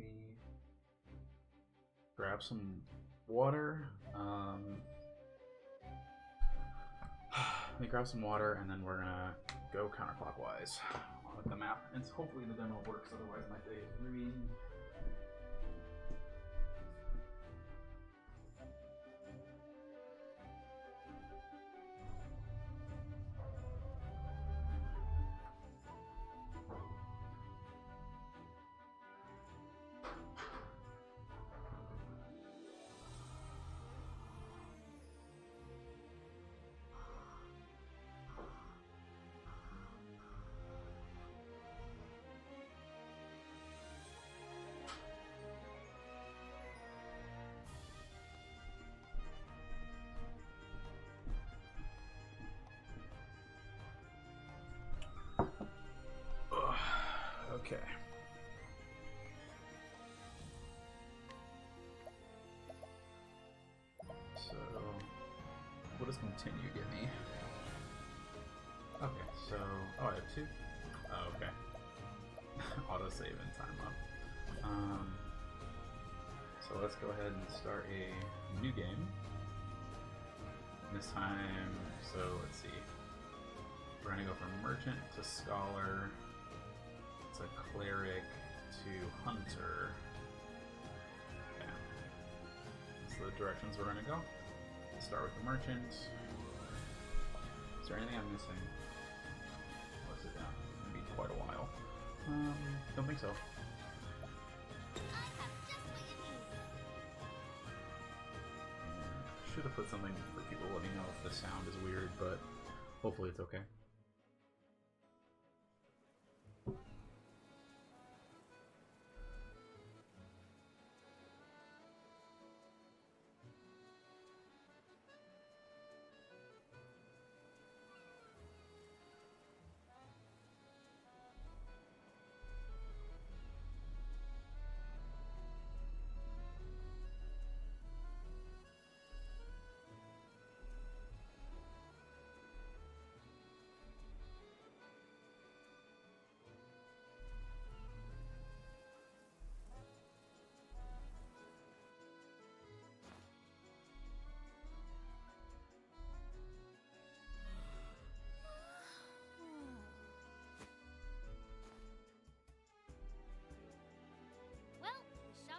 me grab some water. Let me grab some water, and then we're gonna go counterclockwise on the map. And hopefully the demo works. Otherwise, my day is ruined. Okay. So, what does continue give me? Okay, so, oh, I have 2? Oh, okay. Autosave and time up. So let's go ahead and start a new game. This time, so let's see. We're gonna go from Merchant to Scholar to Cleric to Hunter. Okay. So the directions we're gonna go. Start with the Merchant. Is there anything I'm missing? Let's sit down. It's gonna be quite a while. Don't think so. Should have put something for people to let me know if the sound is weird, but hopefully it's okay.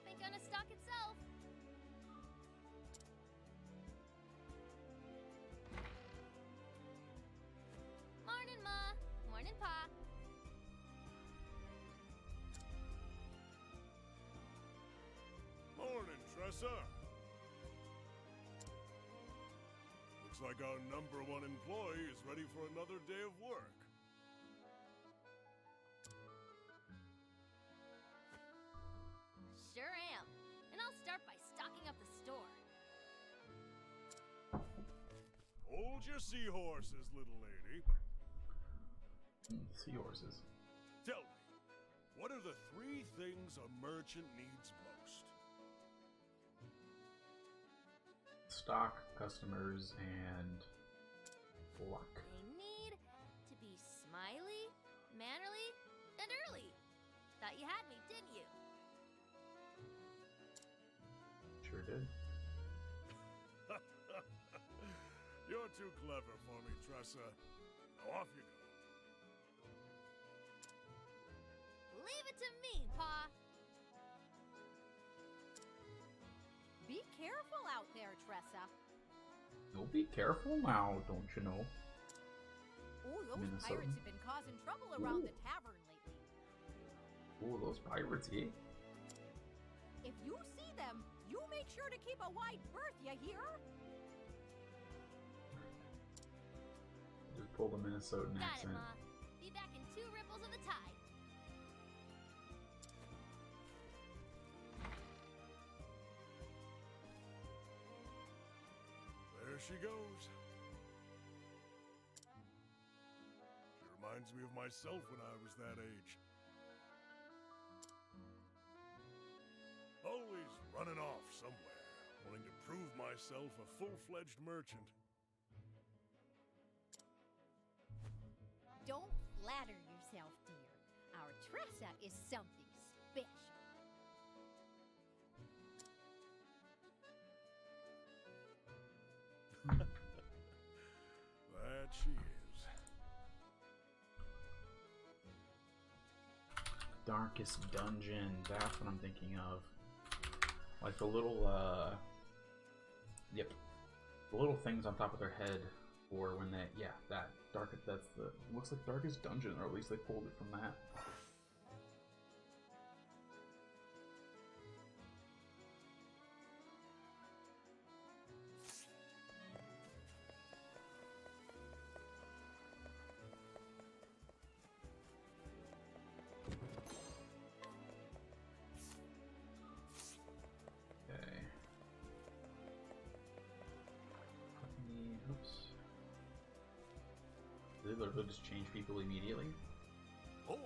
Ain't gonna stock itself. Morning, Ma. Morning, Pa. Morning, Tressa. Looks like our #1 employee is ready for another day of work. Sure am. And I'll start by stocking up the store. Hold your seahorses, little lady. Seahorses. Tell me, what are the 3 things a merchant needs most? Stock, customers, and luck. They need to be smiley, mannerly, and early. Thought you had me, didn't you? Sure did. You're too clever for me, Tressa. Now off you go. Leave it to me, Pa. Be careful out there, Tressa. Oh, be careful now, don't you know? Oh, those Minnesota. pirates have been causing trouble around the tavern lately. Oh, those pirates, eh? If you see them, you make sure to keep a wide berth, you hear? Just pull the Minnesotan Got accent. it, Ma. Be back in 2 ripples of the tide. There she goes. She reminds me of myself when I was that age. Always running off somewhere, wanting to prove myself a full-fledged merchant. Don't flatter yourself, dear. Our Tressa is something special. Darkest dungeon. That's what I'm thinking of. Like the little, yep, the little things on top of their head, or when they, yeah, that darkest. That's the looks like Darkest Dungeon, or at least they pulled it from that. They literally just change people immediately. Oh.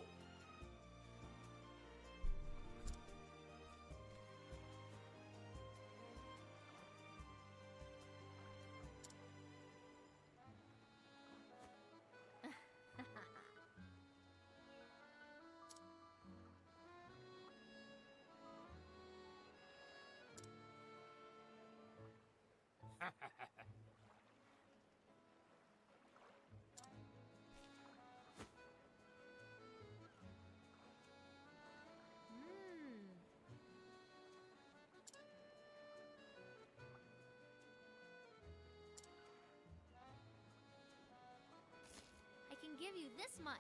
I can give you this much.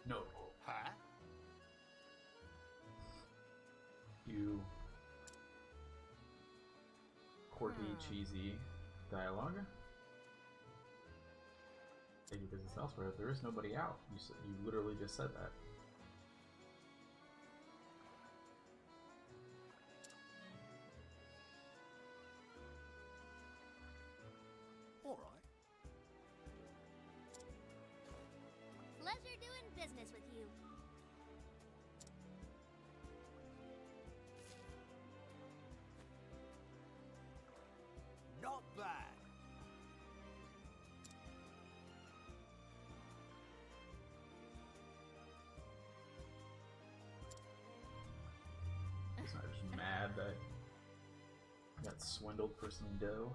No. Huh? You quirky, cheesy dialogue. Take your business elsewhere. There is nobody out. You literally just said that. All right. Pleasure doing business with you. Not bad. He's not just mad that he got swindled for some dough.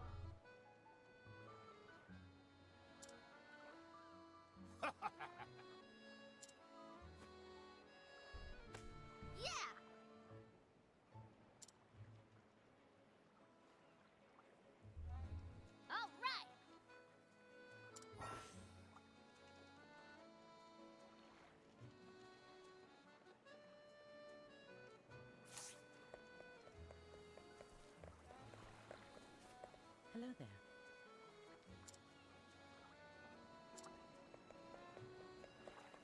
Yeah! All right! Hello there.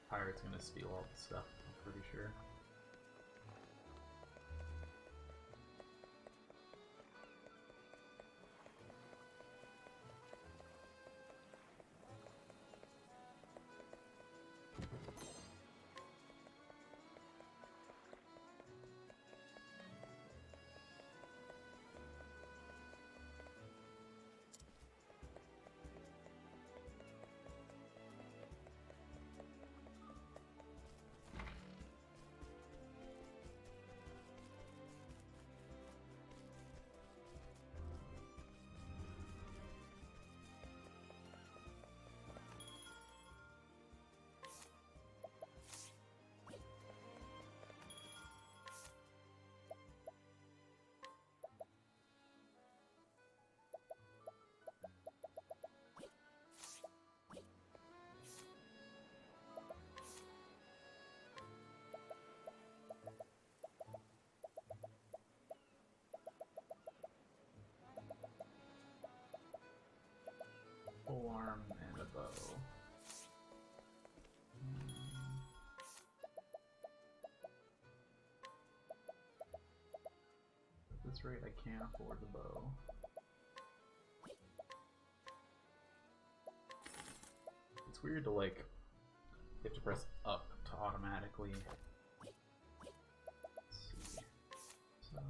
Pirate's gonna steal all the stuff, I'm pretty sure. Full arm and a bow. At this rate, I can't afford the bow. It's weird to like, you have to press up to automatically. Let's see. So.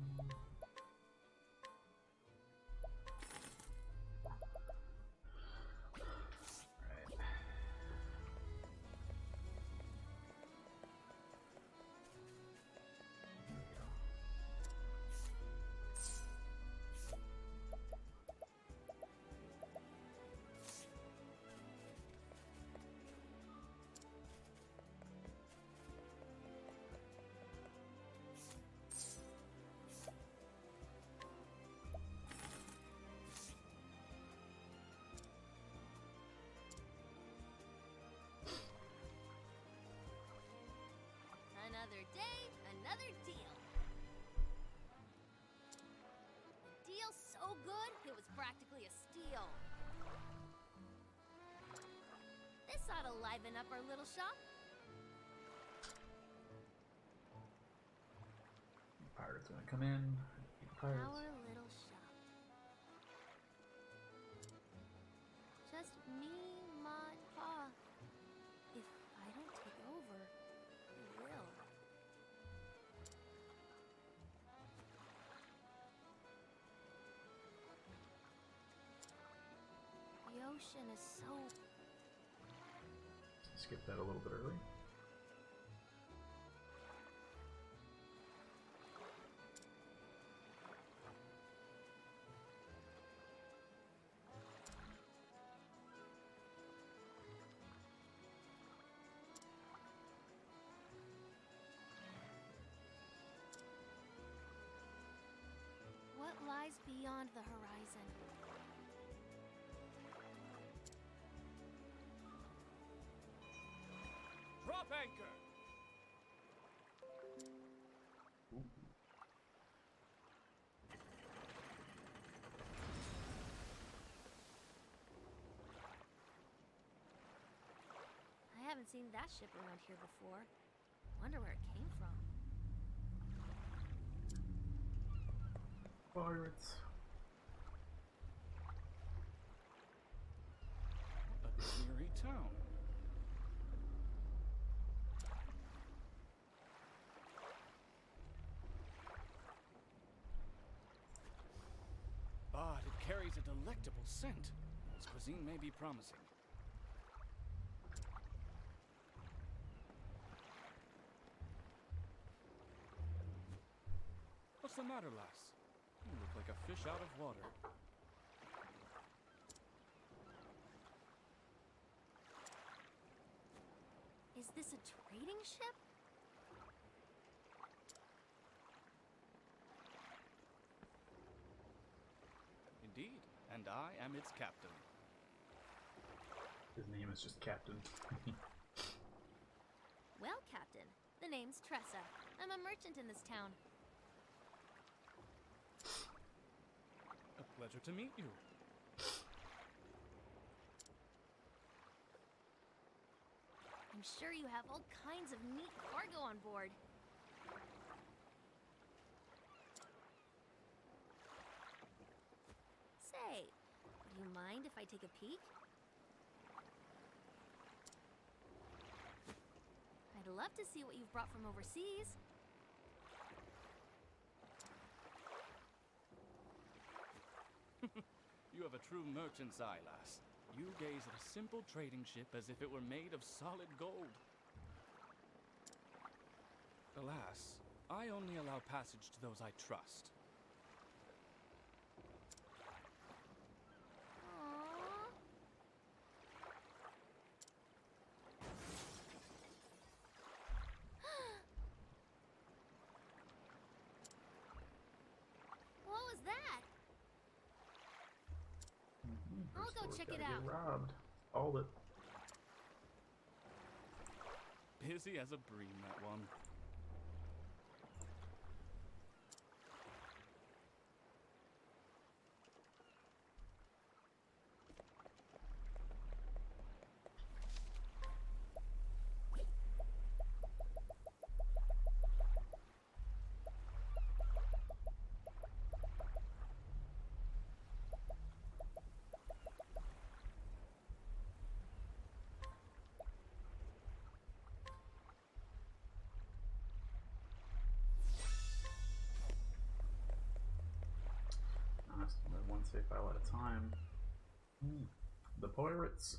Gotta liven up our little shop. Pirates gonna come in. Pirates. Our little shop. Just me, Ma, and Pa. If I don't take over, who will? The ocean is so... Skip that a little bit early. What lies beyond the horizon? Drop anchor! I haven't seen that ship around here before. Wonder where it came from. Pirates. A dreary town. But it carries a delectable scent. Its cuisine may be promising. What's the matter, lass? You look like a fish out of water. Is this a trading ship? Indeed, and I am its captain. His name is just Captain. Well, Captain, the name's Tressa. I'm a merchant in this town. A pleasure to meet you. I'm sure you have all kinds of neat cargo on board. Say, do you mind if I take a peek? I'd love to see what you've brought from overseas. You have a true merchant's eye, lass. You gaze at a simple trading ship as if it were made of solid gold. Alas, I only allow passage to those I trust. Aww. What was that? I'll go check it out. Robbed. All it. Busy as a bream, that one. One save file at a time. The pirates.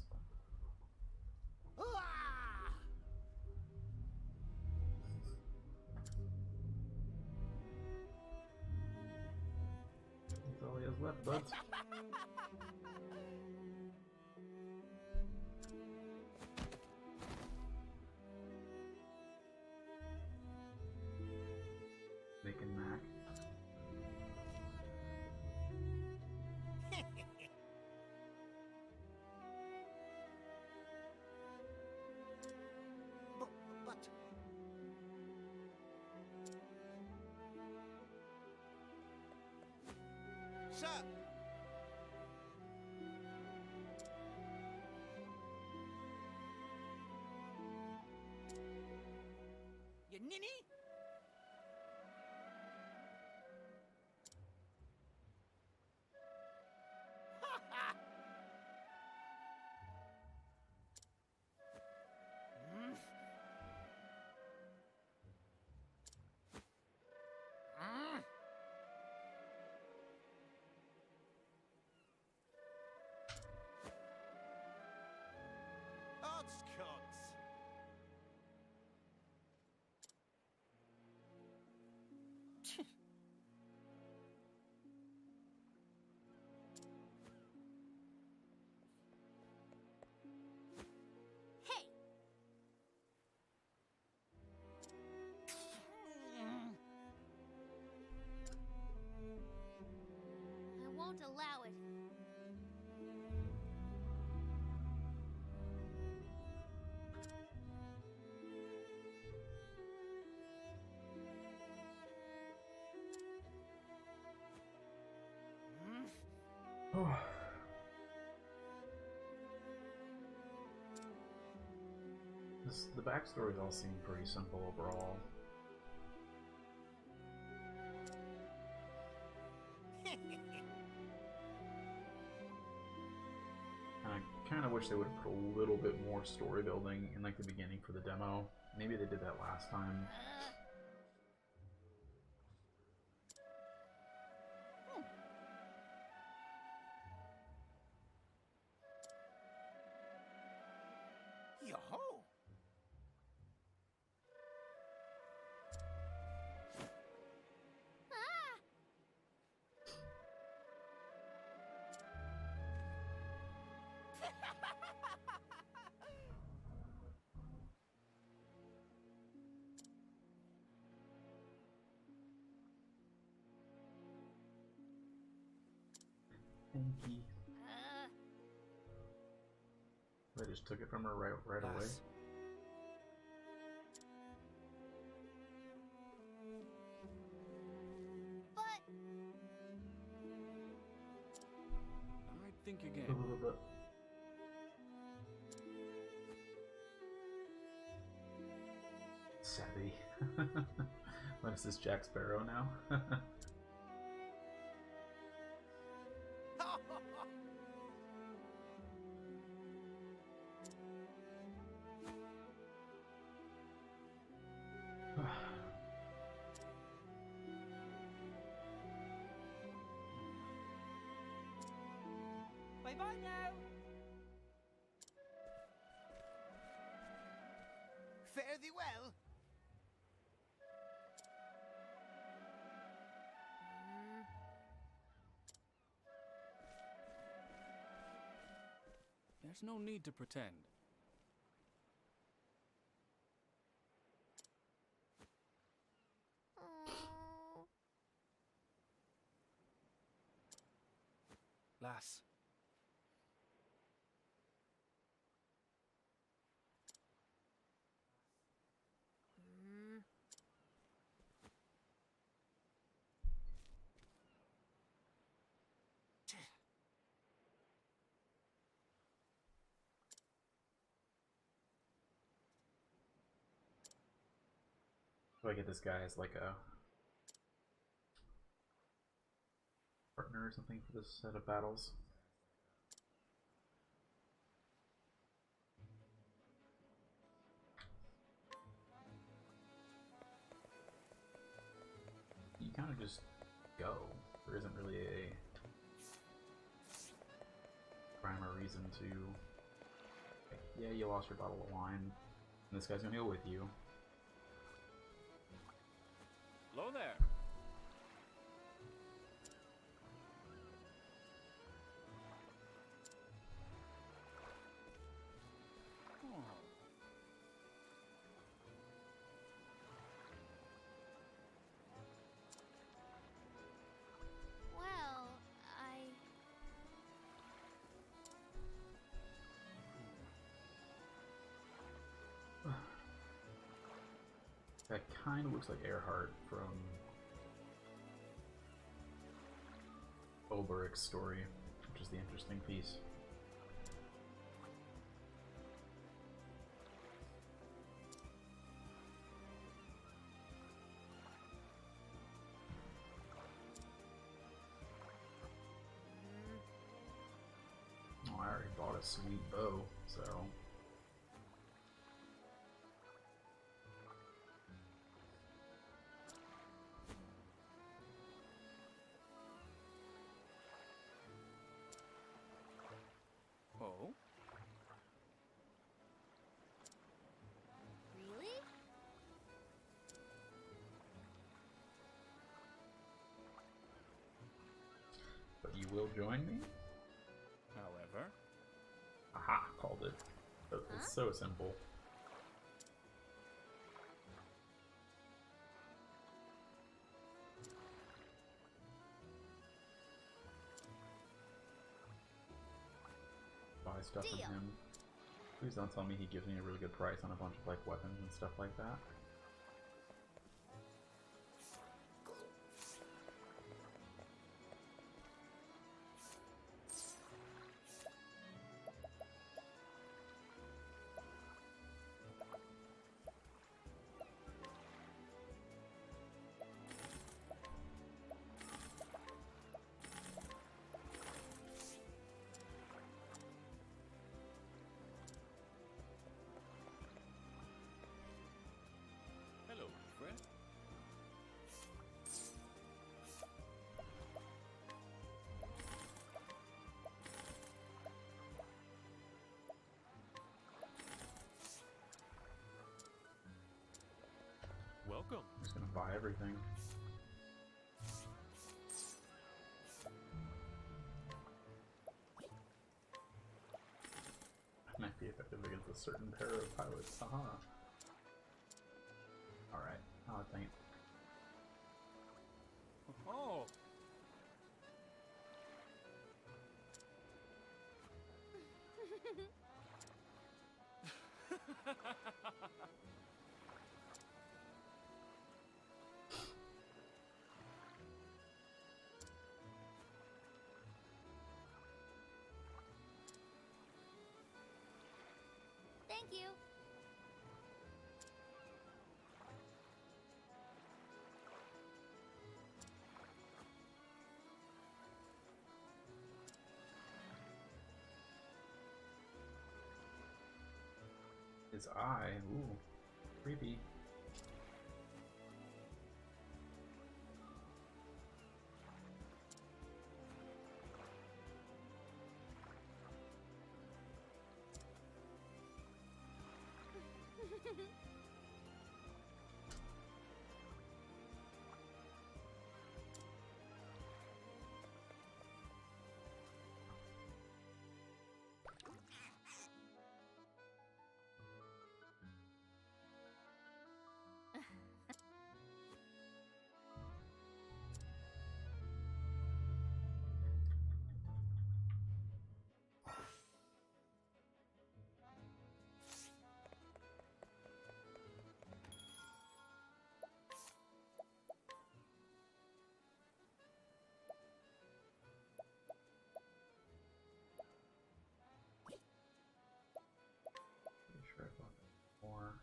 That's all he has left, buds. Making Mac. Sir! you ninny? Ha ha! Mm. Mm. Oddscots! Hey! I won't allow it. Oh. The backstories all seem pretty simple overall. And I kind of wish they would have put a little bit more story building in like the beginning for the demo. Maybe they did that last time. Yo-ho! Ah! Thank you. Uh, I just took it from her right away. Lass, but I'd think A again. little bit. Savvy. What is this, Jack Sparrow now? Bye-bye now! Fare thee well! There's no need to pretend. oh, Lass, Do I get this guy as like a partner or something for this set of battles? You kind of just go. There isn't really a rhyme or reason to. Like, yeah, you lost your bottle of wine, and this guy's gonna go with you. hello there. Oh, well, That kind of looks like Earhart from Olberic's story, which is the interesting piece. a sweet bow, so. Oh? Really? But you will join me? However, Aha, called it. It's so simple. Buy stuff from Deal. him. Please don't tell me he gives me a really good price on a bunch of like weapons and stuff like that. hello, friend. Welcome. I'm just gonna buy everything. Might be effective against a certain pair of pilots. Haha. Alright. Oh, dang it. Oh, Thank you. His eye. Ooh. Creepy. Pretty sure I bought more.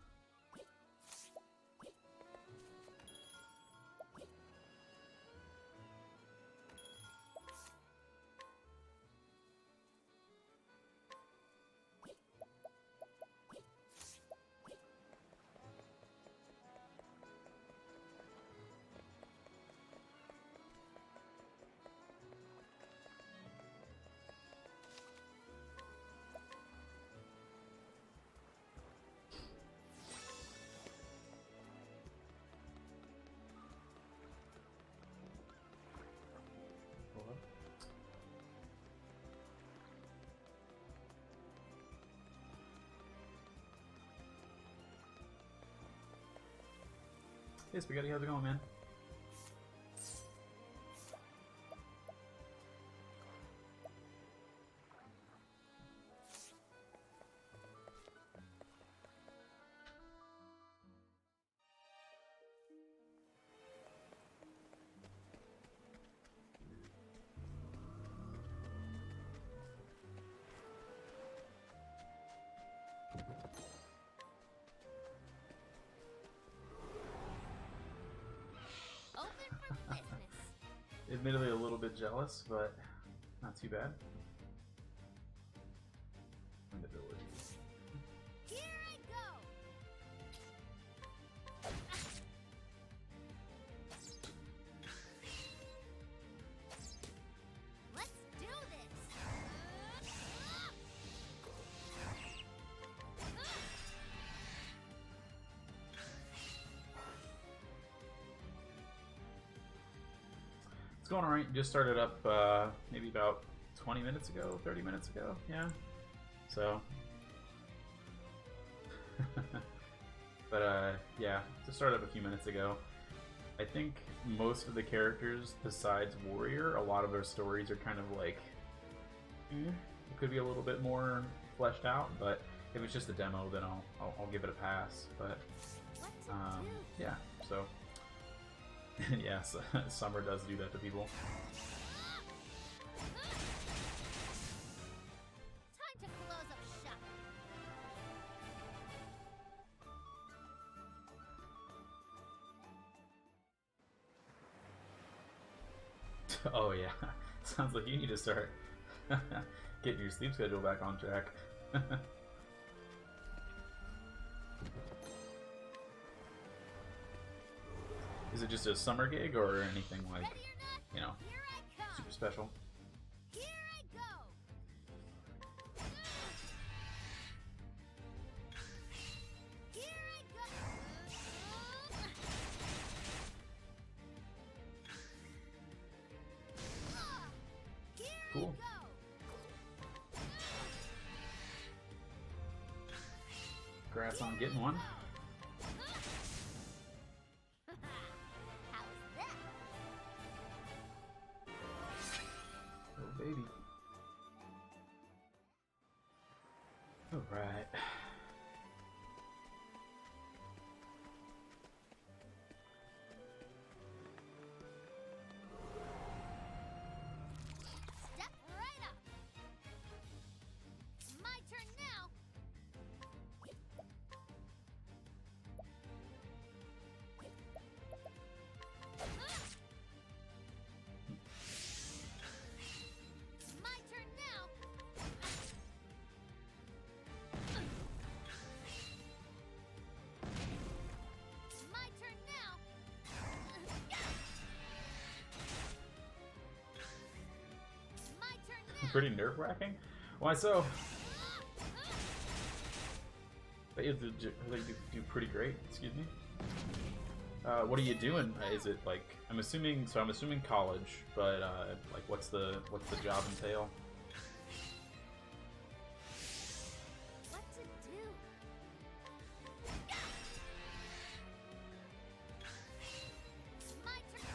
Hold up. Hey Spaghetti, how's it going, man? Open for business. Admittedly a little bit jealous, but not too bad. It's going alright. Just started up maybe about 20 minutes ago, 30 minutes ago. Yeah. So. But yeah, just started up a few minutes ago. I think most of the characters, besides Warrior, a lot of their stories are kind of like, it could be a little bit more fleshed out. But if it's just a demo, then I'll give it a pass. But yeah, so yeah, so, Summer does do that to people. Time to close up shop. Oh yeah, sounds like you need to start getting your sleep schedule back on track. Is it just a summer gig or anything like, Ready or not, you know, here I come. super special? Here I go. Here I go. Here Cool. I go. Congrats on getting one. How's that? Oh baby. Alright. Step right up. My turn now. My turn now. My turn now. My turn now. Pretty nerve-wracking? Why so? But you do pretty great. Excuse me. What are you doing? Is it like I'm assuming college, but like what's the job entail? What to do? My turn.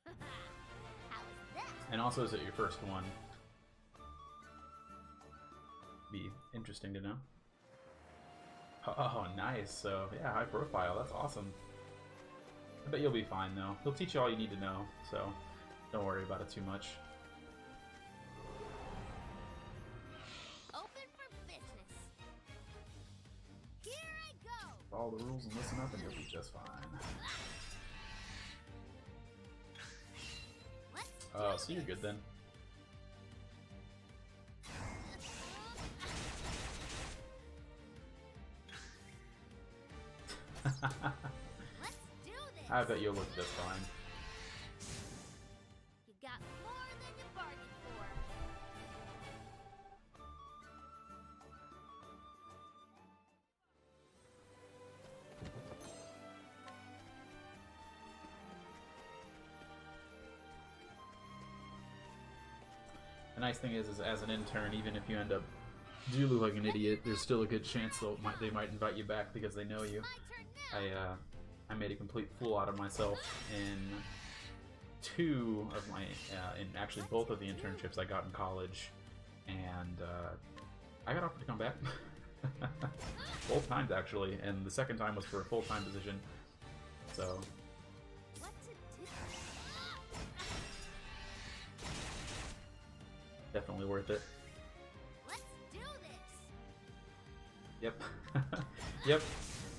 How's that? And also, is it your first one? Be interesting to know. Oh, nice. So, yeah, high profile. That's awesome. I bet you'll be fine, though. He'll teach you all you need to know, so don't worry about it too much. Open for business. Here I go. Follow the rules and listen up, and you'll be just fine. Let's Oh, do so you're good this. then. Let's do this. I bet you'll look just fine. You got more than you bargained for. The nice thing is as an intern, even if you end up do look like an idiot, there's still a good chance they might invite you back because they know you. My turn now. I made a complete fool out of myself in two of my, in actually both of the internships I got in college, and I got offered to come back both times actually, and the second time was for a full-time position. So What to do? definitely worth it. Let's do this. Yep. Yep.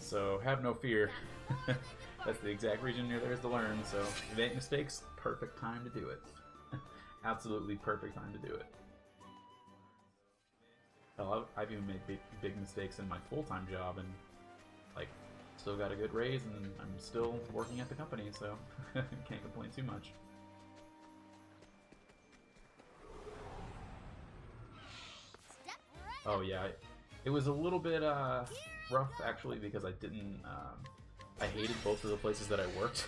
So have no fear. That's the exact reason you're there is to learn. So if you make mistakes, perfect time to do it. Absolutely perfect time to do it. Hell, I've even made big mistakes in my full-time job, and like still got a good raise, and I'm still working at the company, so can't complain too much. Step right Oh yeah, it was a little bit rough actually because I didn't I hated both of the places that I worked.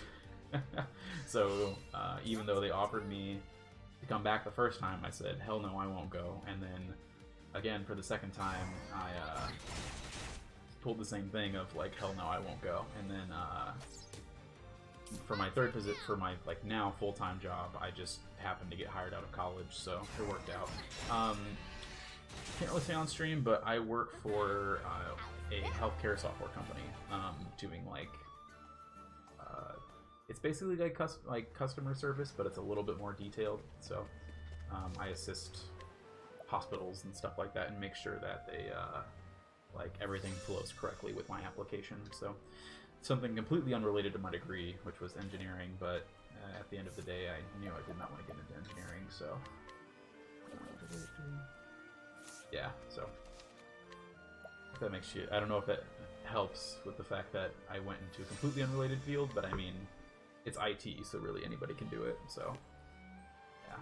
So even though they offered me to come back the first time, I said, hell no, I won't go. And then again, for the second time, I pulled the same thing of like, hell no, I won't go. And then for my third visit, for my like now full-time job, I just happened to get hired out of college, so it worked out. Can't really say on stream, but I work for a healthcare software company, doing like it's basically like customer service, but it's a little bit more detailed. So I assist hospitals and stuff like that, and make sure that they like everything flows correctly with my application. So something completely unrelated to my degree, which was engineering, but at the end of the day, I knew I did not want to get into engineering. So yeah, so if that makes you, I don't know if that helps with the fact that I went into a completely unrelated field, but I mean, it's IT, so really anybody can do it, so yeah.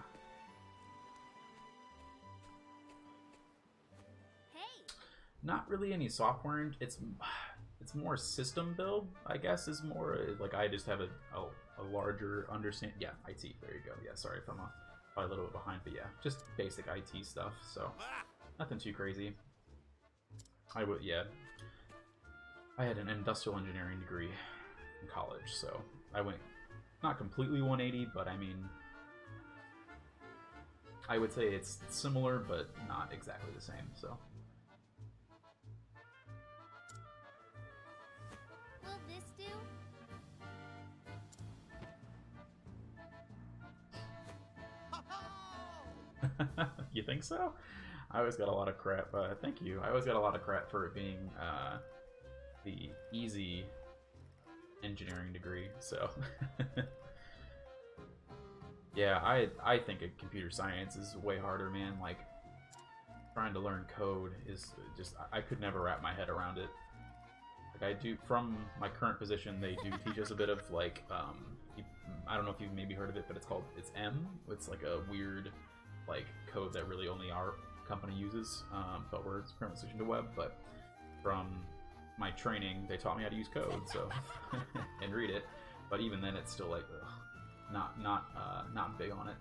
Hey! Not really any software, it's more system build, I guess, is more, like I just have a larger understanding, yeah, IT, there you go, yeah, sorry if I'm probably a little bit behind, but yeah, just basic IT stuff, so nothing too crazy. I had an industrial engineering degree in college, so I went not completely 180, but I mean, I would say it's similar, but not exactly the same, so. Will this do? You think so? I always got a lot of crap. Thank you. I always got a lot of crap for it being the easy engineering degree. So yeah, I think computer science is way harder, man. Like trying to learn code is just, I could never wrap my head around it. Like I do from my current position, they do teach us a bit of like I don't know if you've maybe heard of it, but it's M. It's like a weird like code that really only our company uses, but we're currently switching to web. But from my training, they taught me how to use code, so and read it. But even then, it's still like ugh, not big on it.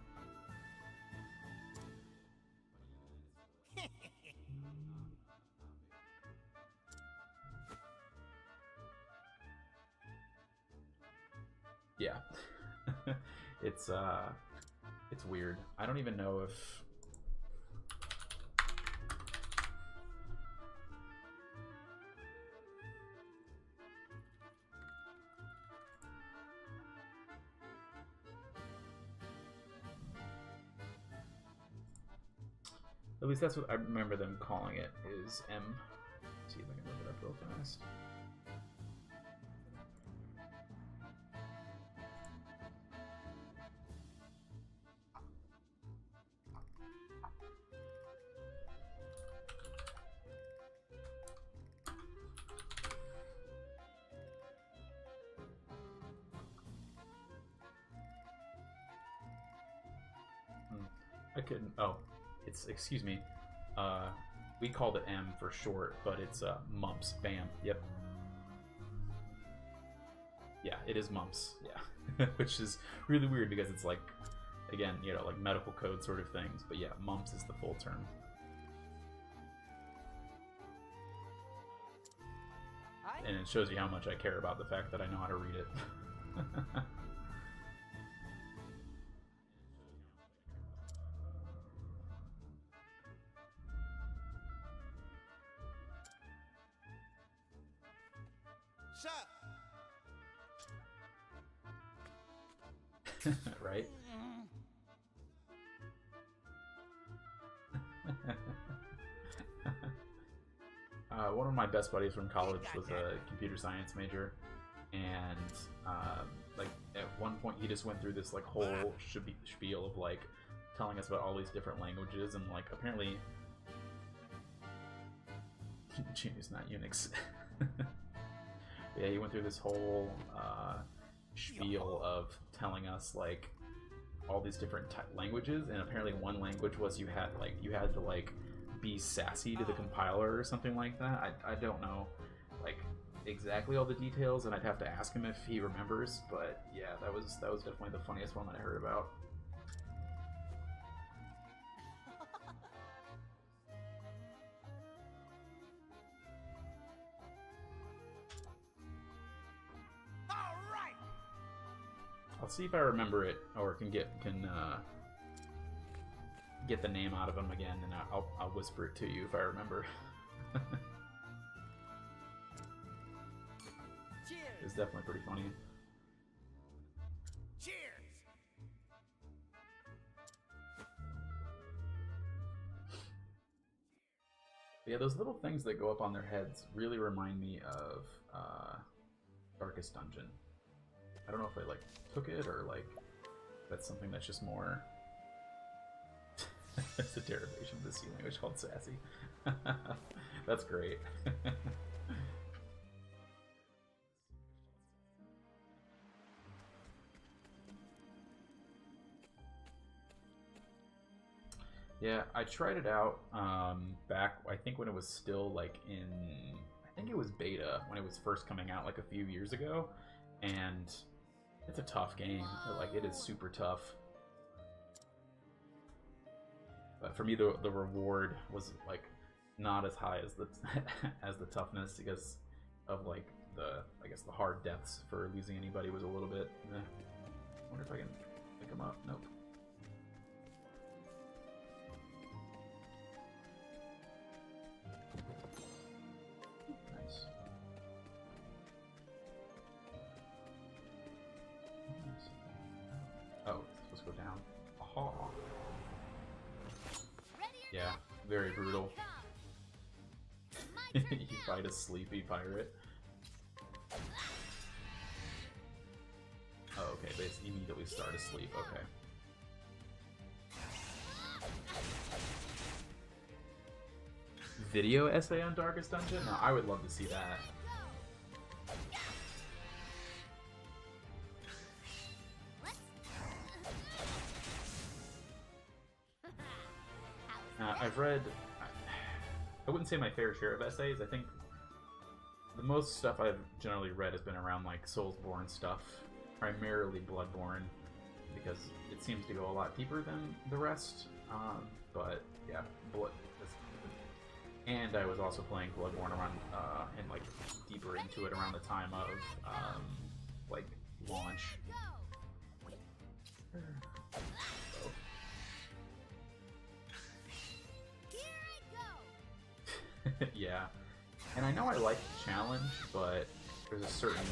Yeah, it's weird. I don't even know if at least that's what I remember them calling it, is M. Let's see if I can look it up real fast. I couldn't. Oh, it's, excuse me. We called it M for short, but it's mumps. Bam. Yep. Yeah, it is mumps. Yeah, which is really weird because it's like, again, you know, like medical code sort of things. But yeah, mumps is the full term. And it shows you how much I care about the fact that I know how to read it. Right? One of my best buddies from college was a computer science major, and like at one point he just went through this like whole spiel of like telling us about all these different languages, and like apparently Genius, not Unix. Yeah, he went through this whole spiel of telling us like all these different languages, and apparently one language was you had to like be sassy to the compiler or something like that. I don't know like exactly all the details, and I'd have to ask him if he remembers. But yeah, that was definitely the funniest one that I heard about. All right. I'll see if I remember it or can get the name out of him again, and I'll whisper it to you if I remember. Cheers. It's definitely pretty funny. Cheers. Yeah, those little things that go up on their heads really remind me of Darkest Dungeon. I don't know if I like took it or like that's something that's just more. It's a derivation of the C language called sassy. That's great. Yeah, I tried it out back, I think when it was still like in, I think it was beta when it was first coming out like a few years ago, and it's a tough game. Like, it is super tough. But for me, the reward was like not as high as the as the toughness because of like I guess the hard deaths for losing anybody was a little bit. I wonder if I can pick them up. Nope. Nice. Oh, it's supposed to go down. Aha. Yeah, very brutal. You fight a sleepy pirate. Oh, okay, they immediately start asleep, okay. Video essay on Darkest Dungeon? No, I would love to see that. I've read, I wouldn't say my fair share of essays. I think the most stuff I've generally read has been around like Soulsborne stuff, primarily Bloodborne, because it seems to go a lot deeper than the rest. But yeah, and I was also playing Bloodborne around and like deeper into it around the time of like launch. Yeah, and I know I like the challenge, but there's a certain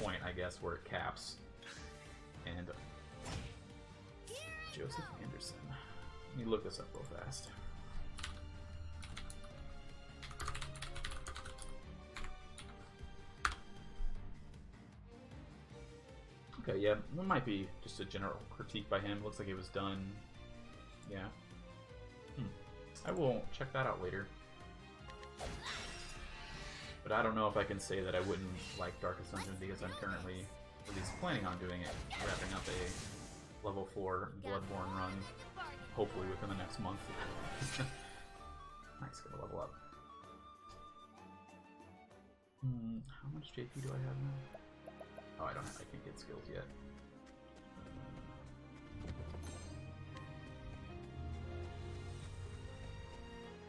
point, I guess, where it caps. And Joseph Anderson. Let me look this up real fast. Okay, yeah, it might be just a general critique by him. Looks like it was done. Yeah. I will check that out later. But I don't know if I can say that I wouldn't like Darkest Dungeon because I'm currently, at least planning on doing it, wrapping up a level 4 Bloodborne run, hopefully within the next month. Nice, gonna level up. How much JP do I have now? Oh, I can't get skills yet.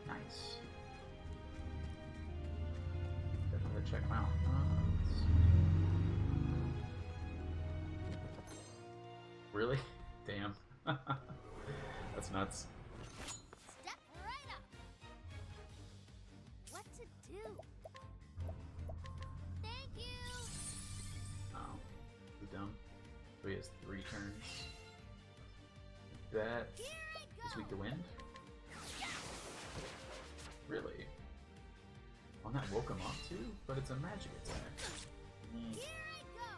Nice. Definitely check them out. Really? Damn. That's nuts. Step right up. What to do? Thank you. Oh, he's dumb. So he has 3 turns. That is weak to wind? Really? Well, that woke him up too, but it's a magic attack. Here I go.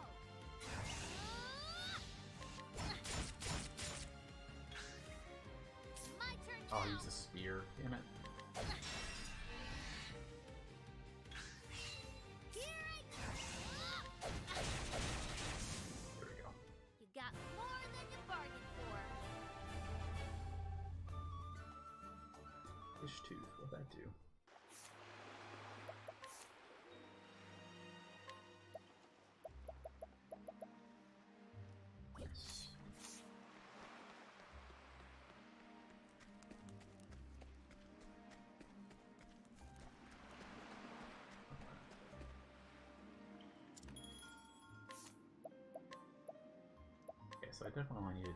My turn. Oh, he used a spear. Damn it. Here I go. There we go. You got more than you bargained for. Fish tooth. What'd that do? so I definitely only needed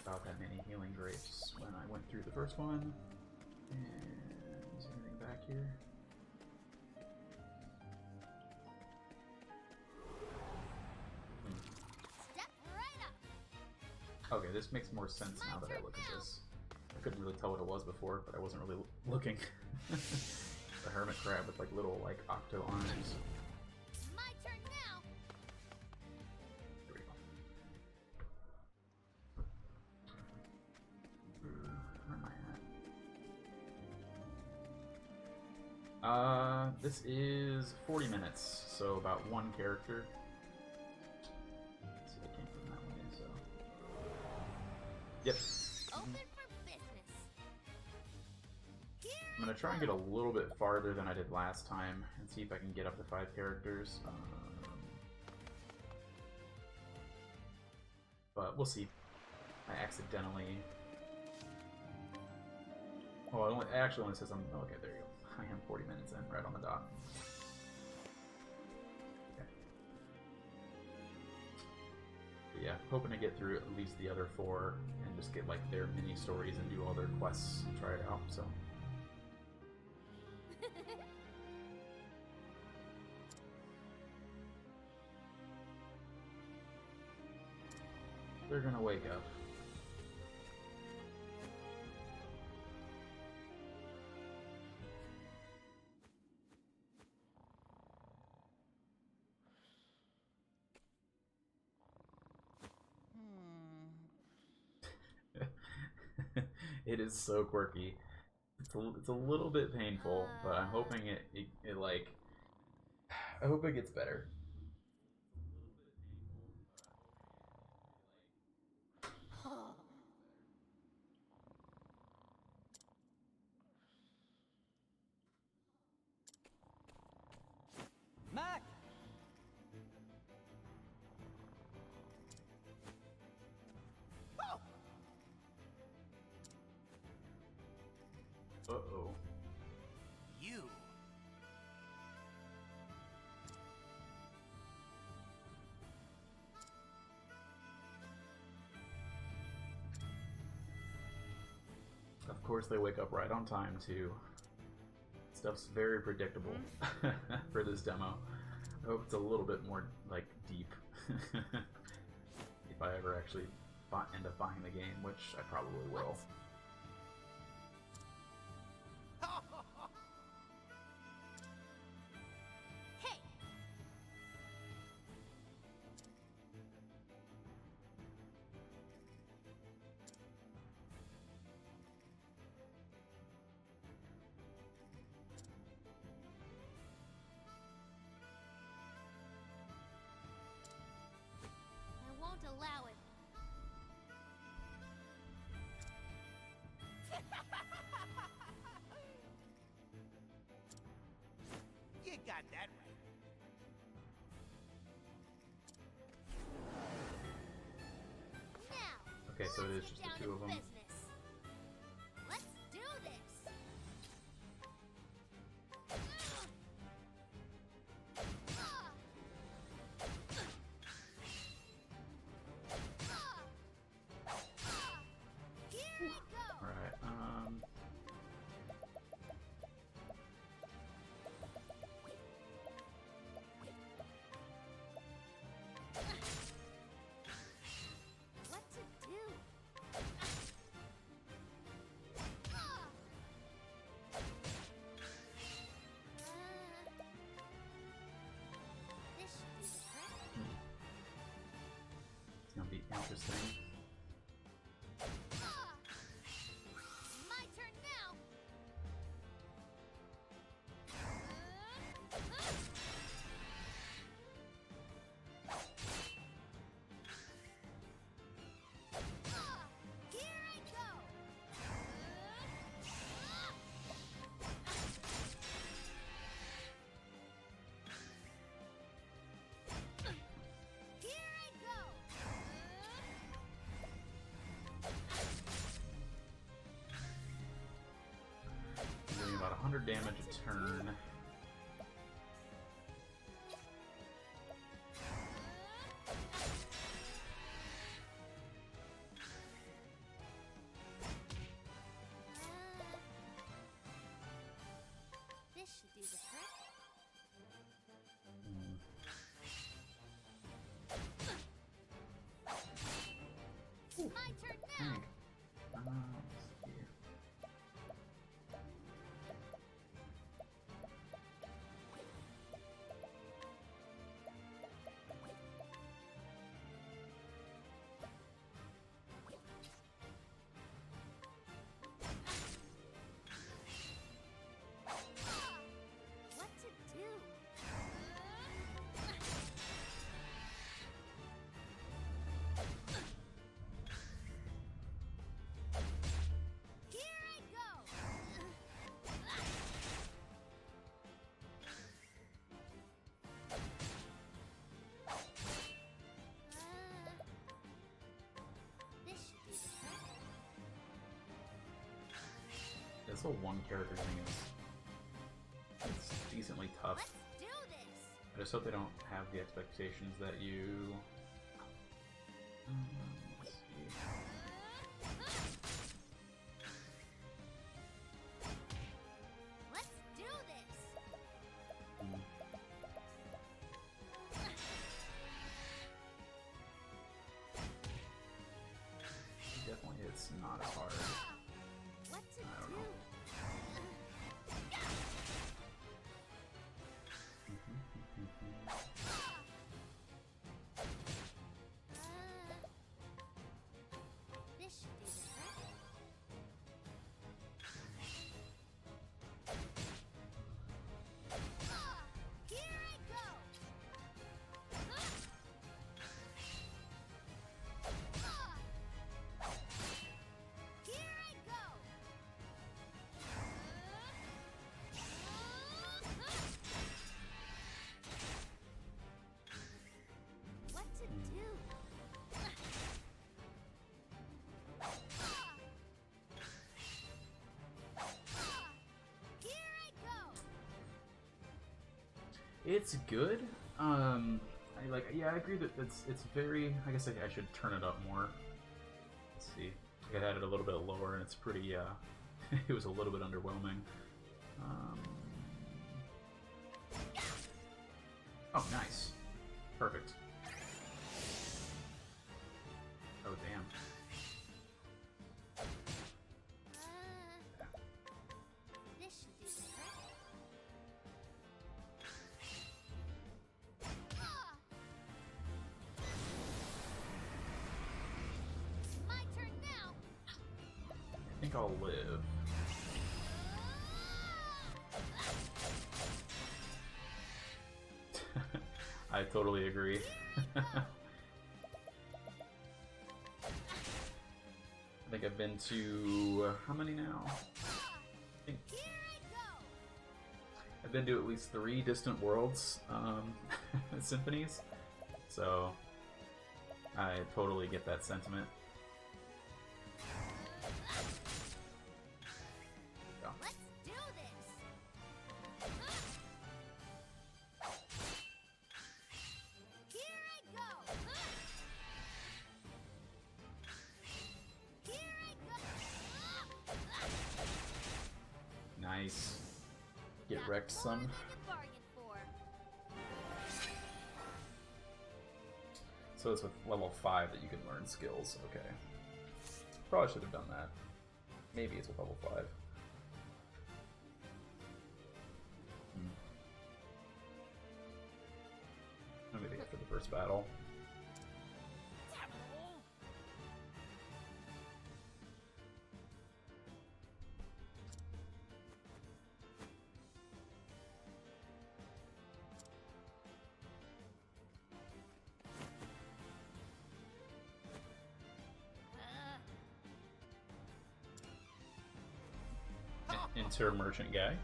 about that many healing grapes when I went through the first one. And is there anything back here? Step right up. Okay, this makes more sense now that I look at this. I couldn't really tell what it was before, but I wasn't really looking. The hermit crab with like little like octo arms. My turn now. There we go. Where am I at? This is 40 minutes, so about one character. Let's see, I came from that way, so. Yep. Open for business. Here I'm gonna try and get a little bit farther than I did last time and see if I can get up to 5 characters. But we'll see. I accidentally. Oh, it actually only says I'm. Okay, there you go. I am 40 minutes in, right on the dot. Okay. But yeah, hoping to get through at least the other 4 and just get like their mini stories and do all their quests and try it out. So. They're gonna wake up. It is so quirky. It's a little bit painful, but I'm hoping it like I hope it gets better. Mac! Oh! Uh-oh. You! Of course they wake up right on time too. Stuff's very predictable for this demo. I hope it's a little bit more like deep. If I ever actually end up buying the game, which I probably will. Hey. I won't allow it. You got that right. Now. Okay, so it is let's just get the down 2 of to them. business. Let's do this. Here I go. Alright, What to do? This should do the trick. it's gonna be interesting. My turn now. Here I go. Here I go. Doing about 100 damage a turn. this whole one character thing is it's decently tough. Let's do this. I just hope they don't have the expectations that you. Let's see. Let's do this. Definitely, it's not as hard. What to I don't do? know. This should do this, right? Here I go. Here I go. What to do? Here I go. It's good. I agree that it's very. I guess I should turn it up more. Let's see. I had it a little bit lower, and it's pretty. It was a little bit underwhelming. Oh, nice. Perfect. Oh, damn. This should do this, right? My turn now. I think I'll live. I totally agree. I think I've been to how many now? I think Here I go. I've been to at least 3 Distant Worlds symphonies, so I totally get that sentiment. Yeah. Let's do this. Here I go. Here I go. Nice. Get Got wrecked, more son. than you bargained for. So it's with level 5 that you can learn skills. Okay. Probably should have done that. Maybe it's with level 5. Maybe after the first battle. Enter merchant guy.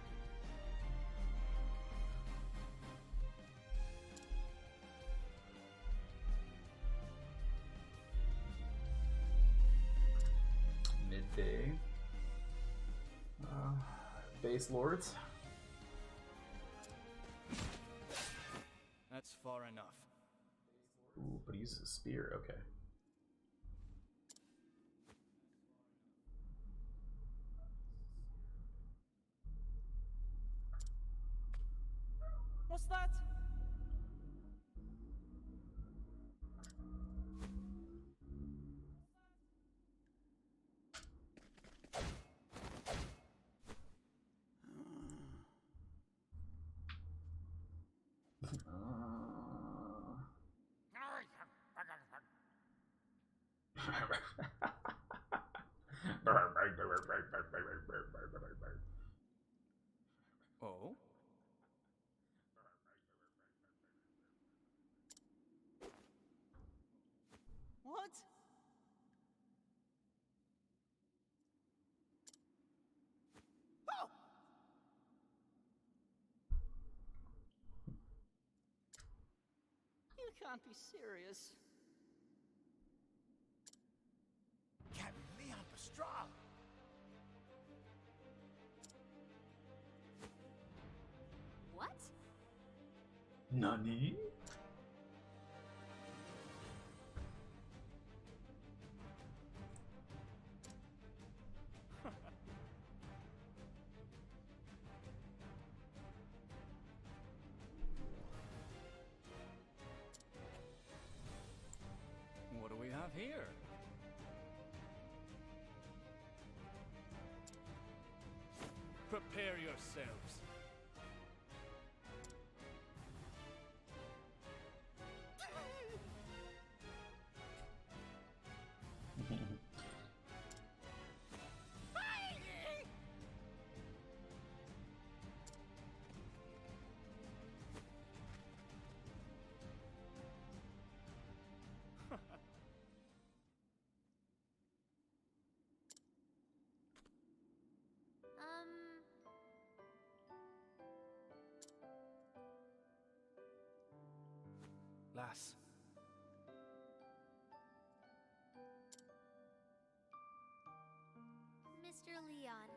Midday. Base lords. That's far enough. Ooh, but he uses a spear. Okay. What's that? Oh? What? Oh! You can't be serious. Captain Leon Pastrana! Nani? What do we have here? Prepare yourselves. Lass, Mr. Leon.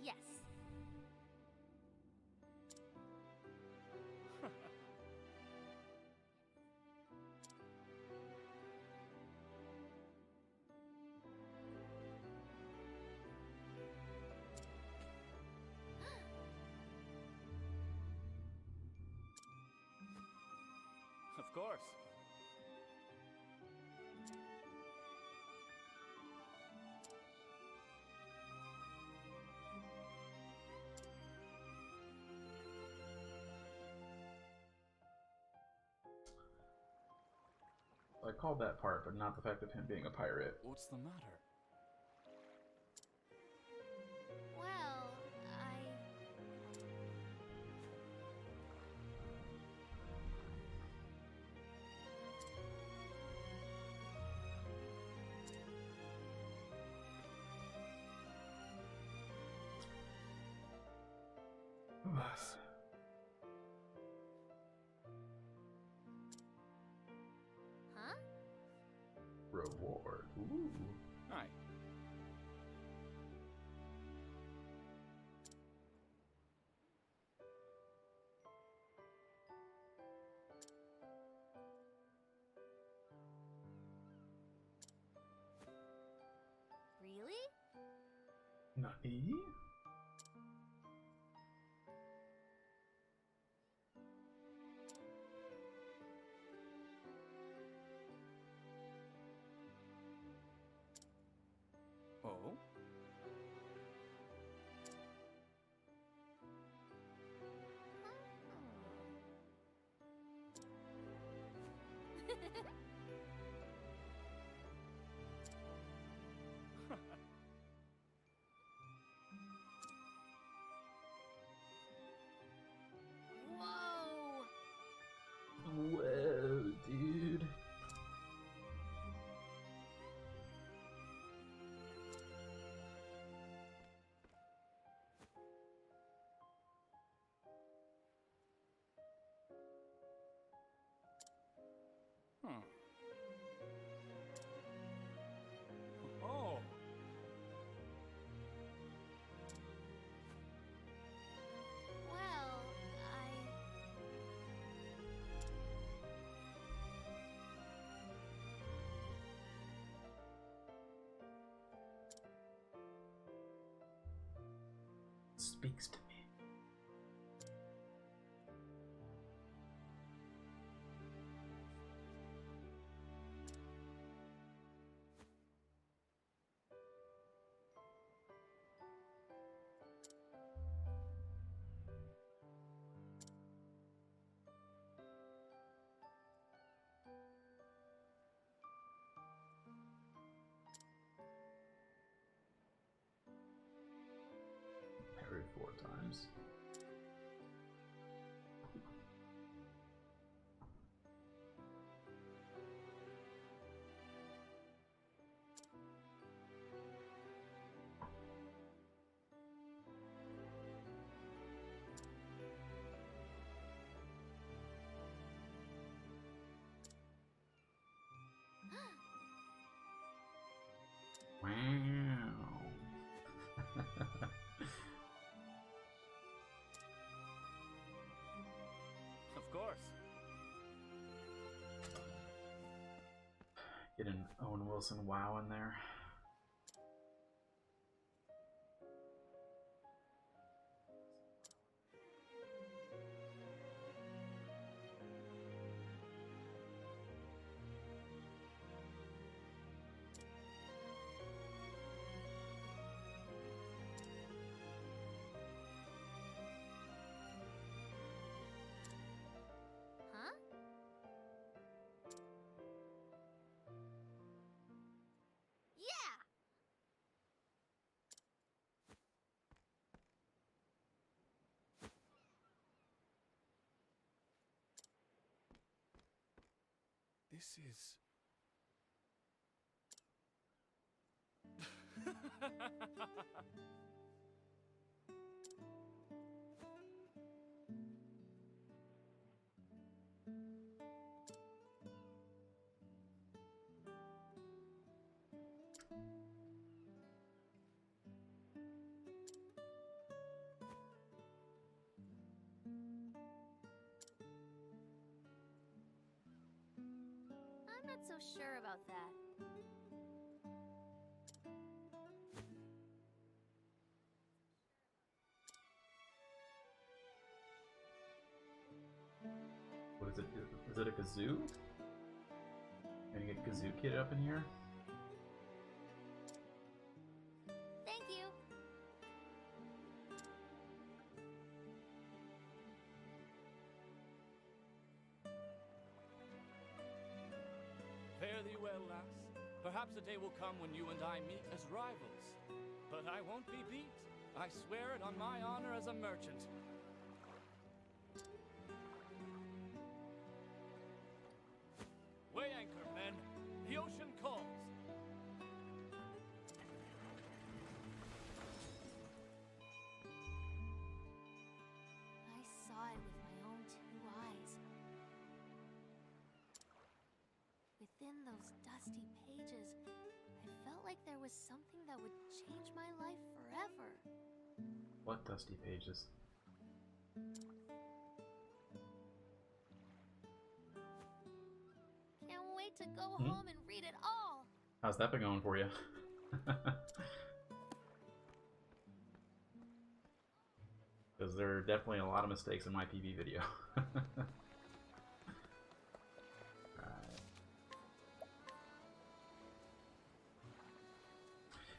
Yes. of course. I called that part, but not the fact of him being a pirate. What's the matter? Well, Lass, huh? Reward. Ooh. aye. Really? Nani? Oh? Whoa! Whoa, dude. Hmm. Oh. Well, Speaks to me. Parried 4 times. Wow. Get an Owen Wilson wow in there. Huh? Yeah! This is... I'm not so sure about that. What is it? Is it a kazoo? Gonna get Kazoo Kid up in here? Thank you. Fare thee well, lass. Perhaps a day will come when you and I meet as rivals. But I won't be beat. I swear it on my honor as a merchant. Weigh anchor, men. The ocean calls. I saw it with my own two eyes. Within those dusty pages, I felt like there was something that would change my life forever. What dusty pages? Can't wait to go home and read it all. How's that been going for you? Because there are definitely a lot of mistakes in my PB video. Alright.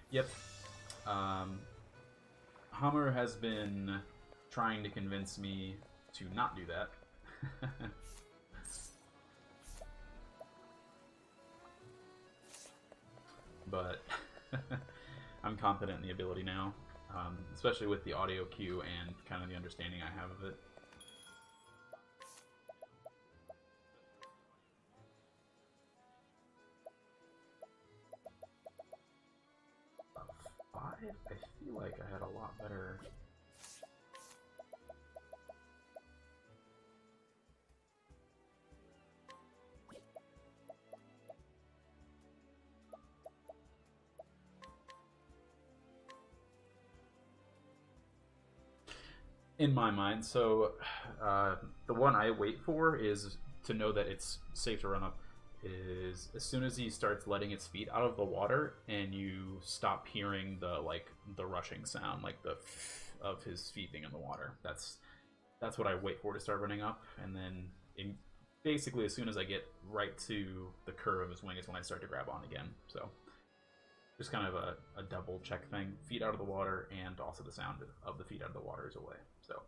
Yep. Hummer has been trying to convince me to not do that. But I'm confident in the ability now, especially with the audio cue and kind of the understanding I have of it. A 5? I feel like I had a lot better... In my mind, so the one I wait for is to know that it's safe to run up is as soon as he starts letting its feet out of the water and you stop hearing the rushing sound, like the of his feet being in the water. That's what I wait for to start running up, and then basically as soon as I get right to the curve of his wing is when I start to grab on again. So just kind of a double check thing. Feet out of the water and also the sound of the feet out of the water is away. So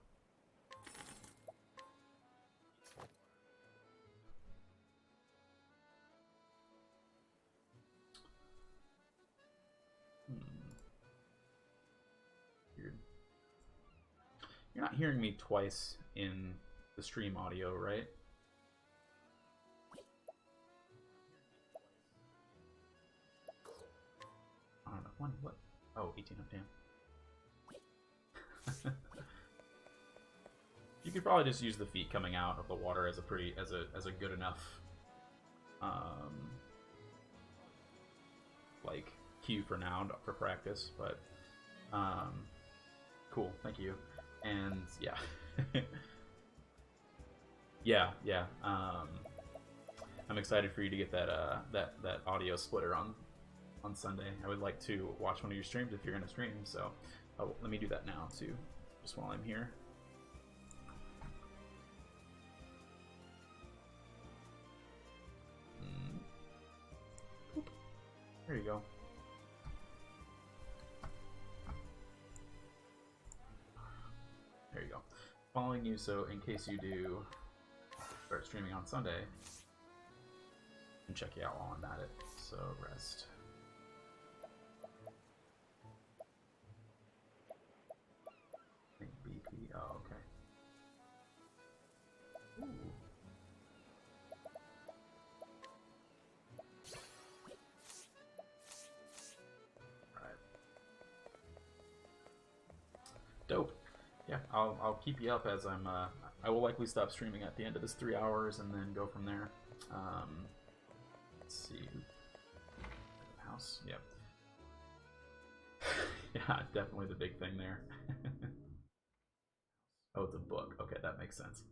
weird. You're not hearing me twice in the stream audio, right? I don't know. What? Oh, 18 up, damn. You could probably just use the feet coming out of the water as a good enough like cue for now for practice, but cool, thank you. And yeah. Yeah. I'm excited for you to get that that audio splitter on Sunday. I would like to watch one of your streams if you're gonna stream. So let me do that now too, just while I'm here. There you go. There you go. Following you, so in case you do start streaming on Sunday, I can check you out while I'm at it. So rest. I think BP. Oh, okay. Ooh. Alright. Dope. Yeah, I'll keep you up as I'm. I will likely stop streaming at the end of this 3 hours and then go from there. Let's see. House. Yep. Yeah, definitely the big thing there. Oh, it's a book. Okay, that makes sense.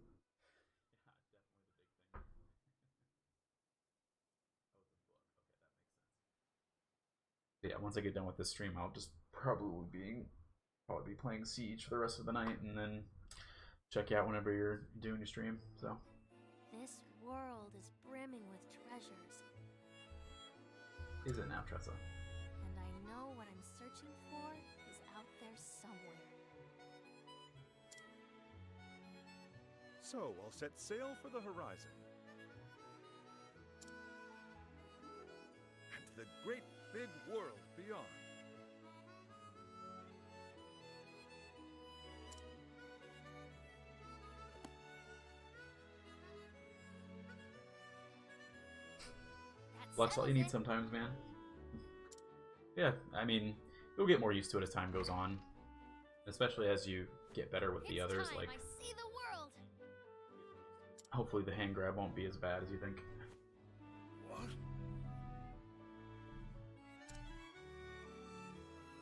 Yeah, once I get done with this stream, I'll just probably be playing Siege for the rest of the night, and then check you out whenever you're doing your stream. So This world is brimming with treasures, is it now, Tressa? and I know what I'm searching for is out there somewhere. So, I'll set sail for the horizon. And the great big world beyond. Luck's all you need sometimes, man. Yeah, I mean, you'll get more used to it as time goes on, especially as you get better with the others. Like, I see the world. hopefully the hand grab won't be as bad as you think. What?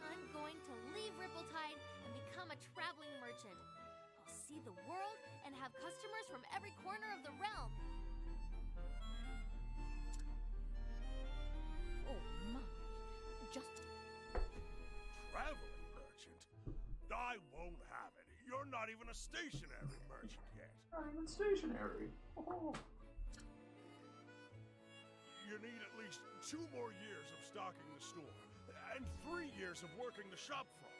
I'm going to leave Rippletide and become a traveling merchant. I'll see the world and have customers from every corner of the realm. Oh my. Just Traveling merchant? I won't have it. You're not even a stationary merchant yet. Not even stationary. Oh. You need at least 2 more years of stocking the store, and 3 years of working the shop front.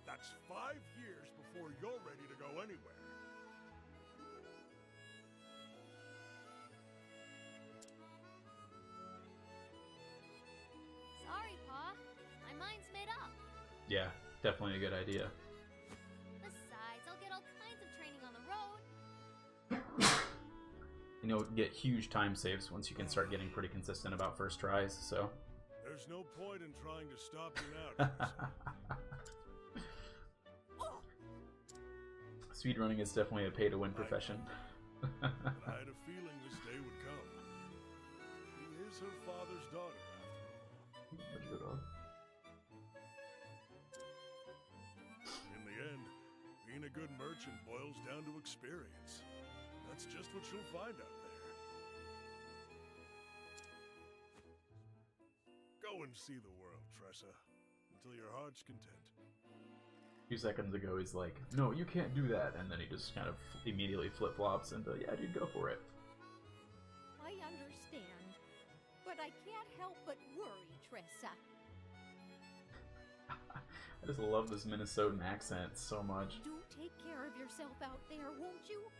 That's 5 years before you're ready to go anywhere. Sorry, Pa. My mind's made up. Yeah, definitely a good idea. Besides, I'll get all kinds of training on the road. You know, get huge time saves once you can start getting pretty consistent about first tries, so. There's no point in trying to stop you now. Speedrunning is definitely a pay-to-win profession. But I had a feeling this day would come. She is her father's daughter, after all. In the end, being a good merchant boils down to experience. That's just what you'll find out there. Go and see the world, Tressa, until your heart's content. A few seconds ago, he's like, no, you can't do that, and then he just kind of immediately flip-flops into, yeah, dude, go for it. I understand, but I can't help but worry, Tressa. I just love this Minnesotan accent so much. Do take care of yourself out there, won't you?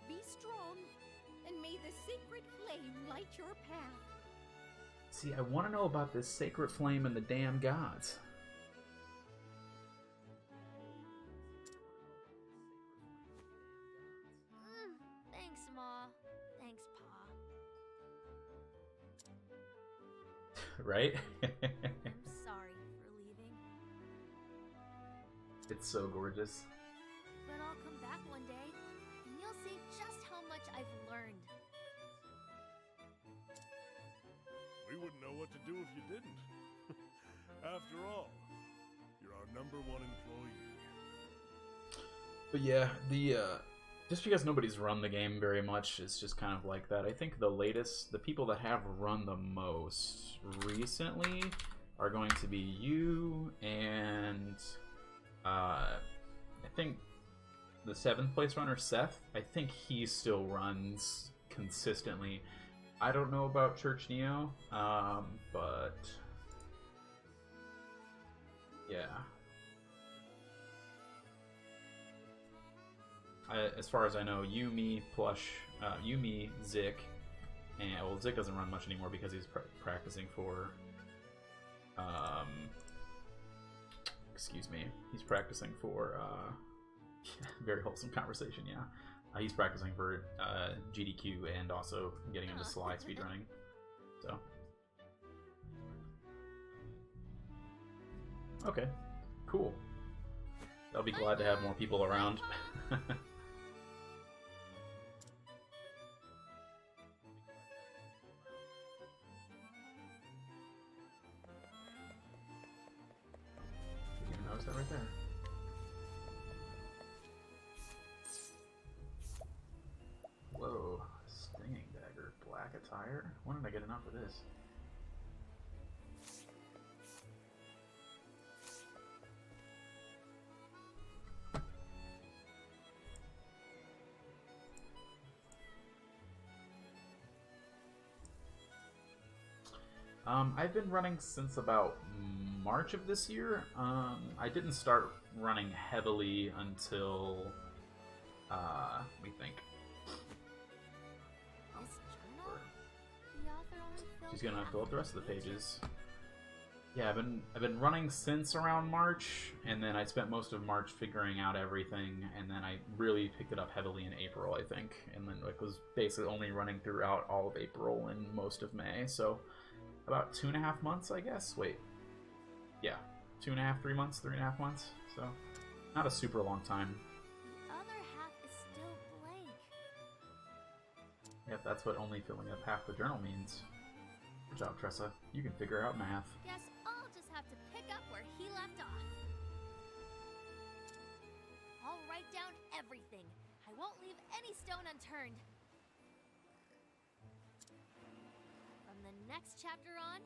Be strong, and may the sacred flame light your path. See, I want to know about this sacred flame and the damn gods. Thanks, Ma. Thanks, Pa. Right? I'm sorry for leaving, It's so gorgeous. but I'll come back one day, and you'll see just how much I've learned. We wouldn't know what to do if you didn't. After all, you're our #1 employee. But yeah, the just because nobody's run the game very much, it's just kind of like that. I think the people that have run the most recently are going to be you and I think the 7th place runner, Seth. I think he still runs consistently. I don't know about Church Neo, but yeah. As far as I know, Yumi, Plush, Yumi, Zik, and well, Zik doesn't run much anymore because he's practicing for. Excuse me. He's practicing for. Very wholesome conversation, yeah. He's practicing for GDQ and also getting into Sly speedrunning. So. Okay. Cool. I'll be glad to have more people around. You notice that right there. Whoa, stinging dagger, black attire? When did I get enough of this? I've been running since about March of this year. I didn't start running heavily until, let me think. This journal? The author only filled She's gonna half fill up the rest of the pages. pages. Yeah, I've been running since around March, and then I spent most of March figuring out everything, and then I really picked it up heavily in April, I think, and then it was basically only running throughout all of April and most of May, so about 2.5 months, I guess. Wait, yeah, 2.5, 3 months, 3.5 months. So not a super long time. The other half is still blank. Yep, that's what only filling up half the journal means. Good job, Tressa. You can figure out math. Guess I'll just have to pick up where he left off. I'll write down everything. I won't leave any stone unturned. From the next chapter on,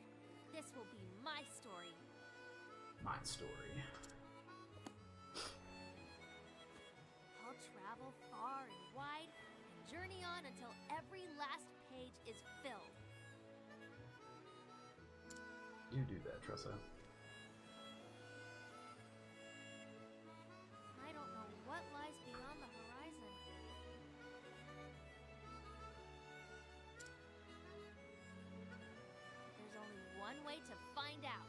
this will be my story. My story. I'll travel far and wide and journey on until every last page is filled. You do that, Tressa. I don't know what lies beyond the horizon. There's only one way to find out.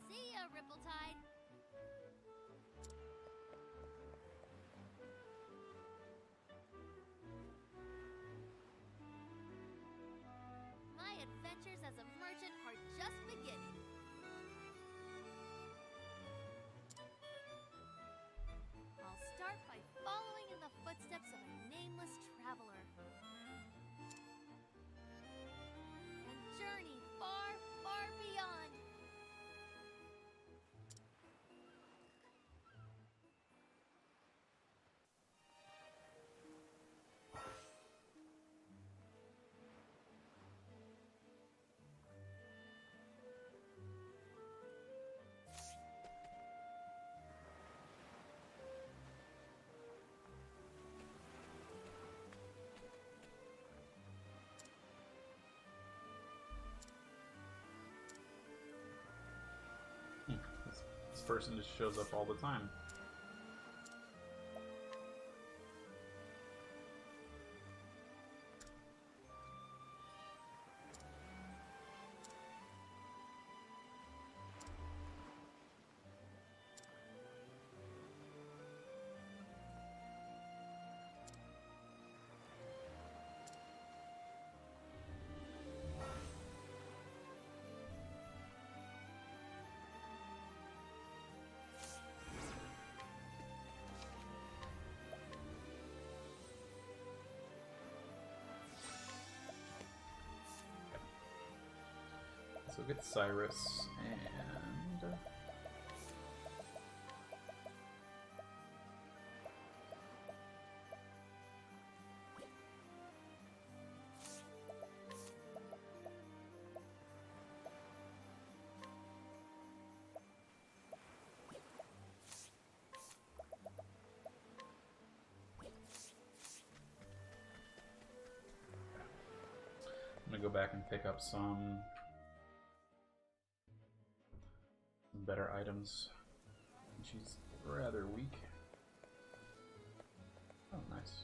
See ya, Ripple-Tide. My adventures as a merchant are just beginning. I'll start by following in the footsteps of a nameless traveler. And journey far, far beyond. This person just shows up all the time. So get Cyrus and I'm gonna go back and pick up some better items. She's rather weak. Oh, nice.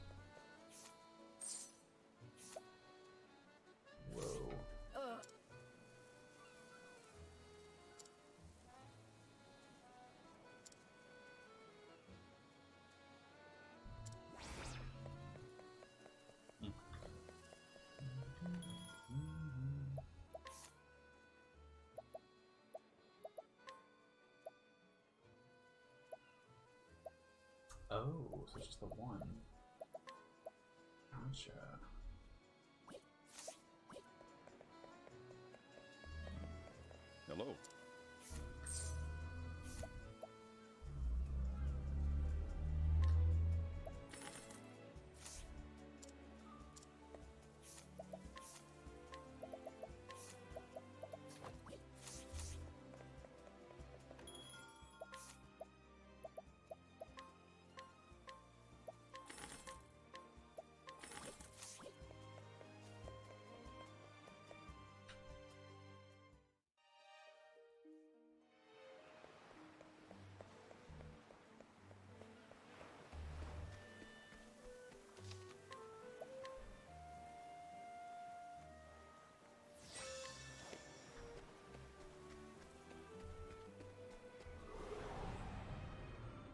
Whoa. Oh, so it's just the one. Gotcha. Hello.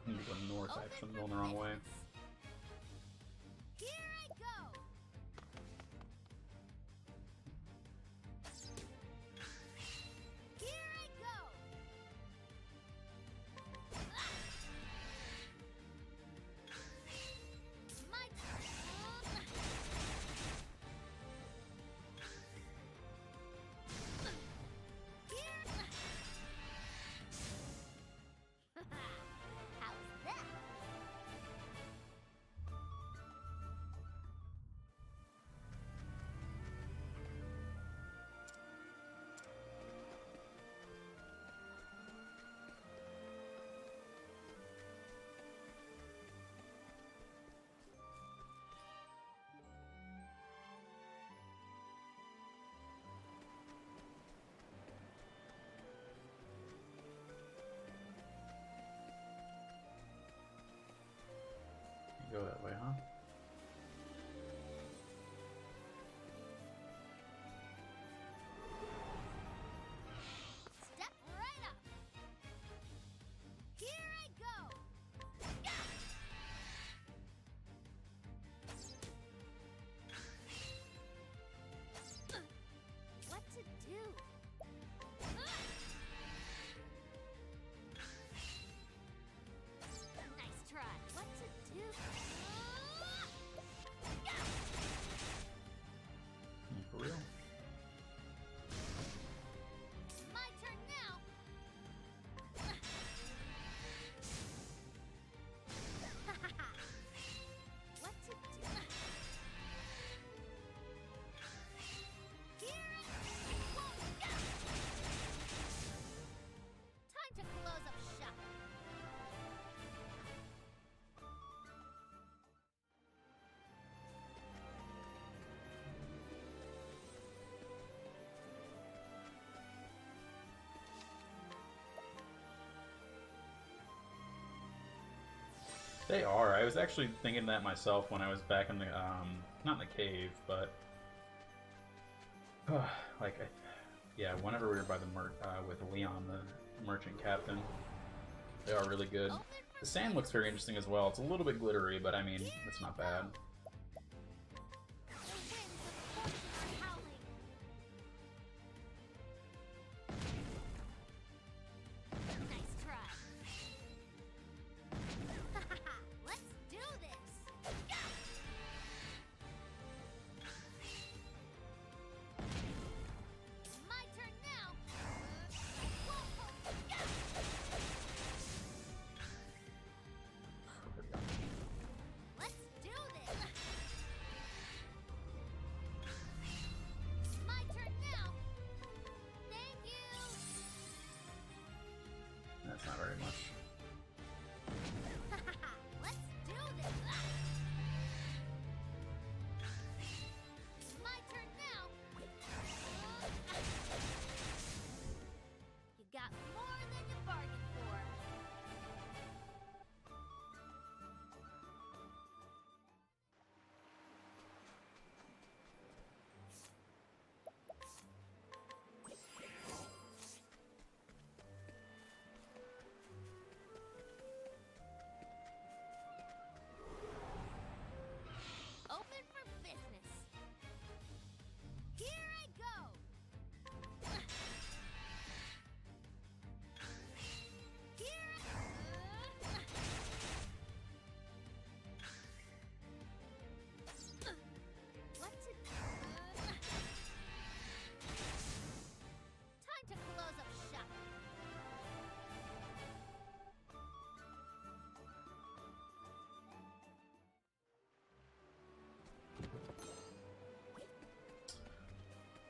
I'm gonna go north, actually. I'm going the wrong way. Here I go! Here I go! My How's that? Go that way, huh? Step right up. Here I go. Yeah. What to do? Nice try. What to do? For real? My turn now. What to do? Here I go. Time to close up shop. They are. I was actually thinking that myself when I was back in the, not in the cave, but, like, yeah, whenever we were by the with Leon, the merchant captain, they are really good. The sand looks very interesting as well. It's a little bit glittery, but I mean, it's not bad. The winds of fortune are howling. Nice try. Let's do this. My turn now.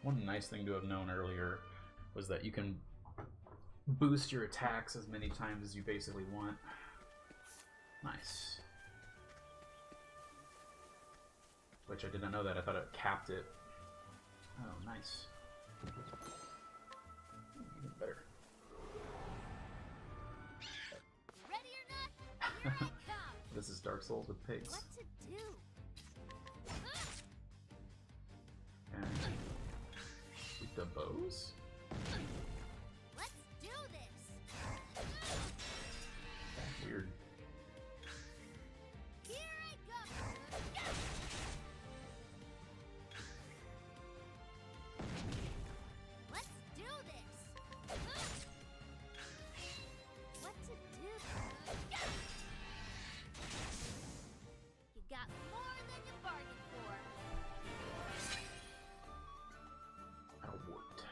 One nice thing to have known earlier was that you can boost your attacks as many times as you basically want. Nice. Which I didn't know that. I thought it capped it. Oh, nice. Even better. Ready or not, here I come. This is Dark Souls with pigs. What to do? And shoot the bows? Let's do this. That's weird. Here I go. Let's do this. What to do? You got more than you bargained for. That worked.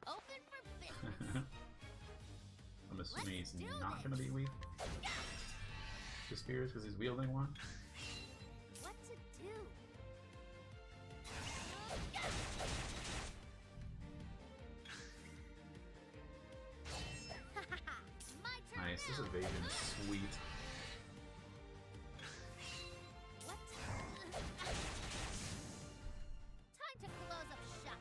Open for business. I'm assuming he's Let's do not this. going to be weak to spears because he's wielding one. What to do? My turn Nice, this now. evasion is sweet. What? Time to close up shop.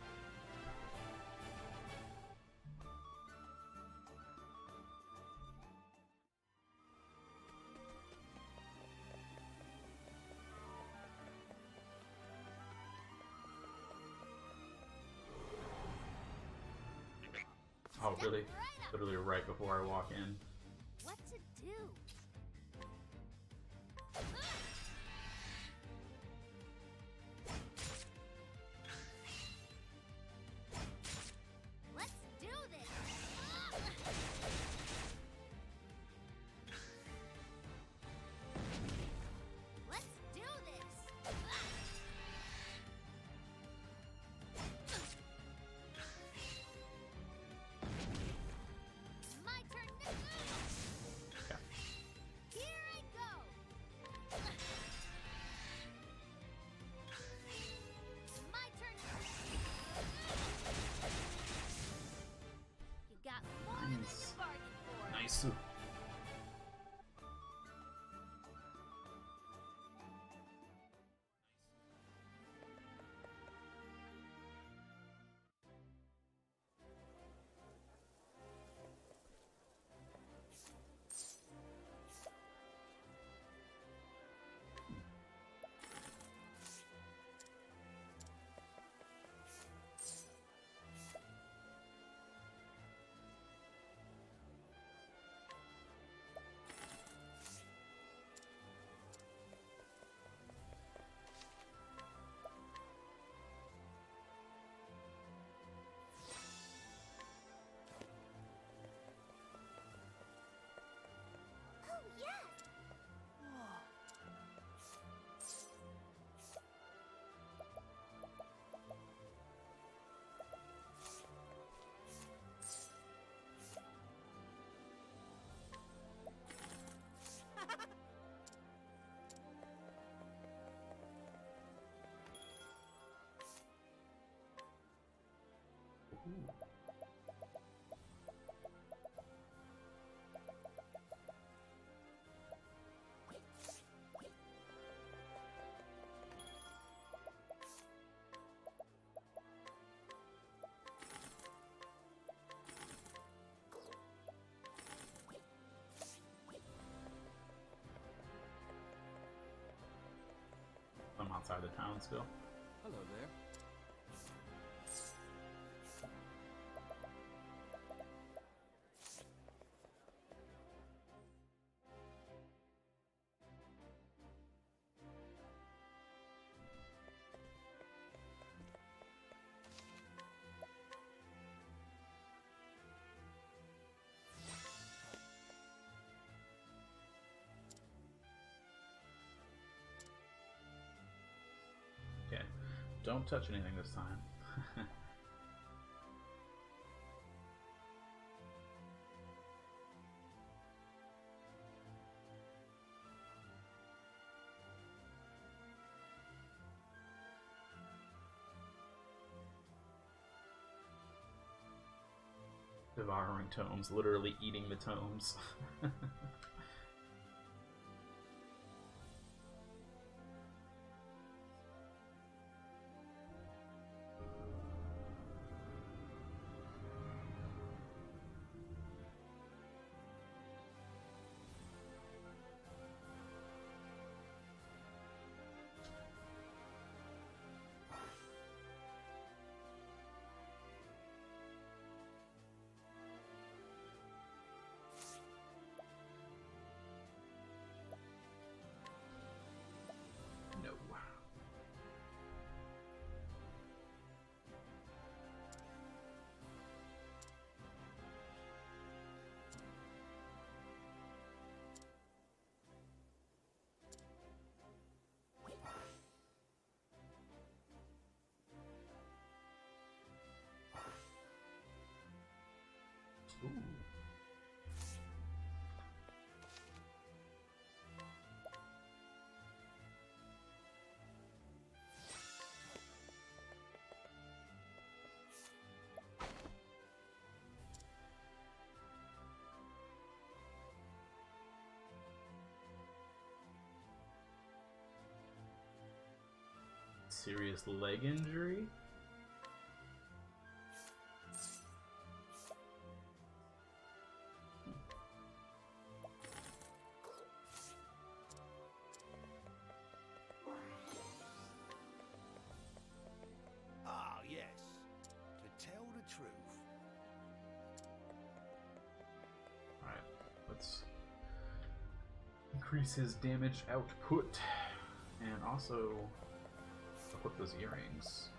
Oh, really? Step right up. Literally right before I walk in. What to do? Let's do this. Let's do this. My turn now. Yeah. Here I go. My turn. You got more than you Nice. bargained for. Nice. Oh, yes. I'm outside the town still. Hello there. don't touch anything this time. Devouring tomes, literally eating the tomes. No. Ooh. Serious leg injury? Ah, yes. To tell the truth. Alright, let's increase his damage output and also equip those earrings.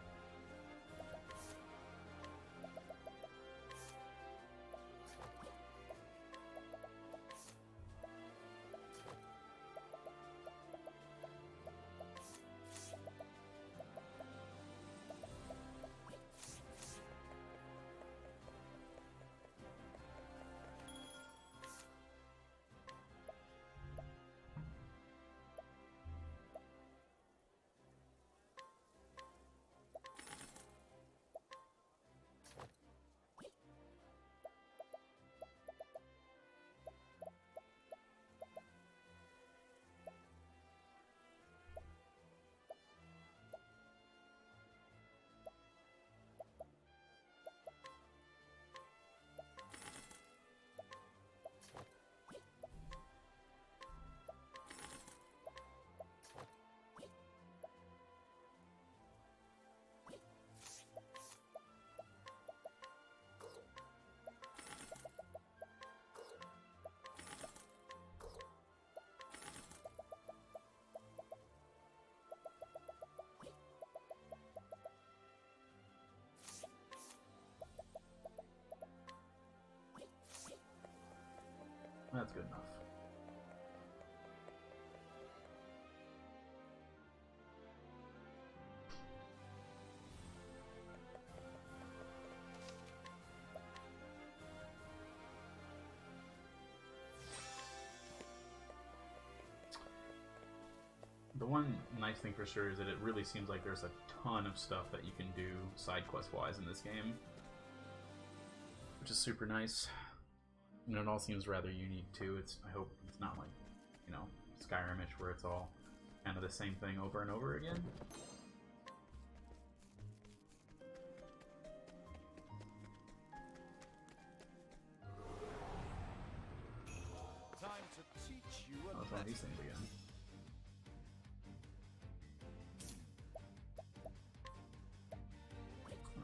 That's good enough. The one nice thing for sure is that it really seems like there's a ton of stuff that you can do side quest wise in this game, which is super nice. And it all seems rather unique too. I hope it's not like, you know, Skyrimish where it's all kind of the same thing over and over again. Time to teach you a Oh, it's one of these things again.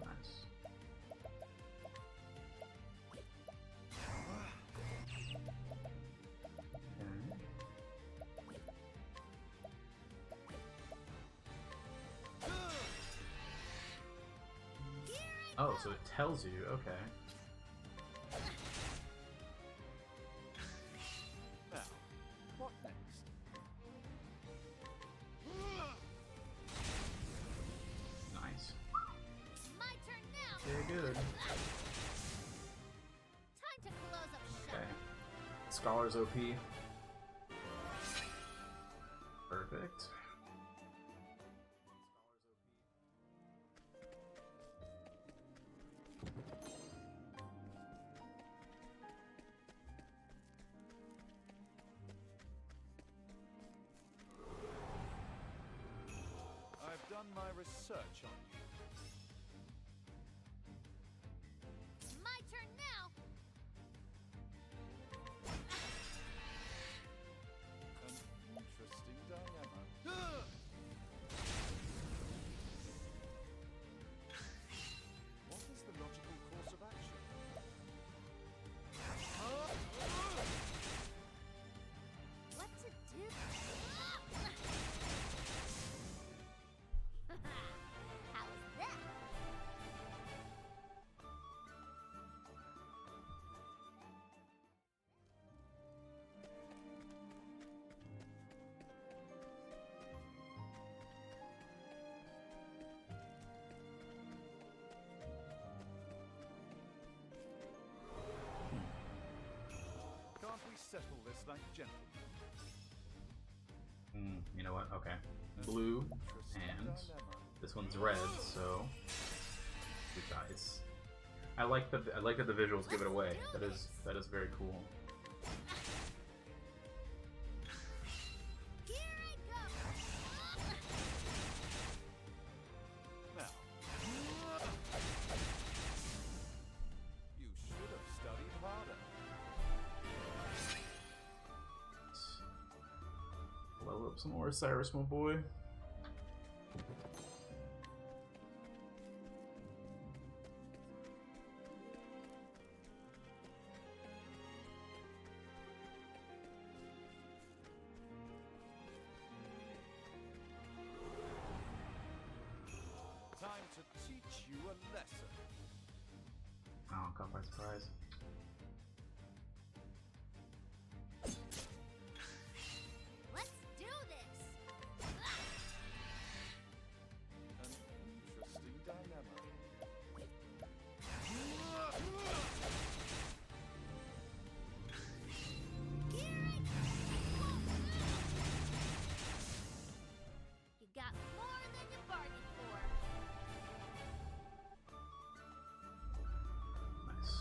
Nice. Oh, so it tells you, okay. Now, what next? Nice. Scholar's OP. Perfect. I've done my research on you. My turn now. An interesting dilemma. What is the logical course of action? What to do? How's that? Can't we settle this like gentlemen? You know what? Okay. Blue, and this one's red, so which it's. I like that the visuals give it away. That is very cool. Here I go. Now, you should have studied harder. Level up some more, Cyrus, my boy. Time to teach you a lesson. Oh, caught by surprise. Let's do this. An interesting dilemma. You got more than you bargained for. Nice.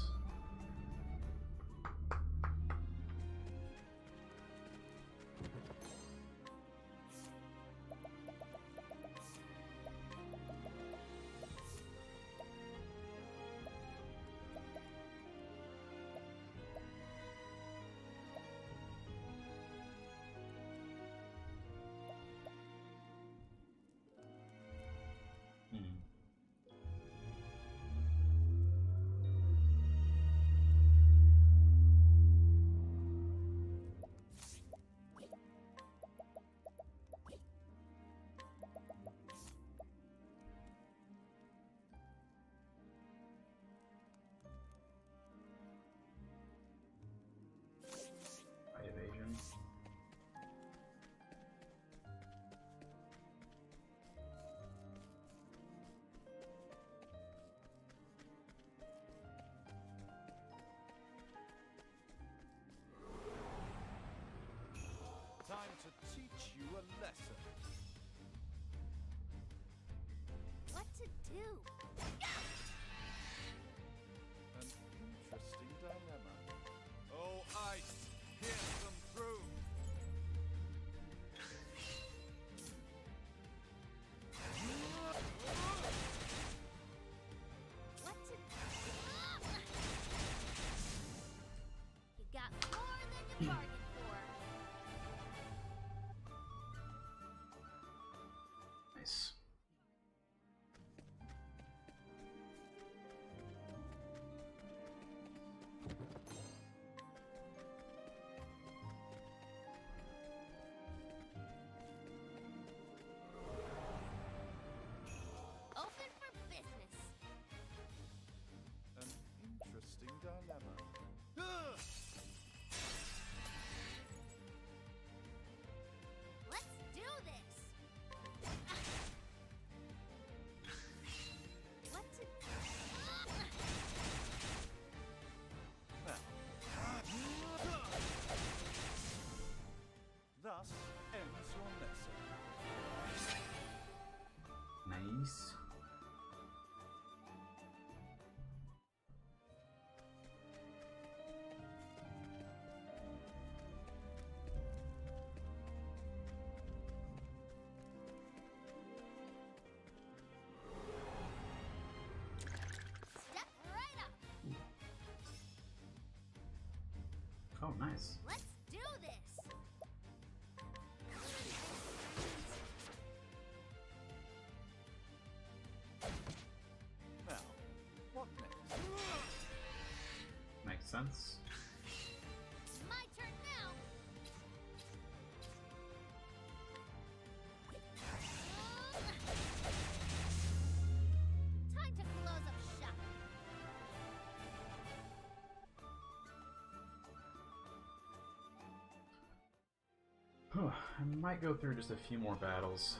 Hmm. High evasion. Time to teach you a lesson. What to do? An interesting dilemma. Oh, ice! Pierce them through! What to do? You got more than you bargained for. Nice. Open for business. An interesting dilemma. Let's do this. Oh, nice. Let's do this! Now, what next? Makes sense. My turn now! Time to close up shop. I might go through just a few more battles.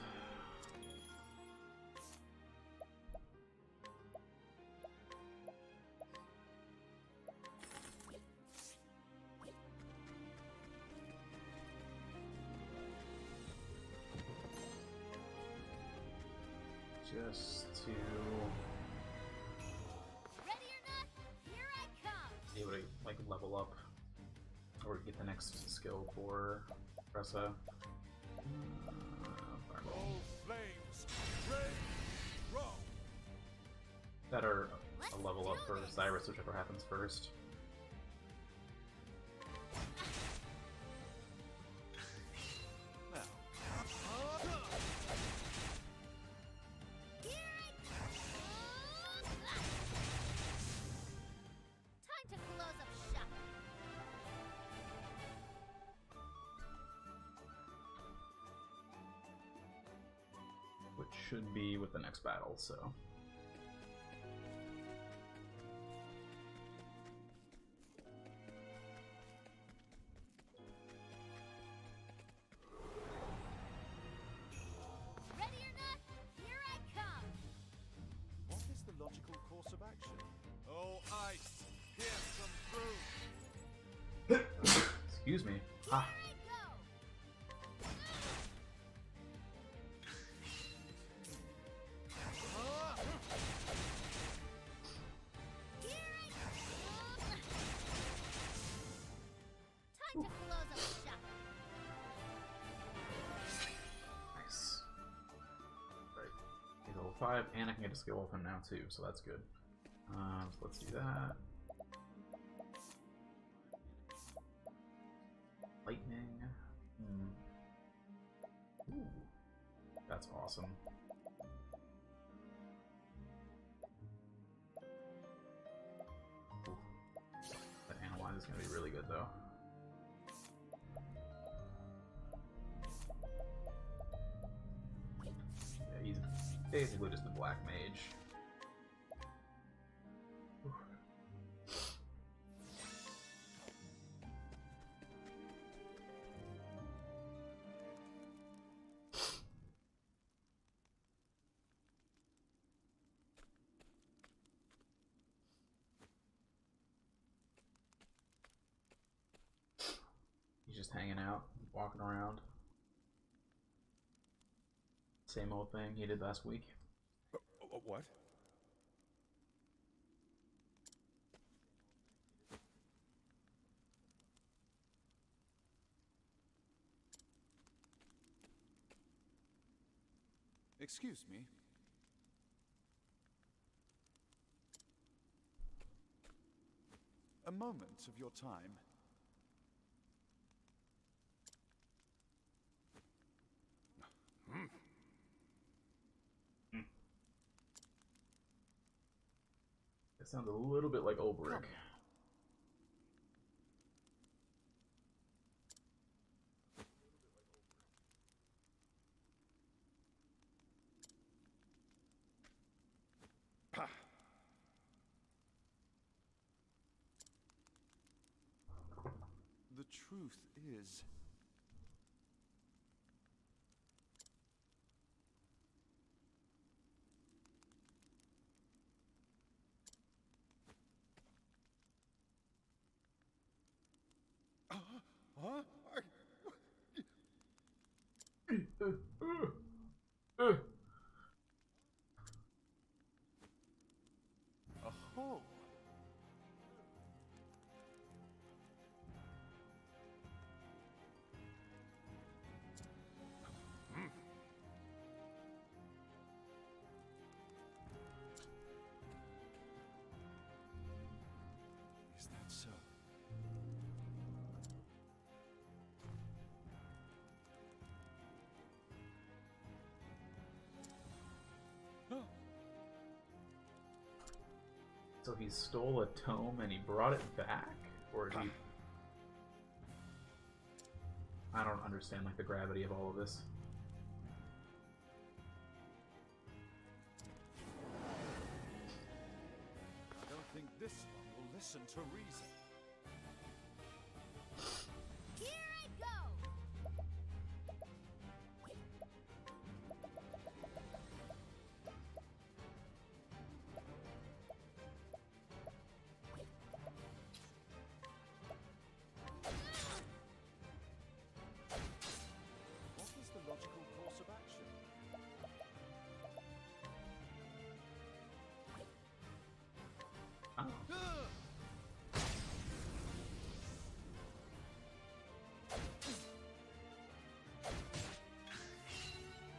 Just to Ready or not, here I come! be able to like level up or get the next skill for Ressa. Fireball. All flames, rain, row. That are a level up for Cyrus, whichever happens first. Now, Here I come! Time to close up shop. Which should be with the next battle, so. Ready or not, here I come! what is the logical course of action? Oh, ice, pierce them through. Excuse me. Here Ah, I go! Here I come! Time to close up shop. nice. Right. He's level 5, and I can get a skill with him now too, so that's good. So let's do that. Lightning. Ooh. That's awesome. Ooh. That Analyze is going to be really good though. Yeah, he's basically just a black mage. Ooh. He's just hanging out, walking around. Same old thing he did last week. What? Excuse me. A moment of your time. It sounds a little bit like Ulbrich. Pah. The truth is, Huh? oh, is that so? So he stole a tome and he brought it back? Or he... I don't understand, like, the gravity of all of this. I don't think this one will listen to reason. Here I go! What is the logical course of action? Oh.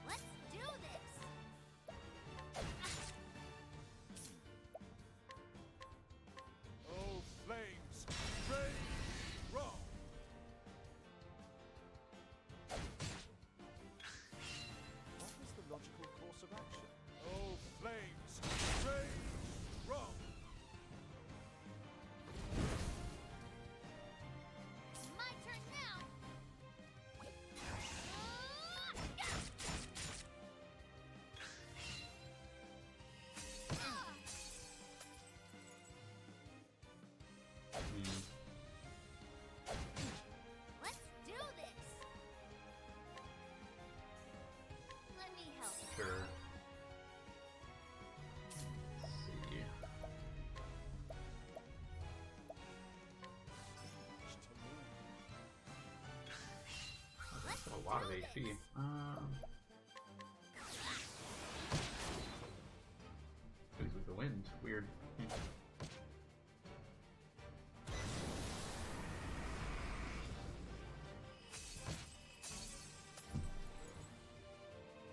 Let's do this! Oh, flames! Rage! Roll! What is the logical course of action? Oh, flames! Rage! Roll! My turn now! Hmm. Let's do this! Let me help. Sure. Let's see. That's a lot of HP. Goes with the wind. Weird.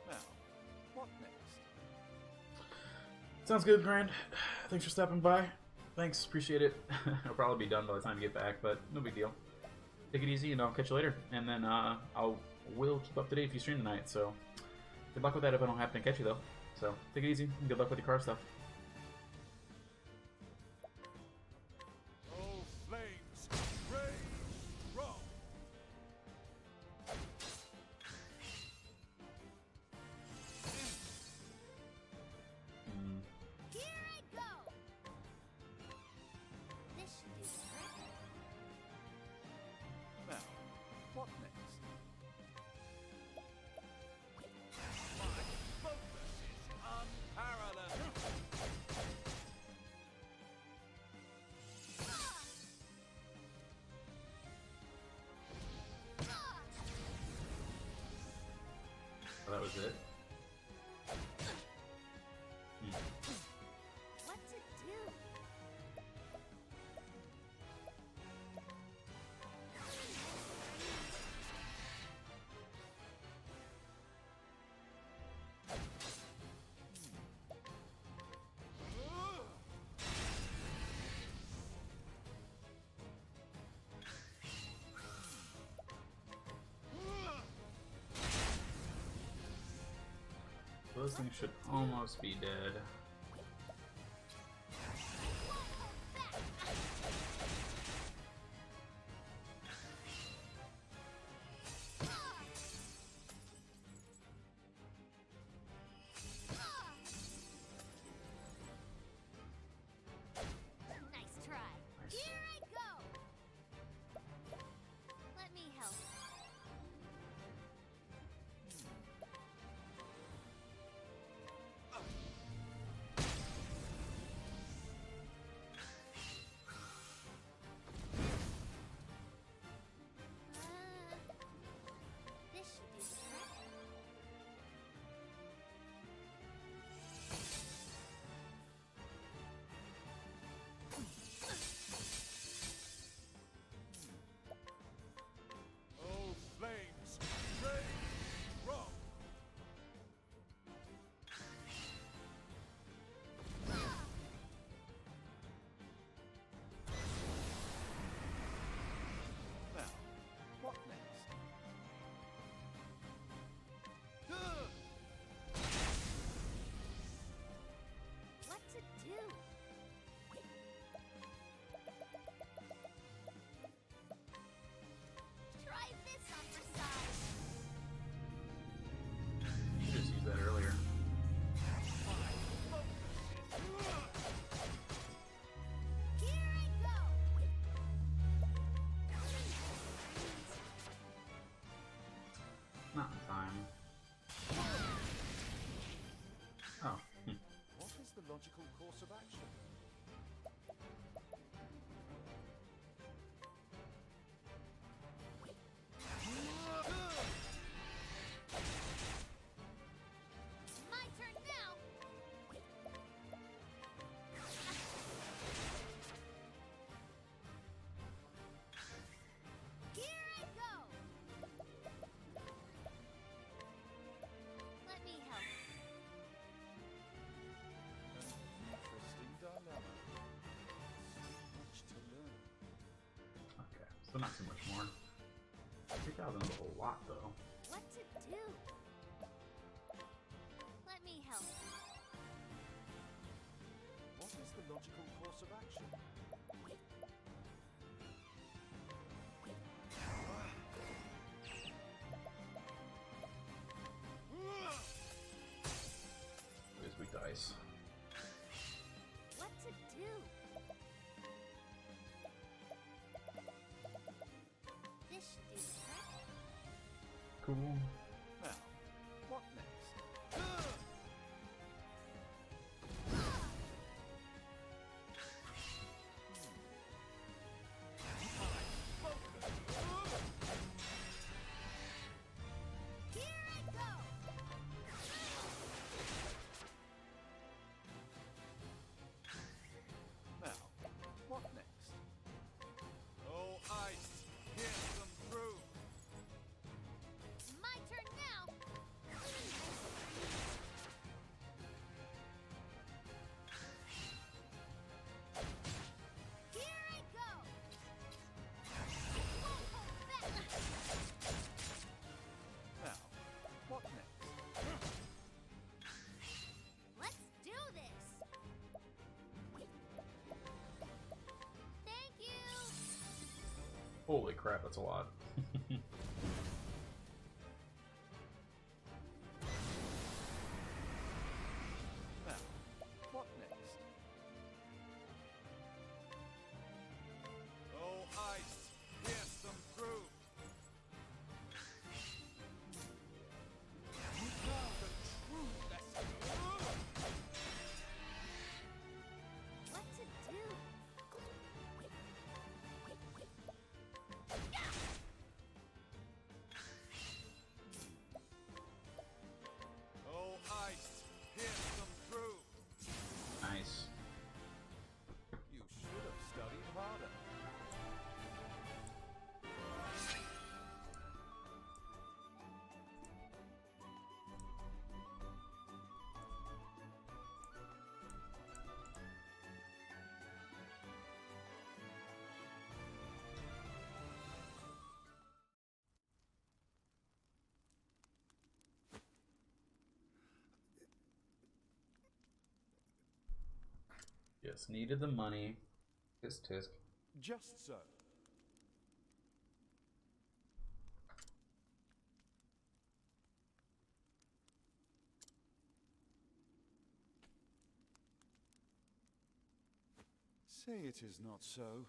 Now, what next? Sounds good, Grand. Thanks for stopping by. Thanks, appreciate it. I'll probably be done by the time you get back, but no big deal. Take it easy, and I'll catch you later. And then will keep up to date if you stream tonight. So good luck with that if I don't happen to catch you though. So take it easy. And good luck with your car stuff. Oh, flames! Rage! Roll! Hmm. Here I go! This should do the trick. Now, what next? My focus is unparalleled! Oh, that was it. Hmm. What to do? Those things should almost be dead. Nice try. Nice. Here I go! Let me help. logical course of action? My turn now! Here I go! Let me help. Interesting dilemma. Much to learn. Okay, so not too much more. 3,000 is a lot, though. What to do? Let me help. What is the logical course of action? Here's we dice. What to do? This should do the trick. Cool. Now, what next? Here I go! Now, what next? Oh, ice! Pierce them through! My turn now! Here I go! Won't hold back! Now, what next? Let's do this! Thank you! Holy crap, that's a lot. Now, what next? Oh, ice! Pierce them through! You learn the true lesson. What to do? Oh, ice! Pierce them through! Nice. You should have studied harder. Yes, needed the money. Tisk tisk. Just so. Say it is not so.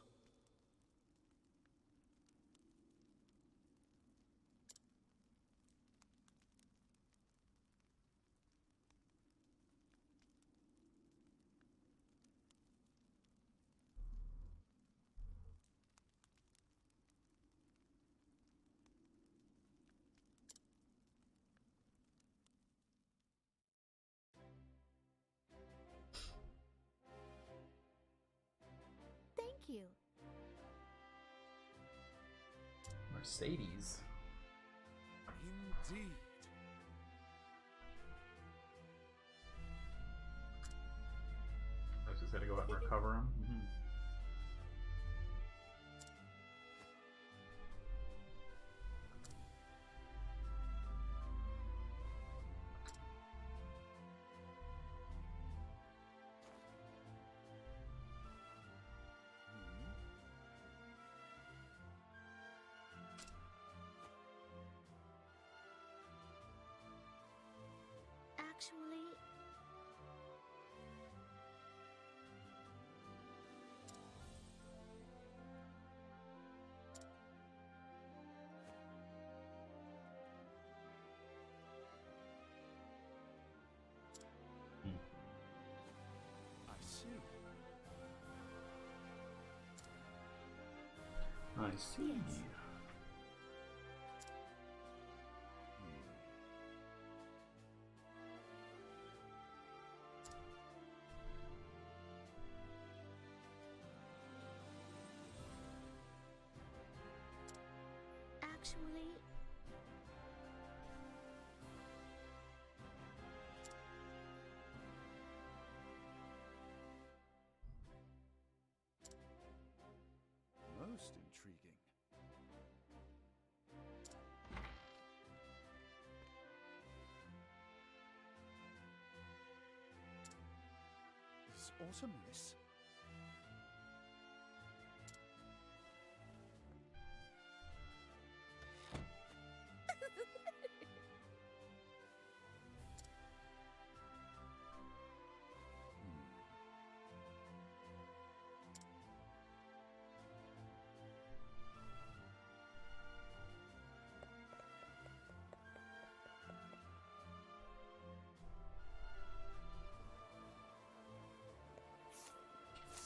Thank you. Mercedes. Indeed. I just gotta go out and recover him. Actually, see. Actually, Most intriguing. Is autumn miss?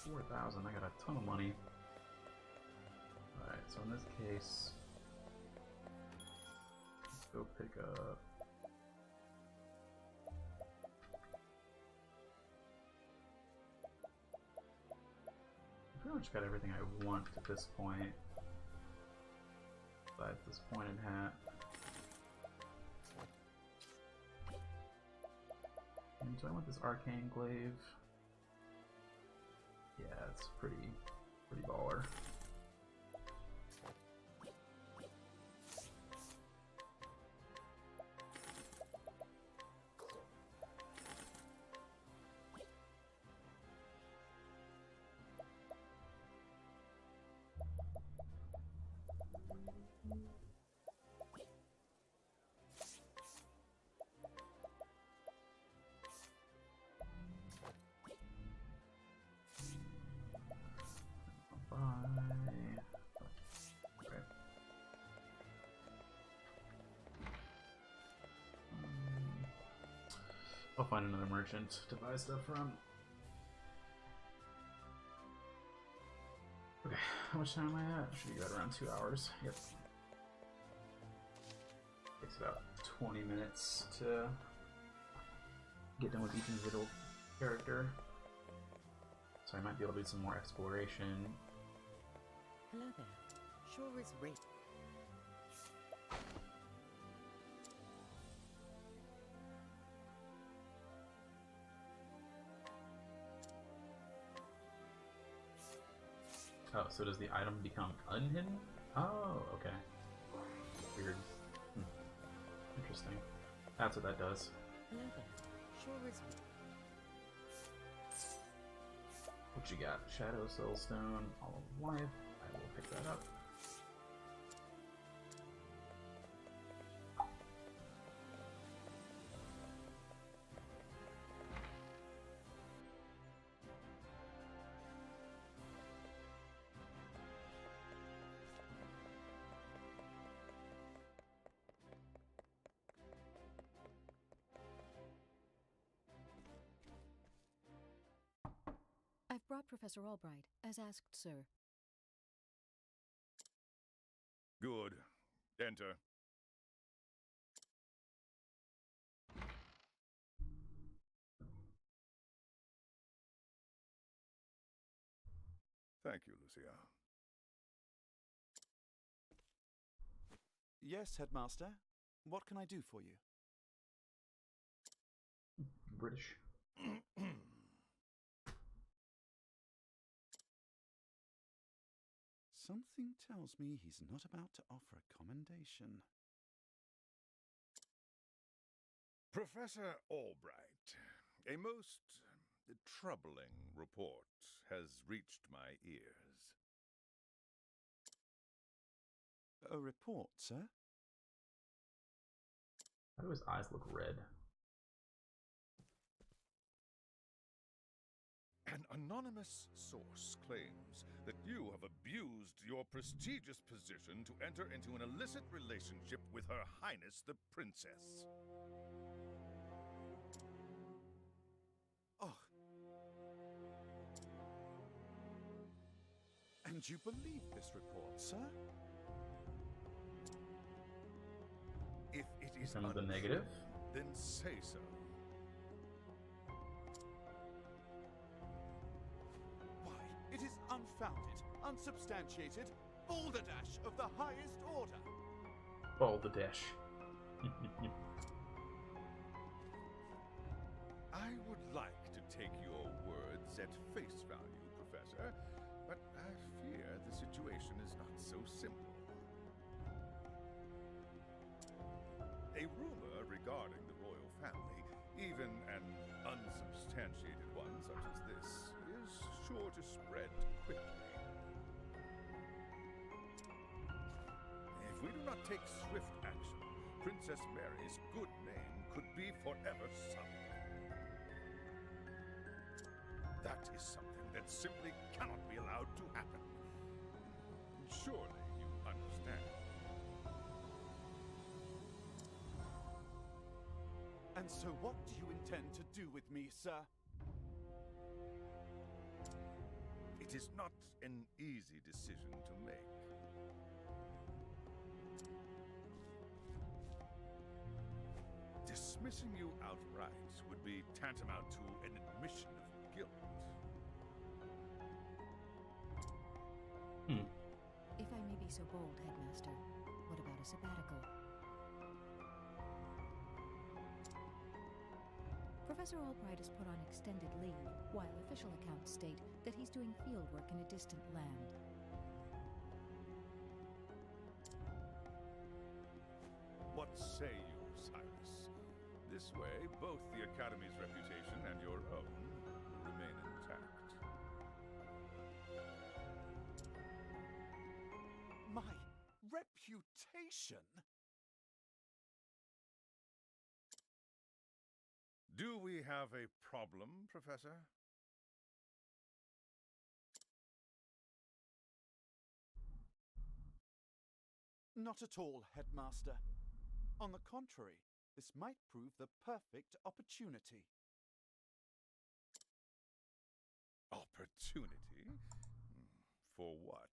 $4,000. I got a ton of money. Alright, so in this case, let's go pick up. I pretty much got everything I want at this point. Besides this pointed hat. And do I want this arcane glaive? Yeah, it's pretty baller. Okay. I'll find another merchant to buy stuff from. Okay, how much time am I at? Should be at around 2 hours. Yep. Takes about 20 minutes to get done with each individual character. So I might be able to do some more exploration. Hello there. Sure is great. Oh, so does the item become unhidden? Oh, okay. Weird. Interesting. That's what that does. Hello there. Sure is great. What you got? Shadow Soulstone, All of Life. I will pick that up. I've brought Professor Albright, as asked, sir. Good. Enter. Thank you, Lucia. Yes, Headmaster. What can I do for you? British. Something tells me he's not about to offer a commendation. Professor Albright, a most troubling report has reached my ears. A report, sir? Why do his eyes look red? An anonymous source claims that you have abused your prestigious position to enter into an illicit relationship with Her Highness the Princess. Oh. An Shouldn't you believe this report, sir? If it is Some of the untrue, negative. then say so. Why, it is unfounded, unsubstantiated, balderdash of the highest order. Balderdash. I would like to take your words at face value, Professor, but I fear the situation is not so simple. A rumor regarding the royal family, even an unsubstantiated one such as this, is sure to spread quickly. If we do not take swift action, Princess Mary's good name could be forever sullied. That is something that simply cannot be allowed to happen. Surely you understand. And so what do you intend to do with me, sir? It is not an easy decision to make. Dismissing you outright would be tantamount to an admission of guilt. If I may be so bold, Headmaster, what about a sabbatical? Professor Albright has put on extended leave, while official accounts state that he's doing field work in a distant land. What say you, Cyrus? This way, both the Academy's reputation and your own remain intact. My reputation? Do we have a problem, Professor? Not at all, Headmaster. On the contrary, this might prove the perfect opportunity. Opportunity? For what?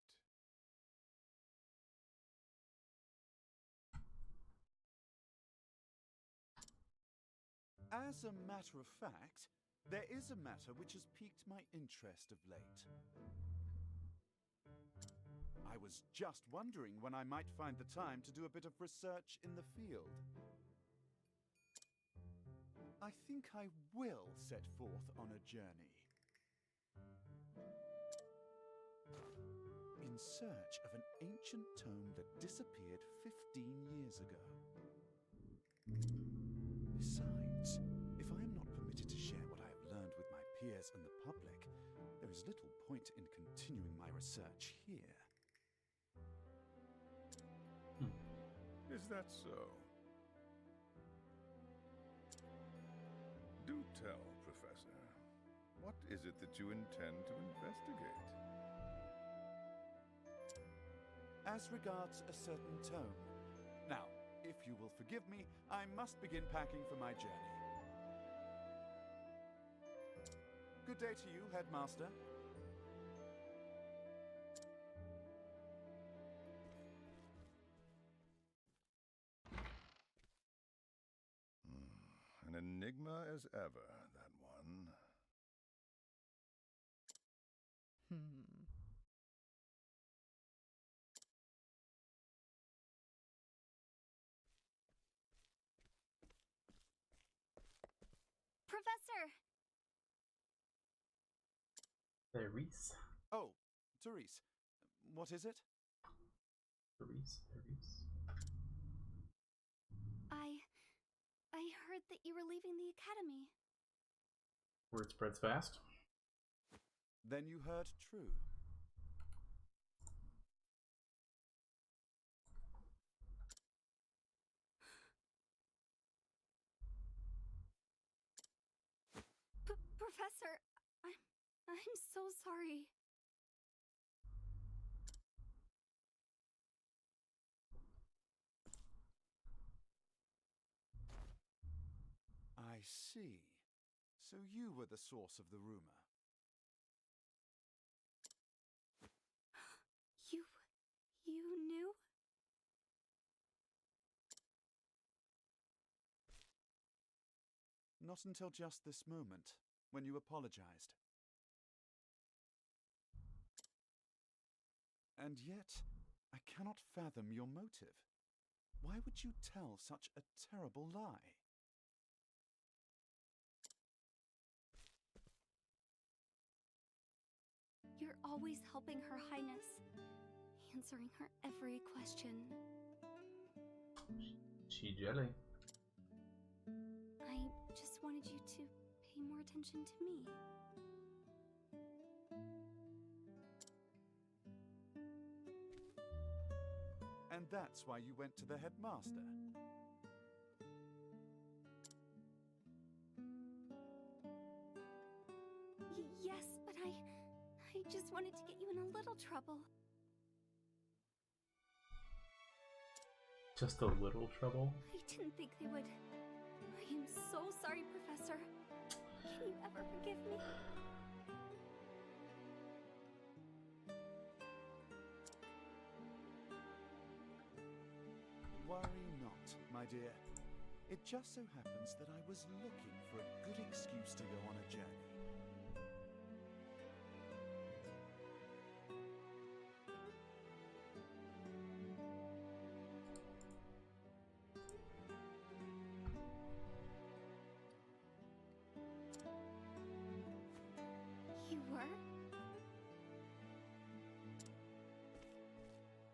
As a matter of fact, there is a matter which has piqued my interest of late. I was just wondering when I might find the time to do a bit of research in the field. I think I will set forth on a journey. In search of an ancient tome that disappeared 15 years ago. Besides, if I am not permitted to share what I have learned with my peers and the public, there is little point in continuing my research here. Is that so? Do tell, Professor. What is it that you intend to investigate? As regards a certain tome. Now, if you will forgive me, I must begin packing for my journey. Good day to you, Headmaster. An enigma as ever, that one. Professor! Therese. Oh, Therese. What is it? Therese. I heard that you were leaving the academy. Word spreads fast. Then you heard true. Professor, I'm so sorry. I see. So you were the source of the rumor. Not until just this moment, when you apologized. And yet, I cannot fathom your motive. Why would you tell such a terrible lie? You're always helping Her Highness, answering her every question. She jelly. I just wanted you to pay more attention to me. And that's why you went to the headmaster. Yes, but I just wanted to get you in a little trouble. Just a little trouble? I didn't think they would. I am so sorry, Professor. Can you ever forgive me? Worry not, my dear. It just so happens that I was looking for a good excuse to go on a journey. You were?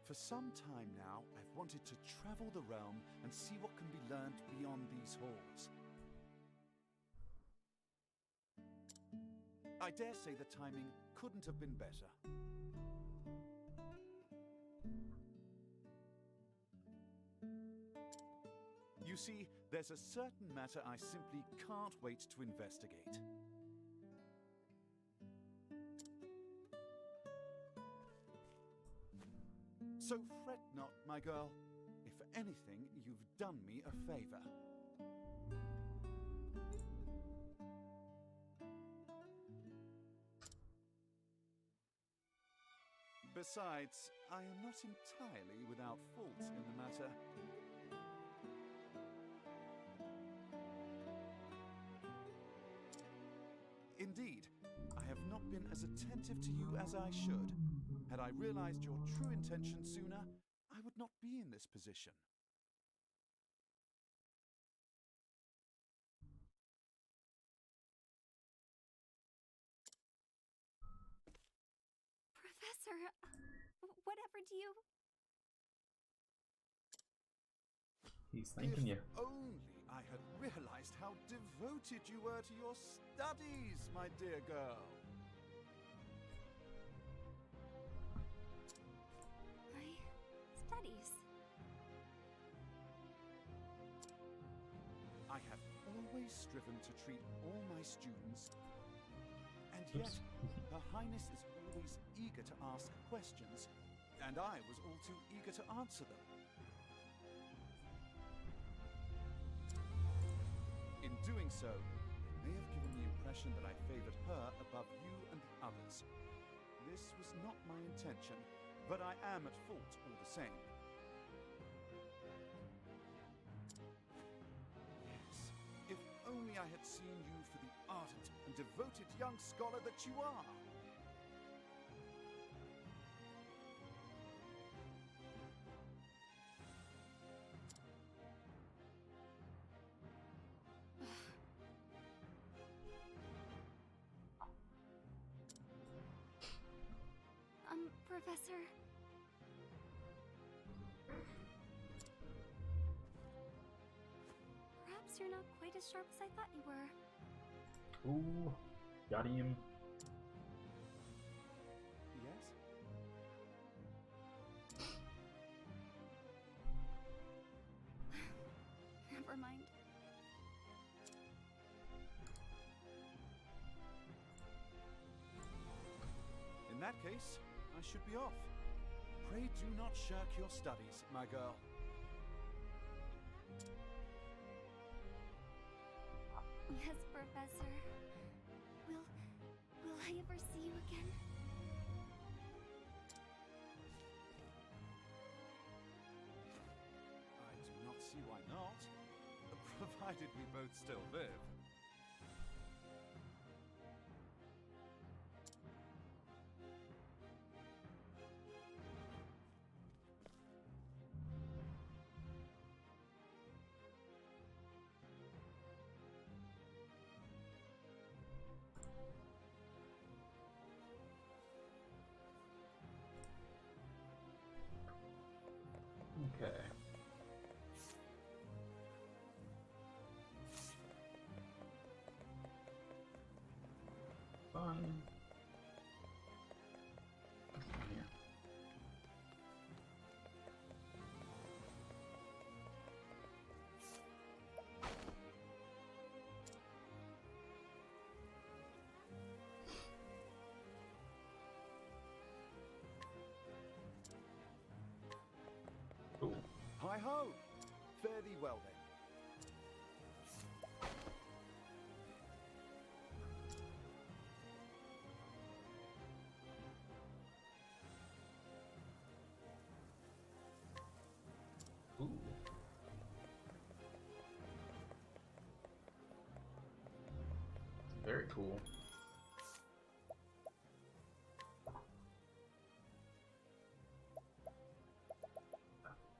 For some time now, I've wanted to travel the realm and see what can be learned beyond these halls. I dare say the timing couldn't have been better. You see, there's a certain matter I simply can't wait to investigate. So fret not, my girl. If anything, you've done me a favor. Besides, I am not entirely without fault in the matter. Indeed, I have not been as attentive to you as I should. Had I realized your true intention sooner, I would not be in this position. Professor, whatever do you... He's thanking you. If only I had realized how devoted you were to your studies, my dear girl. My studies. I have always striven to treat all my students, and yet Oops. Her Highness is always eager to ask questions, and I was all too eager to answer them. In doing so, I may have given the impression that I favored her above you and the others. This was not my intention, but I am at fault all the same. Yes, if only I had seen you for the ardent and devoted young scholar that you are. Professor... Perhaps you're not quite as sharp as I thought you were. Ooh, got him. Yes? Never mind. In that case, I should be off. Pray do not shirk your studies, my girl. Yes, Professor. Will I ever see you again? I do not see why not, provided we both still live. fun. What's in here? Cool. Hi-ho! Fare thee well, then. Ooh. Very cool.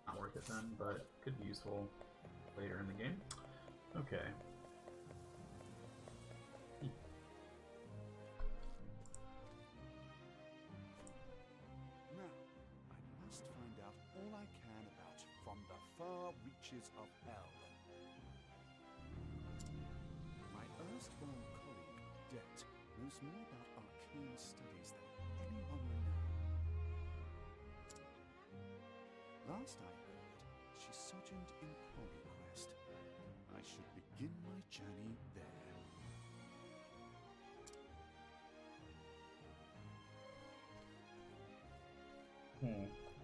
Not worth it then, but could be useful later in the game. Okay. Now, I must find out all I can about From the Far Reaches of Hell. My erstwhile colleague, Det, knows more about arcane studies than anyone I know. Last I heard, she sojourned in Polyquest. I should begin my journey there.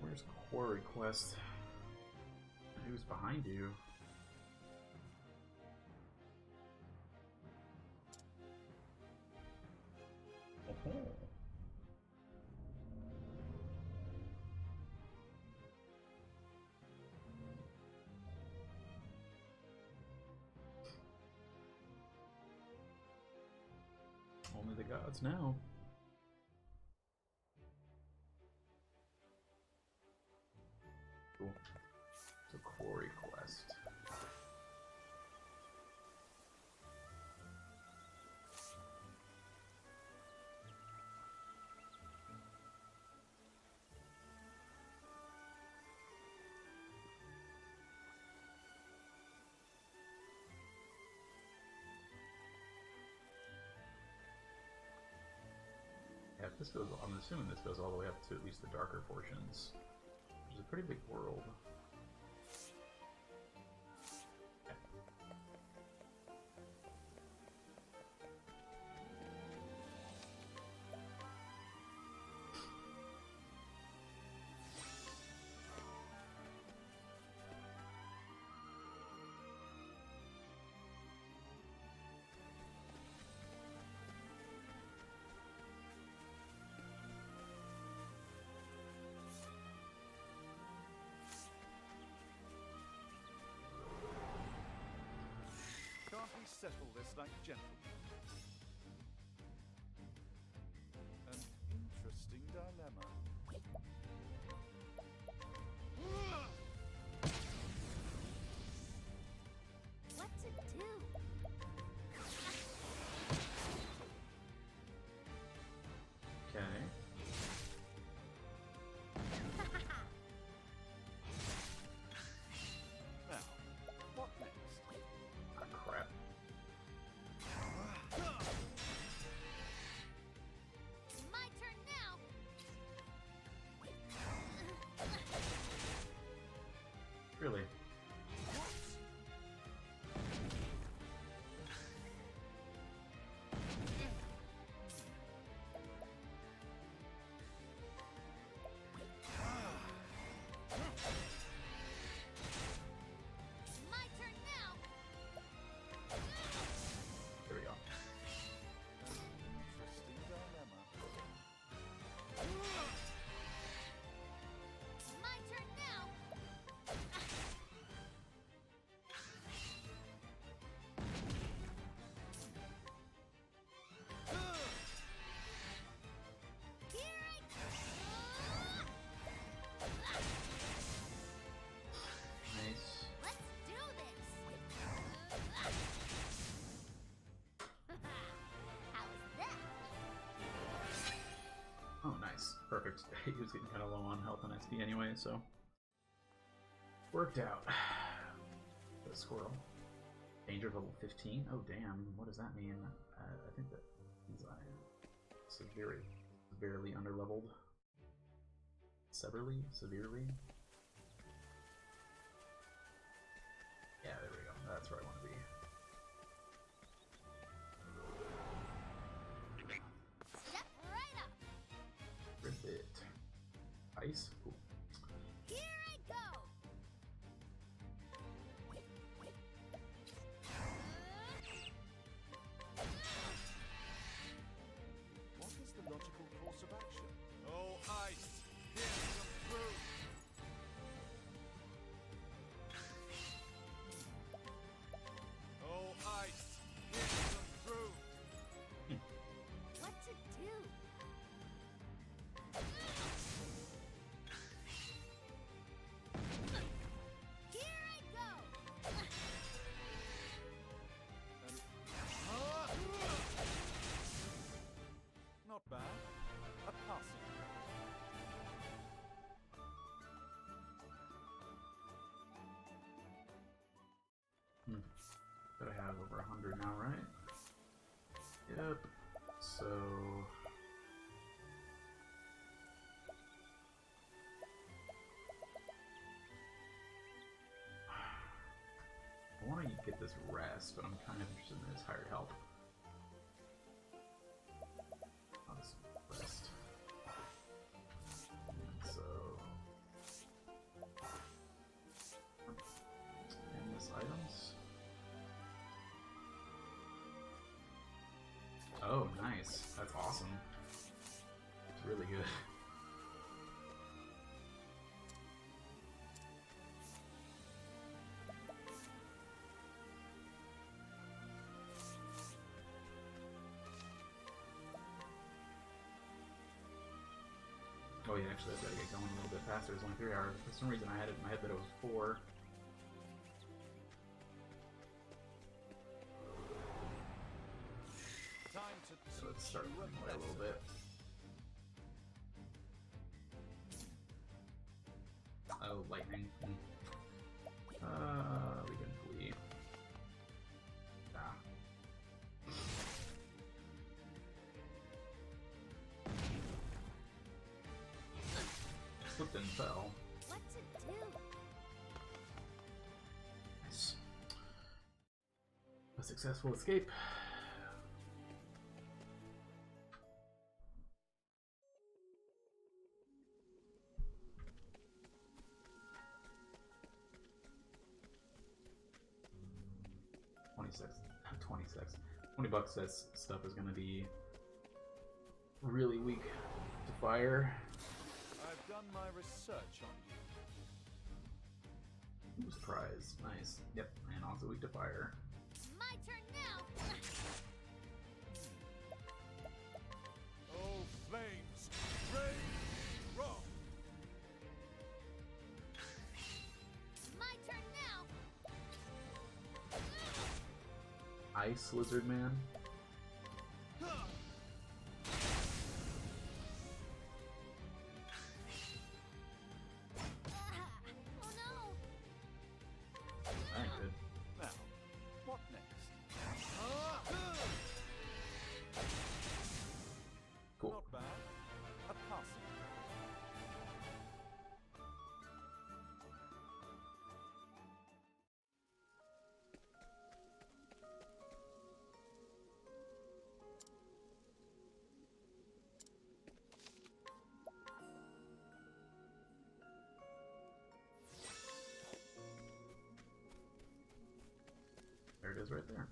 Where's Quarry Quest? Who's behind you? Oh. Only the gods know. Cool. It's a quarry quest. Yeah, if this goes, I'm assuming this goes all the way up to at least the darker portions, which is a pretty big world. Can't we settle this like gentlemen? An interesting dilemma. What to do? Okay. Now, what next? Ah, crap. My turn now. Really? My turn now. There we go. Interesting dilemma. My turn now. Here I go. Nice. Let's do this. How's that? Oh, nice. Perfect. He was getting kind of low on health and XP anyway, so worked out. The squirrel. Danger of level 15? Oh, damn. What does that mean? I think that means I severely underleveled. Severely? Yeah, there we go. That's where I want to be. Step right up. Ribbit. Ice? Cool. Here I go. What is the logical course of action? Oh, ice! Here's some fruit! Oh, ice! Here's some fruit! What to do? Here I go. Not bad. A passing. But I have over 100 now, right? Yep. So... I want to get this rest, but I'm kind of interested in this hired help. I'll just rest. So... endless items. Oh, nice. That's awesome. It's really good. Oh yeah, actually I've got to get going a little bit faster. It's only 3 hours. For some reason I had it in my head that it was 4. Time to So let's teach start you a moving away a little lesson. bit. Oh, lightning. We can flee. Ah. Slipped and fell. What to do? Nice. A successful escape. $20 says stuff is going to be really weak to fire. I've done my research on you. Who's prize? Nice. Yep, and also weak to fire. My turn now. Oh, flames! Rain! Rock! My turn now. Ice Lizard Man. Oh no. Alright, good. Now, what next? Cool. Not bad. A passing. There it is right there.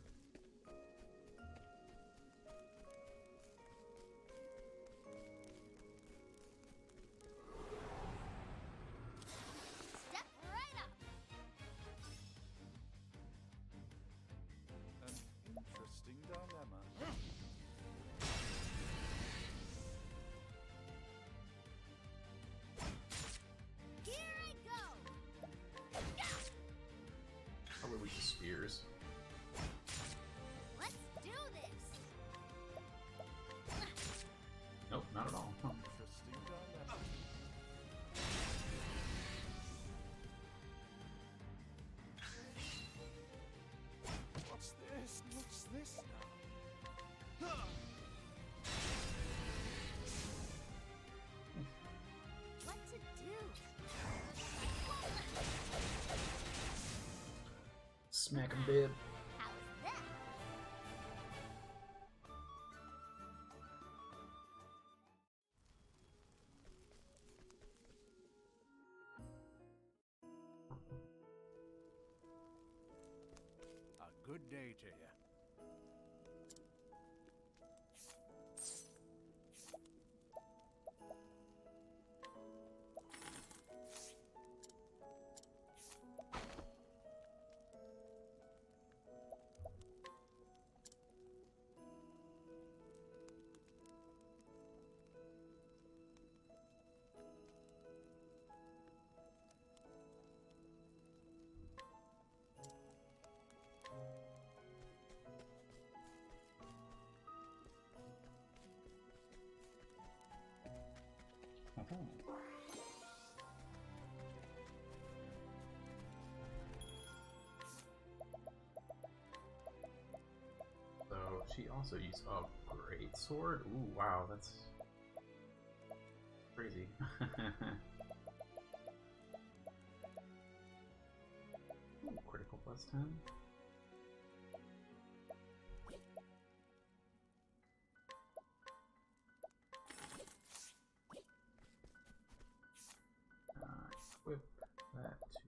Step right up. An interesting dilemma. Here I go. Probably weak to spears. bib. How's that? A good day to you. So she also used a great sword. Ooh, wow, that's crazy. Ooh, critical plus 10. Equip that to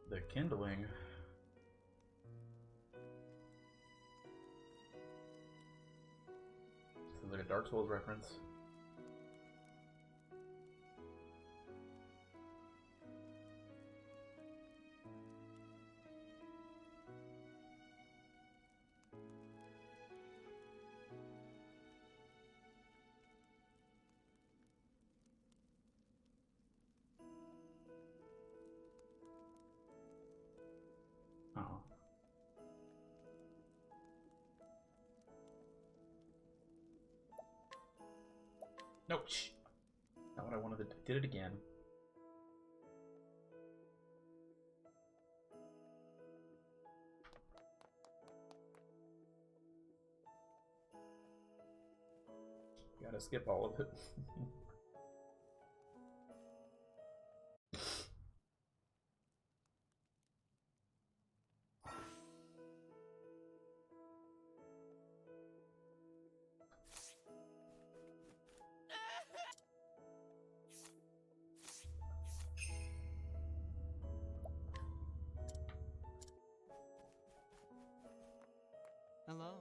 the kindling. Sounds like a Dark Souls reference. Oh. No, shh. Not what I wanted to do. Did it again. Gotta skip all of it. Hello.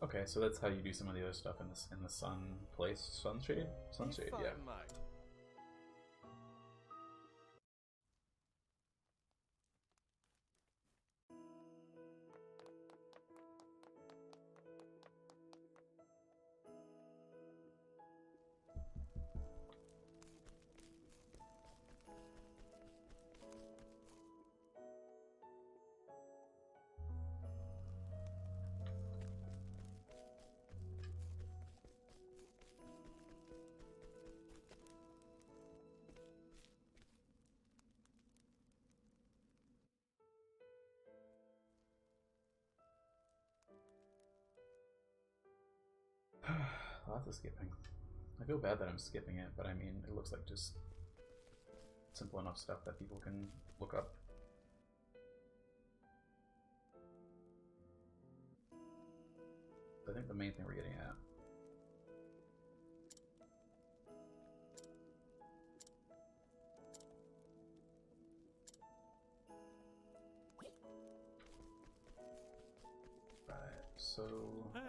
Okay, so that's how you do some of the other stuff in the sun place. Sunshade? Sunshade, yeah. Lots of skipping. I feel bad that I'm skipping it, but I mean, it looks like just simple enough stuff that people can look up. I think the main thing we're getting at. Right, so... Hey.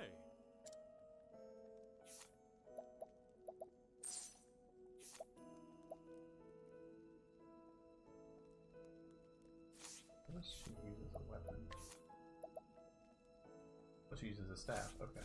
What she uses a weapon? Oh, she uses a staff, okay.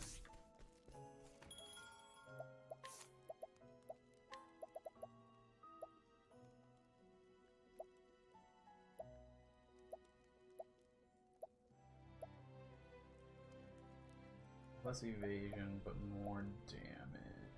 Less evasion, but more damage.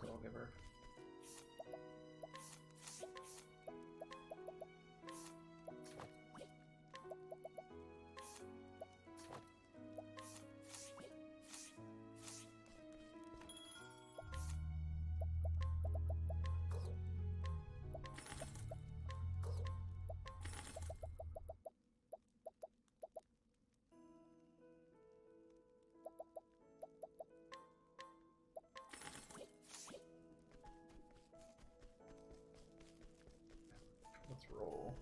I'll give her. Let's roll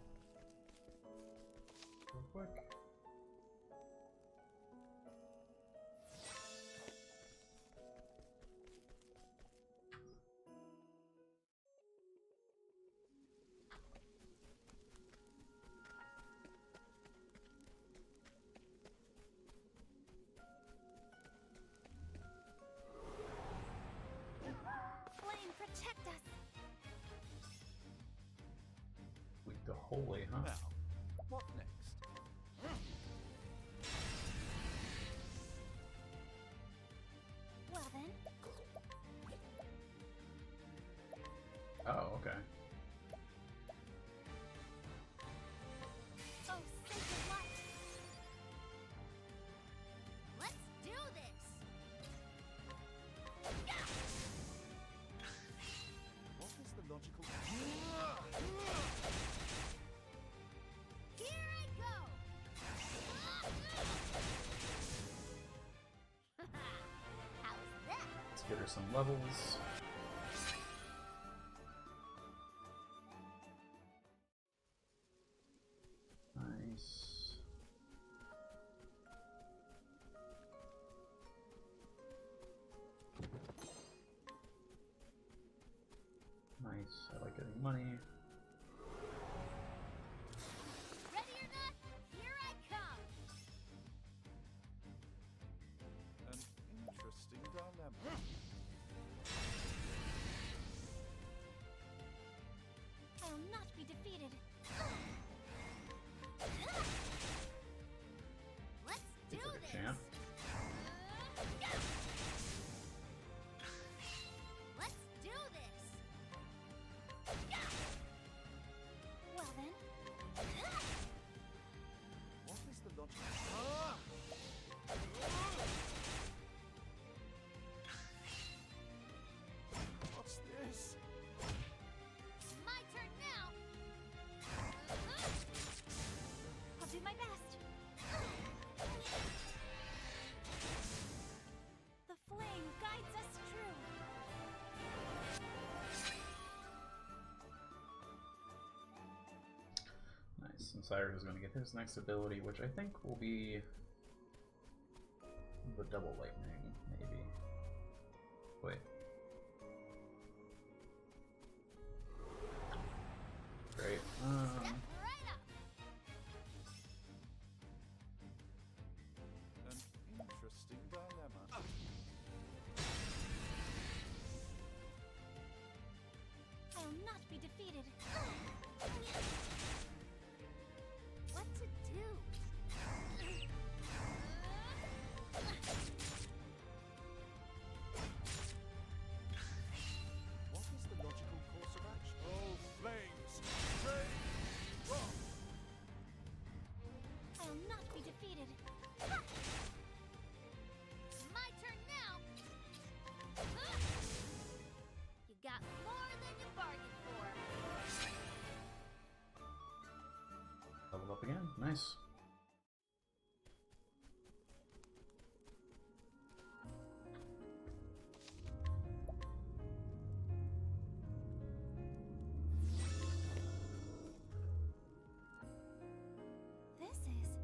real quick. Flame, protect us! Weak to holy, huh? Now, what next? Well then, Oh, okay. oh sacred light! Let's do this! What is the logical... Here I go! How's that? Let's get her some levels. Nice. Nice. I like getting money. Ready or not, here I come! An interesting dilemma. I'll not be defeated. Let's do Seems like a this! champ. Let's do this! Well then, What is the logical... What's this? My turn now! I'll do my best. The flame guides us true. Nice. And Cyrus is going to get his next ability, which I think will be the double lightning, maybe. Wait. Great. Step right up! An interesting dilemma. I'll not be defeated. What to do? What is the logical course of action? Oh, flames! Rain! Rock! I'll not be defeated. My turn now! You got more than you bargained for. Level up again. Nice. This is...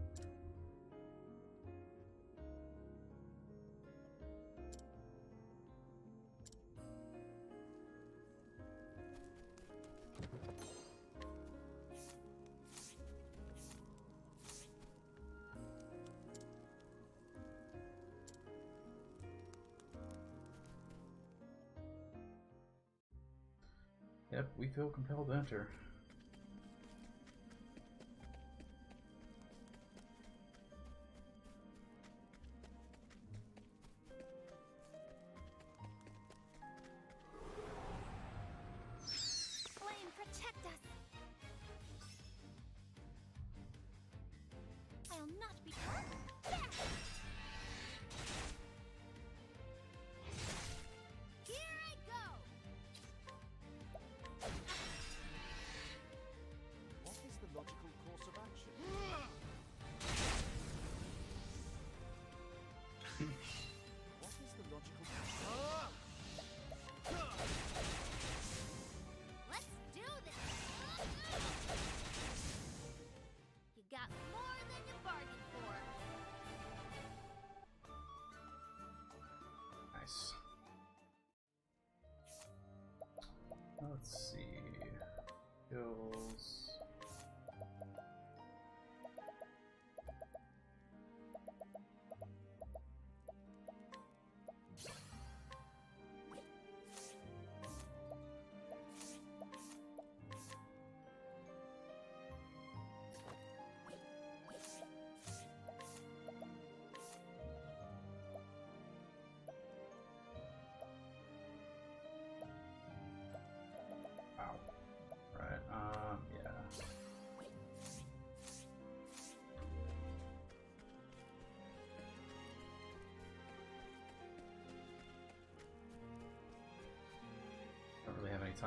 Yep, we feel compelled to enter.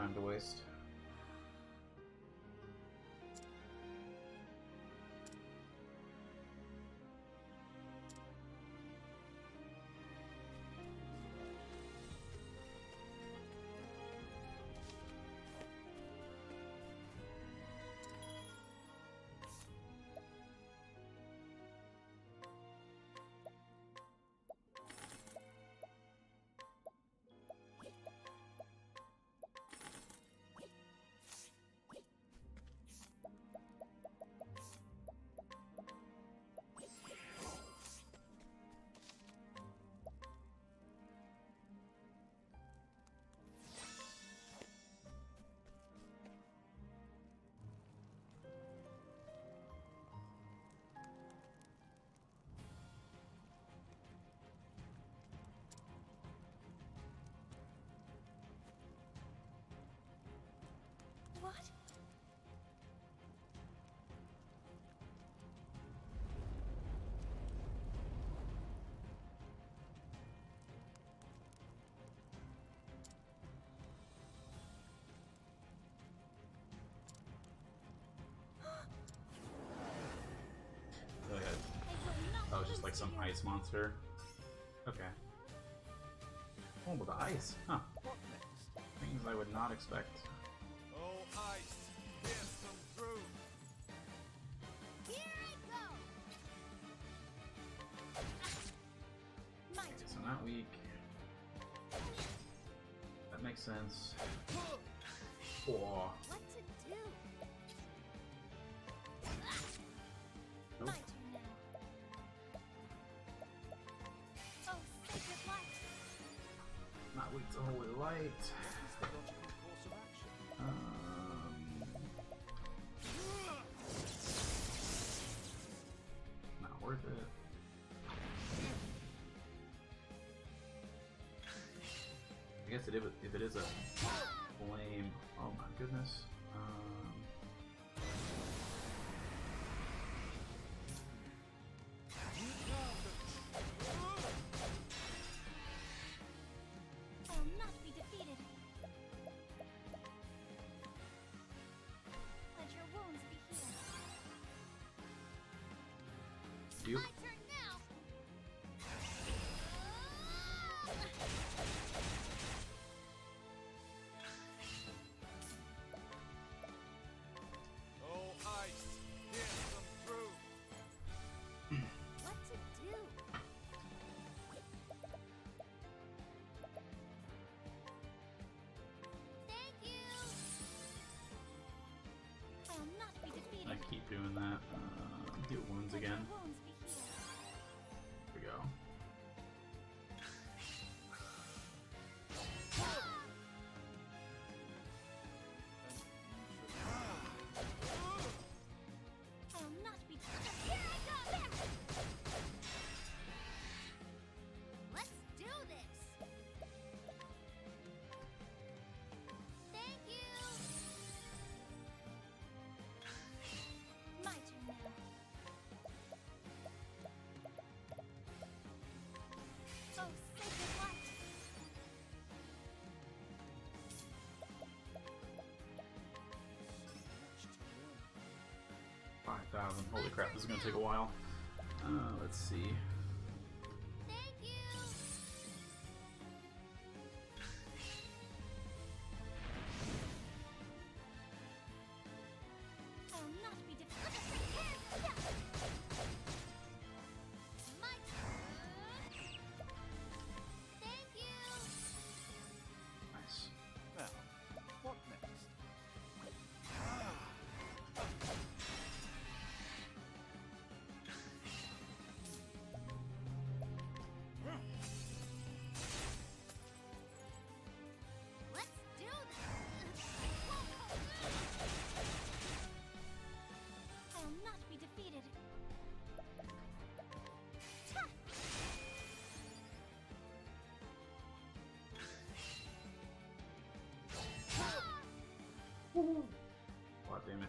time to waste. What? Go ahead. Oh, it's just like some ice monster. Okay. Oh, with the ice, huh? What next? Things I would not expect. Oh, ice, pierce them through. Here I go! My Okay, so not weak. That makes sense. Oh, What to do? nope. My turn now. Oh, sacred light. Not weak to holy light. What is the logical course of action? Not worth it. I guess if it is a flame, oh my goodness. I will not be defeated. Let your wounds be healed. You. My turn now! Oh, ice, pierce them through. What to do? Thank you! I will not be defeated. I keep doing that. Get wounds Let again. your wounds be healed. Here we go. I will not be defeated. Here I go! There! Let's do this! Thank you! My turn now. Oh, sacred light. Much to learn. 5,000. Holy crap, this is gonna take a while. Let's see. Thank you! I will not be defeated. My turn! Thank you! Nice. Now, what next? Let's do this! I will not be defeated. A lot of damage.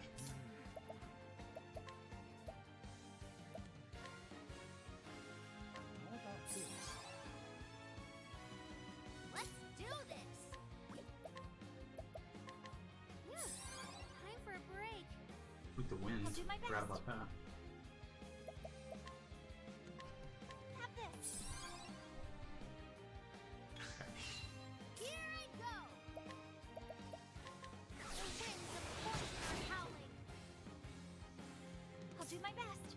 How about this? Let's do this! wind. I'll do my Forgot best. about that. Have this. Okay. Here I go! The winds of fortune are howling. I'll do my best.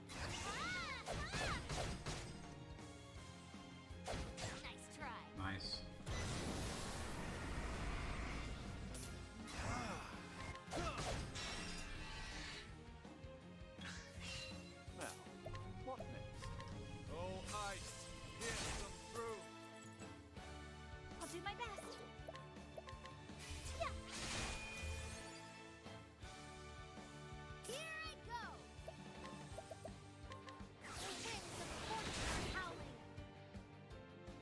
Nice try. Nice. Now, what next? Oh, ice, pierce them through. I'll do my best. Here I go! The winds of fortune are howling.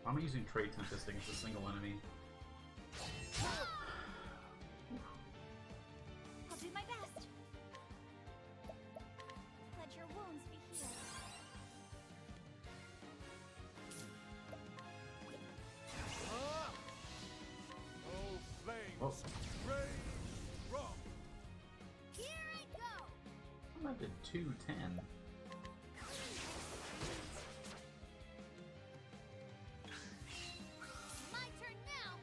I'm using Trade Tempest against a single enemy. I'll do my best. Let your wounds be healed. Ah! Oh, flames, Oh. rage strong. Here I go! I'm at the 210. My turn now!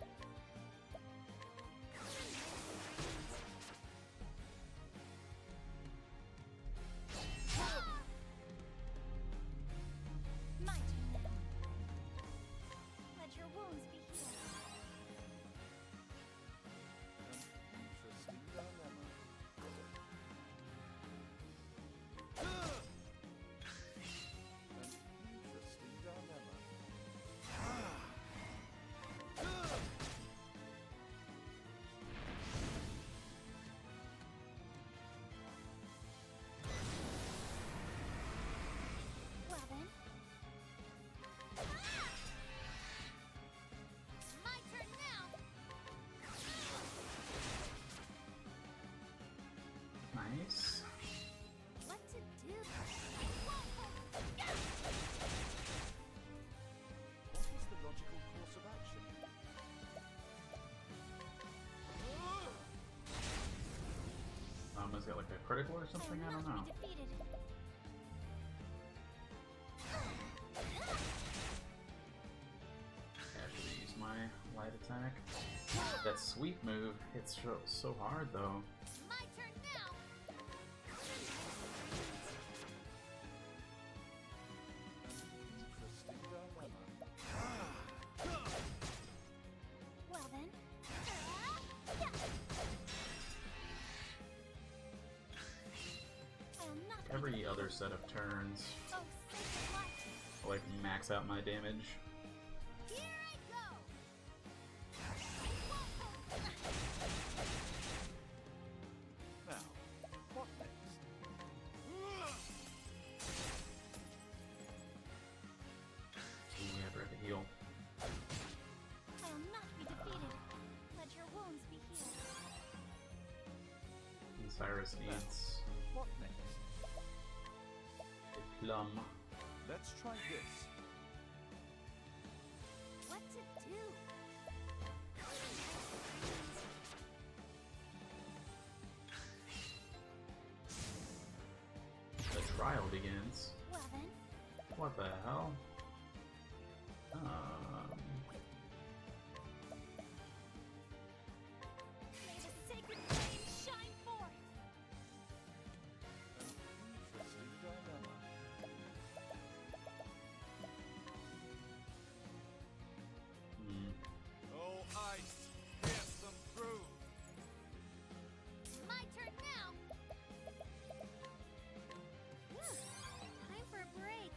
My turn now. Let your wounds be healed. Interesting dilemma. An interesting dilemma. Well then, My turn now! Nice. What to do? What is the logical course of action? Is it like a critical or something? I don't know. be defeated. I should use my light attack. That sweep move hits so hard though. My turn now! Interesting dilemma. Well then, I'll not be Every defeated. other set of turns, Oh, sacred light. I like max out my damage. Here I go! Now, what next? Ooh, we have to heal. I'll not be defeated. Let your wounds be healed. And Cyrus needs What next? a plum. Let's try this. What to do? The trial begins. Well then, What the hell? may the sacred flame shine forth. Interesting dilemma. Oh, ice, pierce them through. My turn now! Time for a break.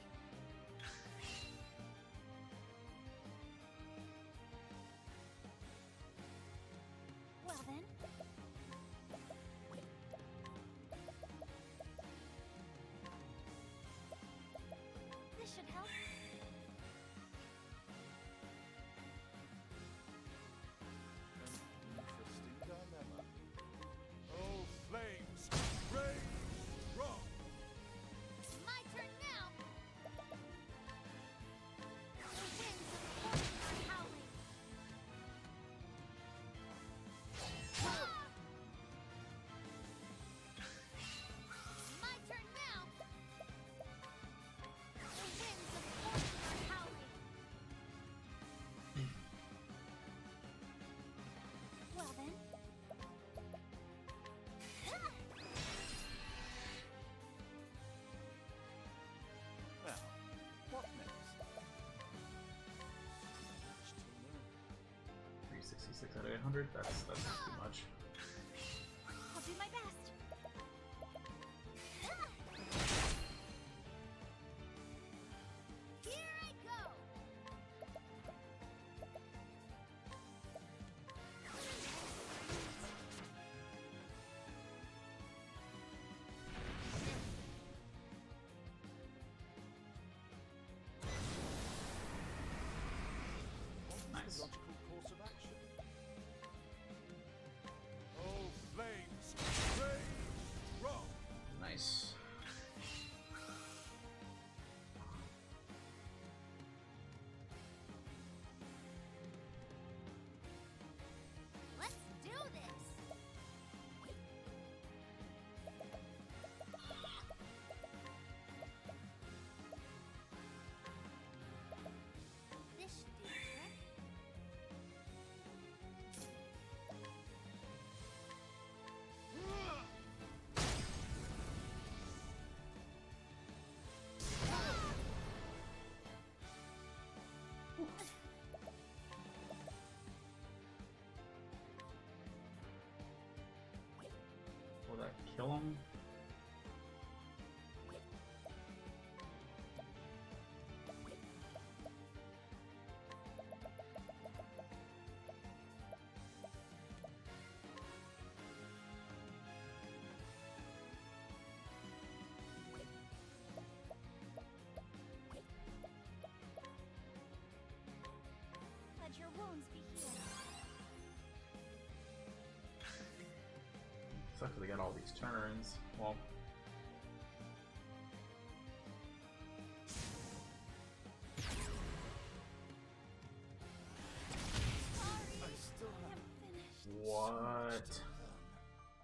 66 out of 800. That's too much. I'll do my best. Here I go! Nice. Logical course of action. Oh, flames! Rage! Rock! Nice. Let's do this! This should do the trick. Will that kill him? Let your wounds be healed. Sucks that they got all these turns. Well, I still have Finished. what?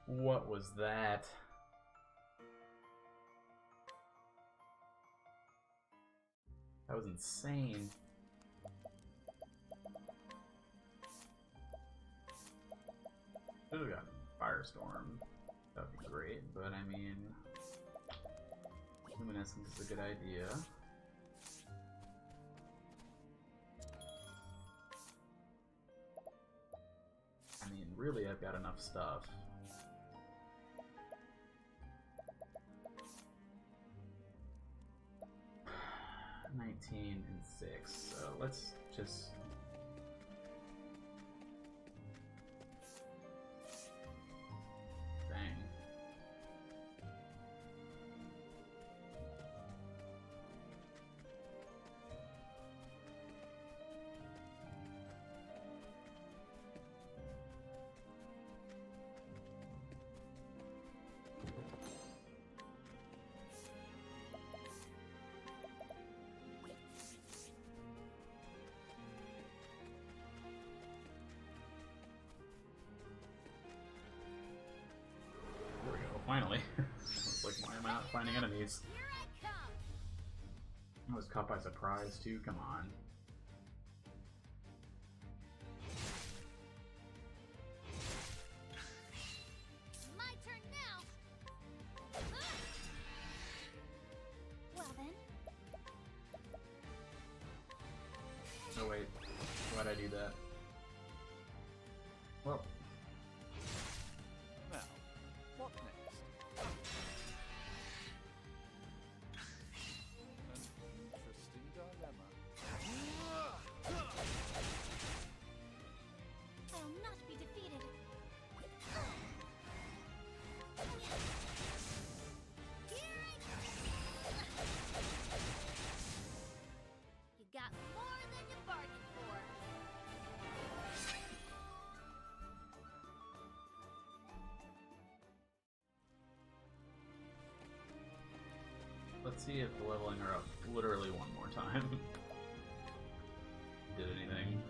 What was that? That was insane. Should have gotten Firestorm. That would be great, but I mean, Luminescence is a good idea. I mean, really, I've got enough stuff. $19 and 6, so let's just... Dang. There we go, finally. It's like, why am I not finding enemies? Here I come! I was caught by surprise too, come on. My turn now! Well then, Oh wait, why'd I do that? Well, now. What next? An interesting dilemma. I'll not be defeated. Here I go! You got more than you bargained for. let's see if the leveling are up literally one more time. Did anything?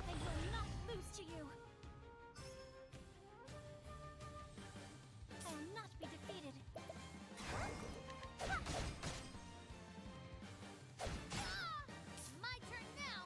I will not lose to you. I will not be defeated. My turn now!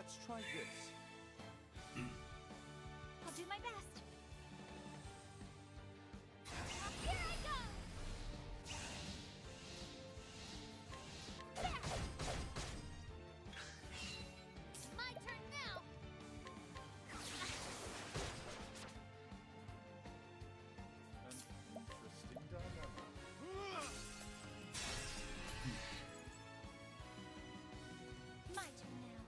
Let's try this. I'll do my best. Here I go! There! My turn now. An interesting dilemma. My turn now.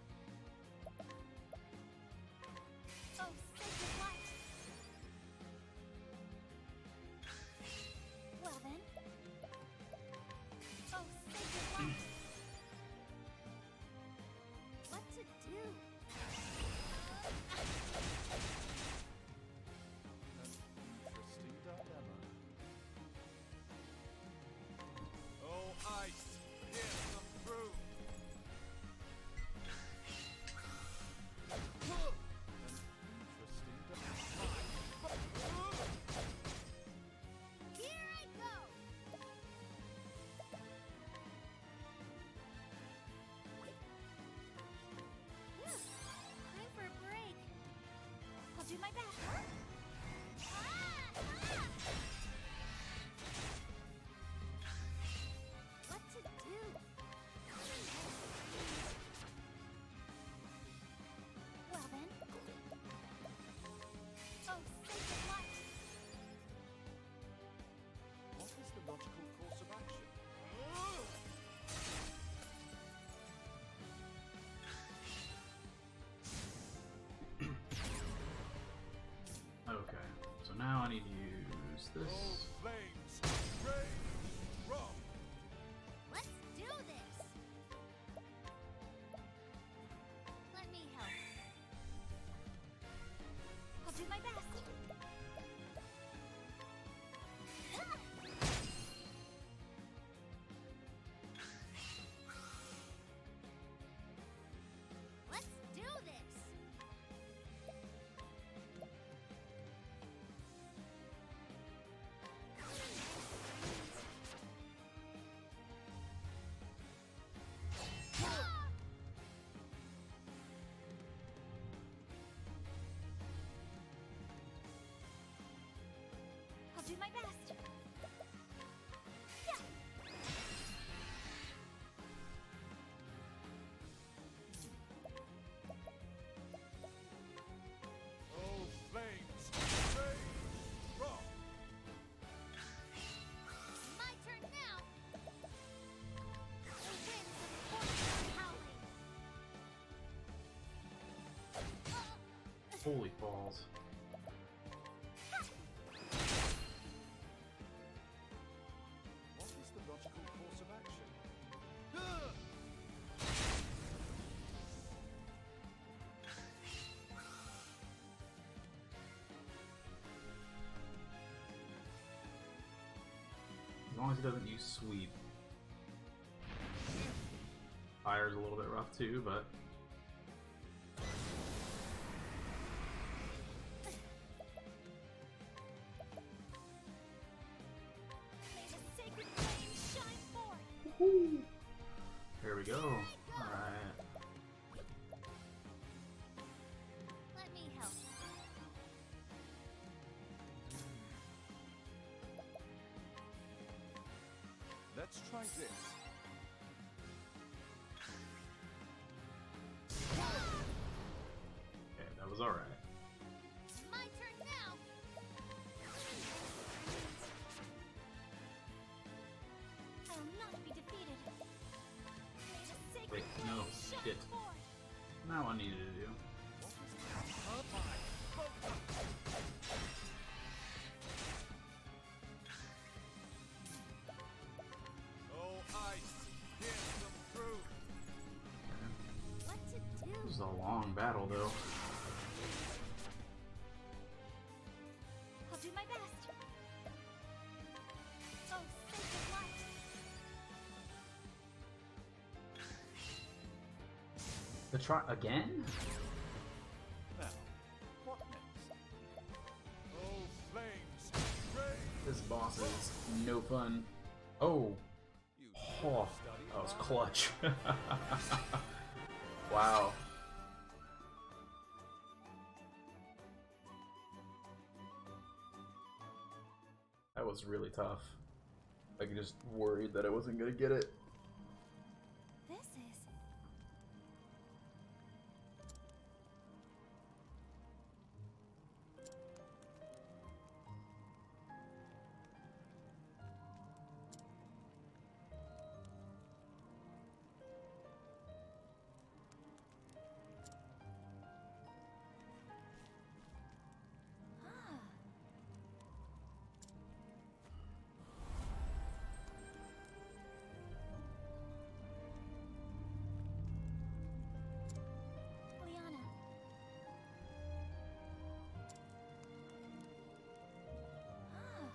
Oh, sacred light! Well then. Oh, sacred light! What to do? An interesting dilemma. Oh, ice! Here's some proof! An interesting dilemma. Here I go. Time for a break. I'll do my best. What to do? Well then. Oh, sacred light! What is the logical course of action? Okay, so now I need to use Oh, this. flames! Rage! Wrong! Let's do this. Let me help. I'll do my best. Let's do this. I'll do my best. Oh, flames! Rage! Wrong! My turn now. The winds of fortune are howling. Holy balls. What is the logical course of action? As long as he doesn't use sweep. Fire's a little bit rough too, but May the sacred flame shine forth. there we go. Alright. Let me help. Let's try this. Okay, that was alright. My turn now. I will not be defeated. May the sacred Wait, flame no, shine shit. forth. Now I needed to do. Oh, ice! Here's some proof! What to do? This is a long battle though. I'll do my best. Oh, sacred light! The try again? Now, what next? Oh, flames! Rage! This boss is no fun. Oh, You oh, study that was hard. clutch. Wow. That was really tough. I just worried that I wasn't gonna get it. This is... Ah. Liana. Ah.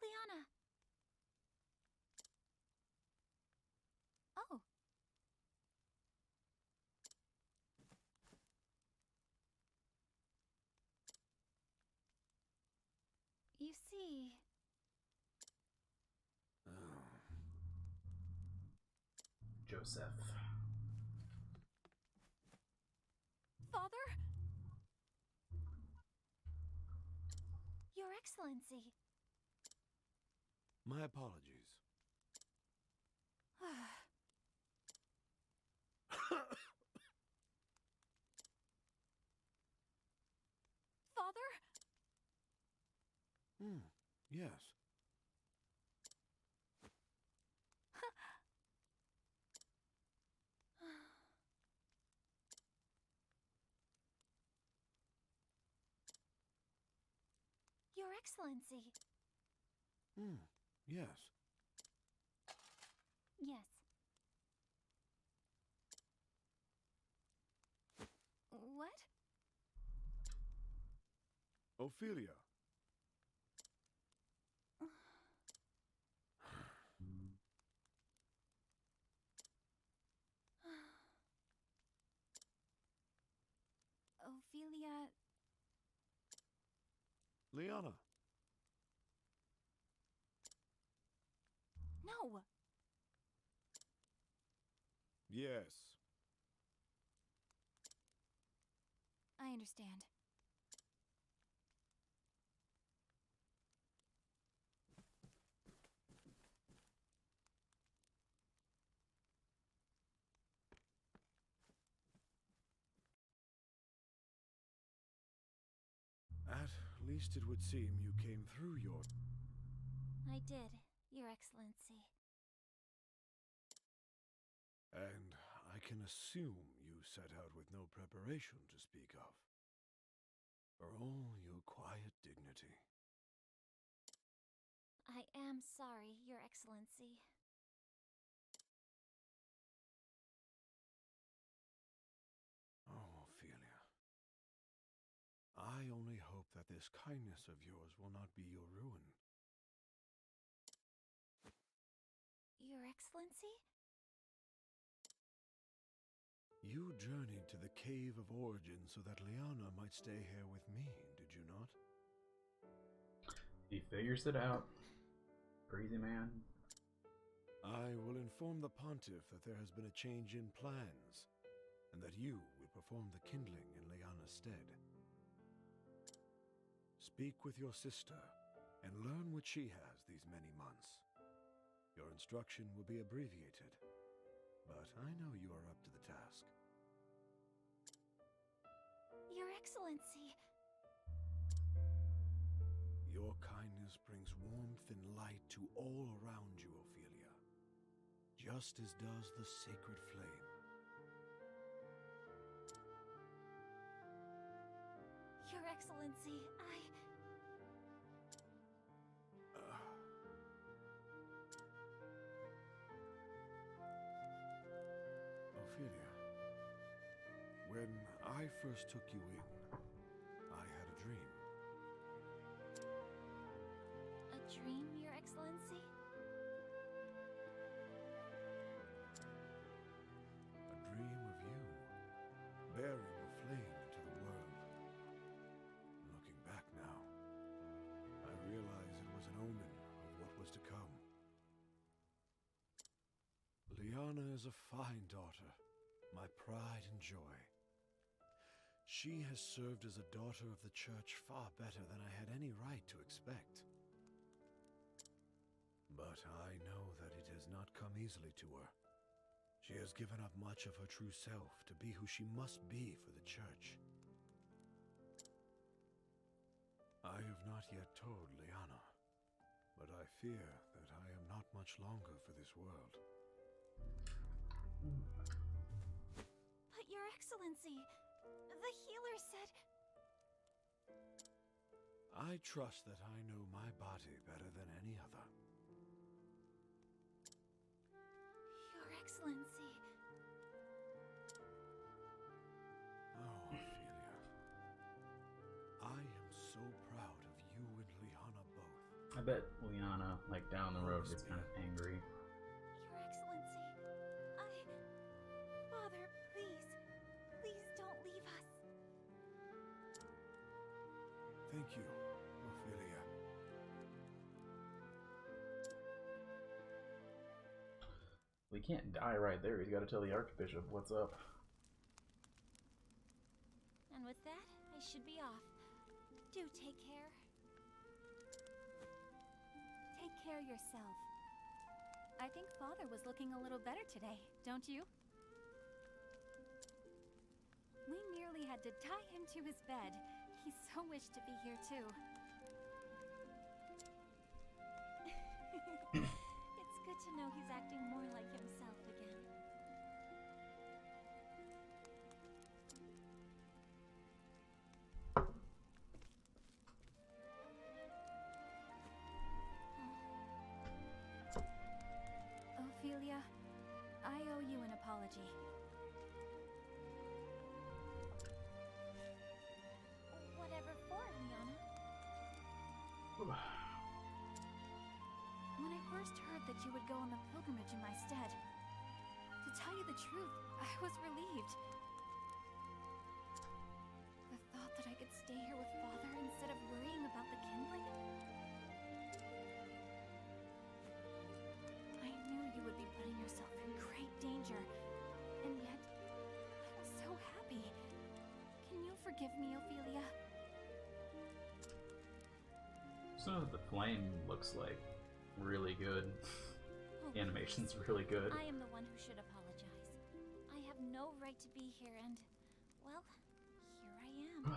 Liana. Oh. You see... Joseph. Father? Your Excellency. My apologies. Father? Yes. Your Excellency. Yes. Yes. What? Ophelia. Ophelia... Liana. No! Yes. I understand. At least it would seem you came through your... I did, Your Excellency. And I can assume you set out with no preparation to speak of. For all your quiet dignity. I am sorry, Your Excellency. Oh, Ophelia. I only hope that this kindness of yours will not be your ruin. Your Excellency? You journeyed to the Cave of Origin so that Liana might stay here with me, did you not? He figures it out. Crazy man. I will inform the Pontiff that there has been a change in plans, and that you will perform the kindling in Liana's stead. Speak with your sister, and learn what she has these many months. Your instruction will be abbreviated, but I know you are up to the task. Your Excellency! Your kindness brings warmth and light to all around you, Ophelia, just as does the sacred flame. Your Excellency, Ophelia, when I first took you in, I had a dream. A dream, Your Excellency? A dream of you, bearing the flame into the world. Looking back now, I realize it was an omen of what was to come. Liana is a fine daughter, my pride and joy. She has served as a daughter of the church far better than I had any right to expect. But I know that it has not come easily to her. She has given up much of her true self to be who she must be for the church. I have not yet told Liana, but I fear that I am not much longer for this world. But Your Excellency, the healer said... I trust that I know my body better than any other. Your Excellency... Oh, Ophelia. I am so proud of you and Liana both. I bet Liana, like down the road, gets kind of angry. Your Excellency, Father, please, please don't leave us. Thank you, Ophelia. We can't die right there. He's got to tell the Archbishop what's up. And with that, I should be off. Do take care. Take care yourself. I think Father was looking a little better today, don't you? We nearly had to tie him to his bed. He so wished to be here too. It's good to know he's acting more like himself again. Ophelia, I owe you an apology. Whatever for, Liana? When I first heard that you would go on the pilgrimage in my stead, to tell you the truth, I was relieved. The thought that I could stay here with Father instead of worrying about the kindling. I knew you would be putting yourself in great danger, and yet I was so happy. Can you forgive me, Ophelia? So the flame looks like really good. Oh, Animation's really good. I am the one who should apologize. I have no right to be here and, well, here I am.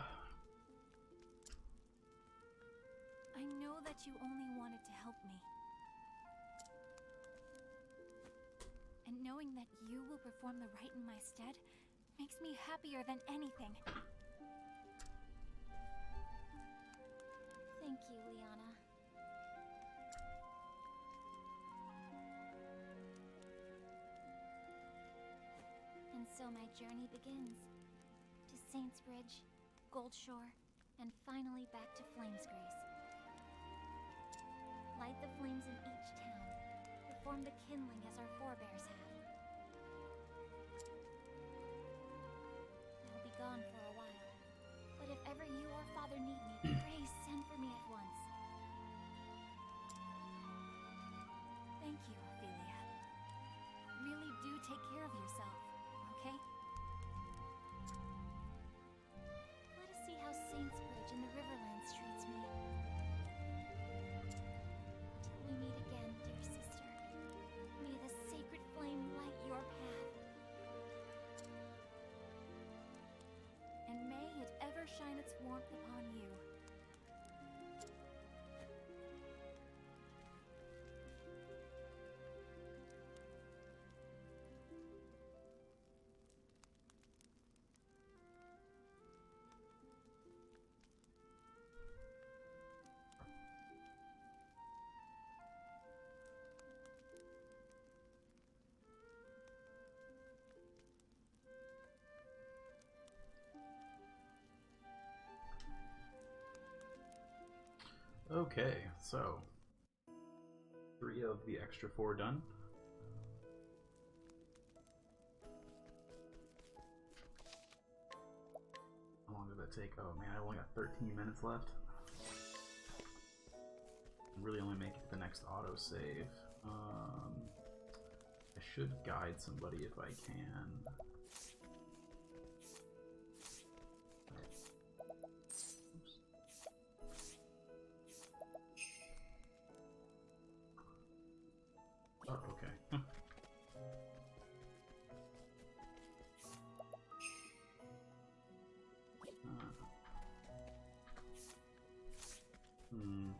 I know that you only wanted to help me. And knowing that you will perform the rite in my stead makes me happier than anything. Thank you, Liana. And so my journey begins. To Saintsbridge, Goldshore, and finally back to Flamesgrace. Light the flames in each town. Perform the kindling as our forebears have. I'll be gone for a while. But if ever you or Father need me, pray send for me at once. Thank you, Ophelia. Really do take care of yourself, okay? Let us see how Saintsbridge and the Riverlands treats me. Till we meet again, dear sister. May the sacred flame light your path. And may it ever shine its warmth upon you. Okay, so 3 of the extra 4 done. How long did that take? Oh man, I've only got 13 minutes left. I'm really only making the next autosave. I should guide somebody if I can. Oh, okay. Hmm.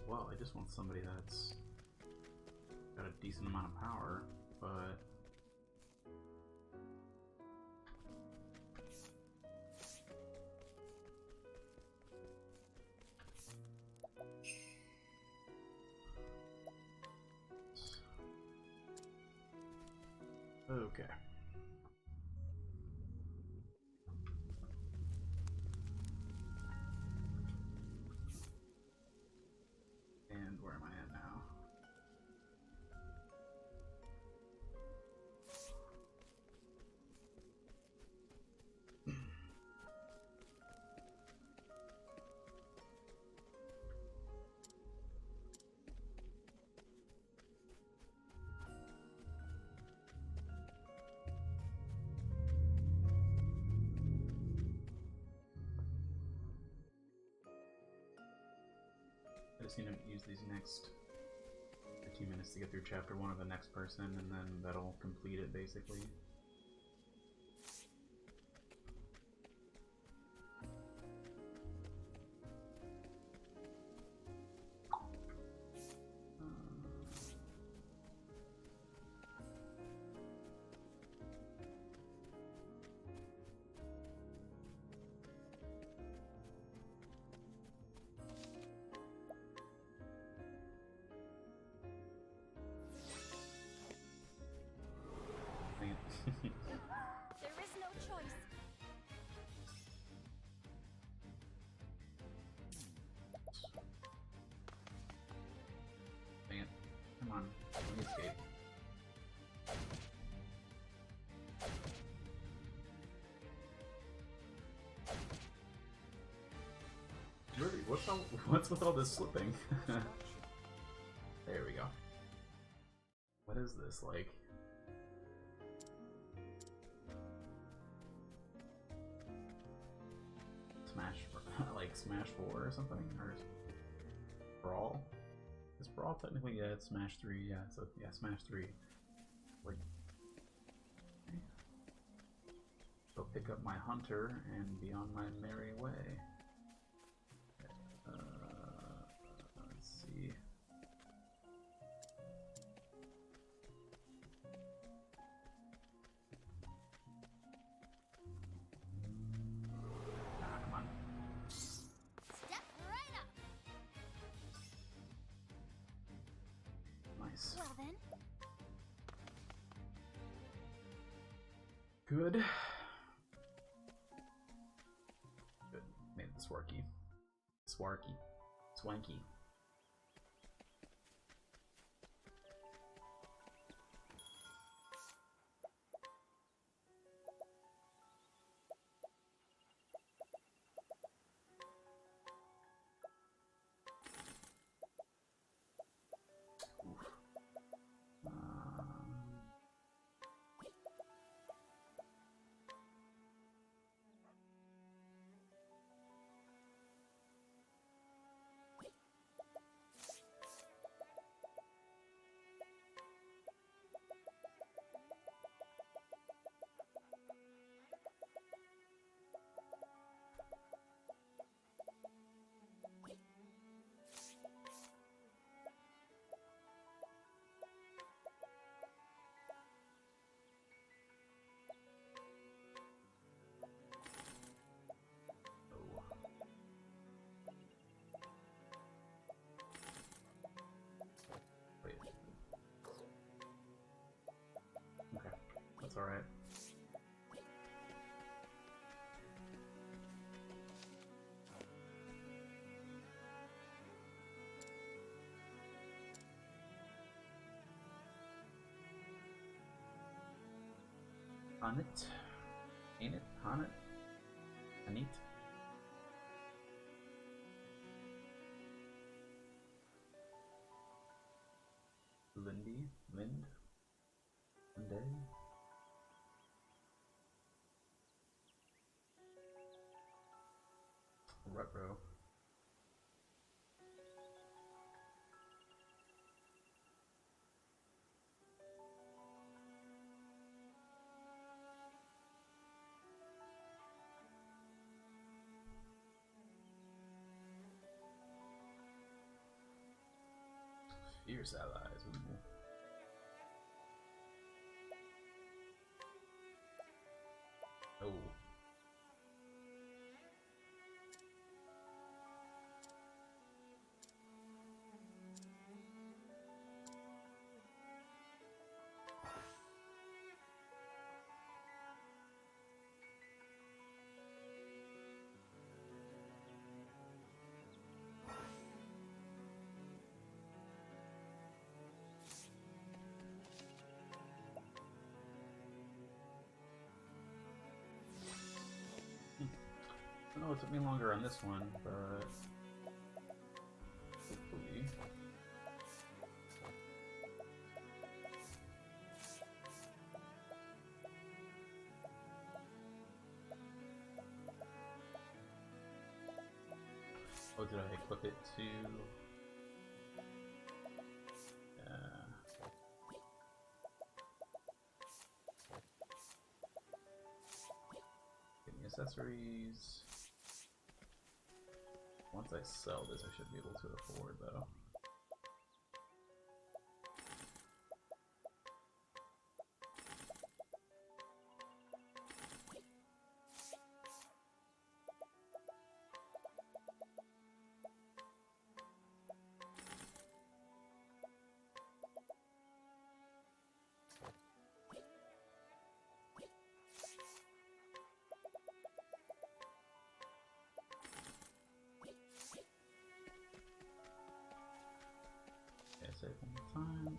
Well, I just want somebody that's got a decent amount of power, but okay. And where am I at now? I just need to use these next 15 minutes to get through chapter 1 of the next person, and then that'll complete it basically. There is no choice. Dang it. Come on. Let me escape. What's with all this slipping? There we go. What is this, like? Smash 4 or something? Or Brawl? Is Brawl technically, yeah, it's Smash 3, yeah, so yeah, Smash 3. Like, okay. Go pick up my hunter and be on my merry way. Let's see. Well then. Good. Good. Made it swarky. Swarky. Swanky. That's alright. Anit. Ain't it? Hanit? Anit? Lindy? Lind? Linde? Retro. Fierce allies. Ooh. Oh. I know it took me longer on this one, but hopefully. Oh, did I equip it to? Getting accessories. Once I sell this, I should be able to afford, though. Save one more time.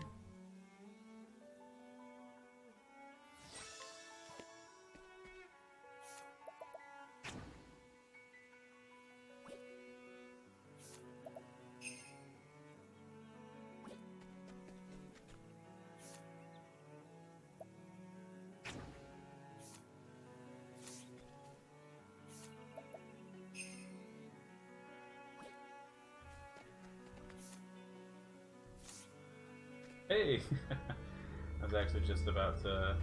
Hey! I was actually just about to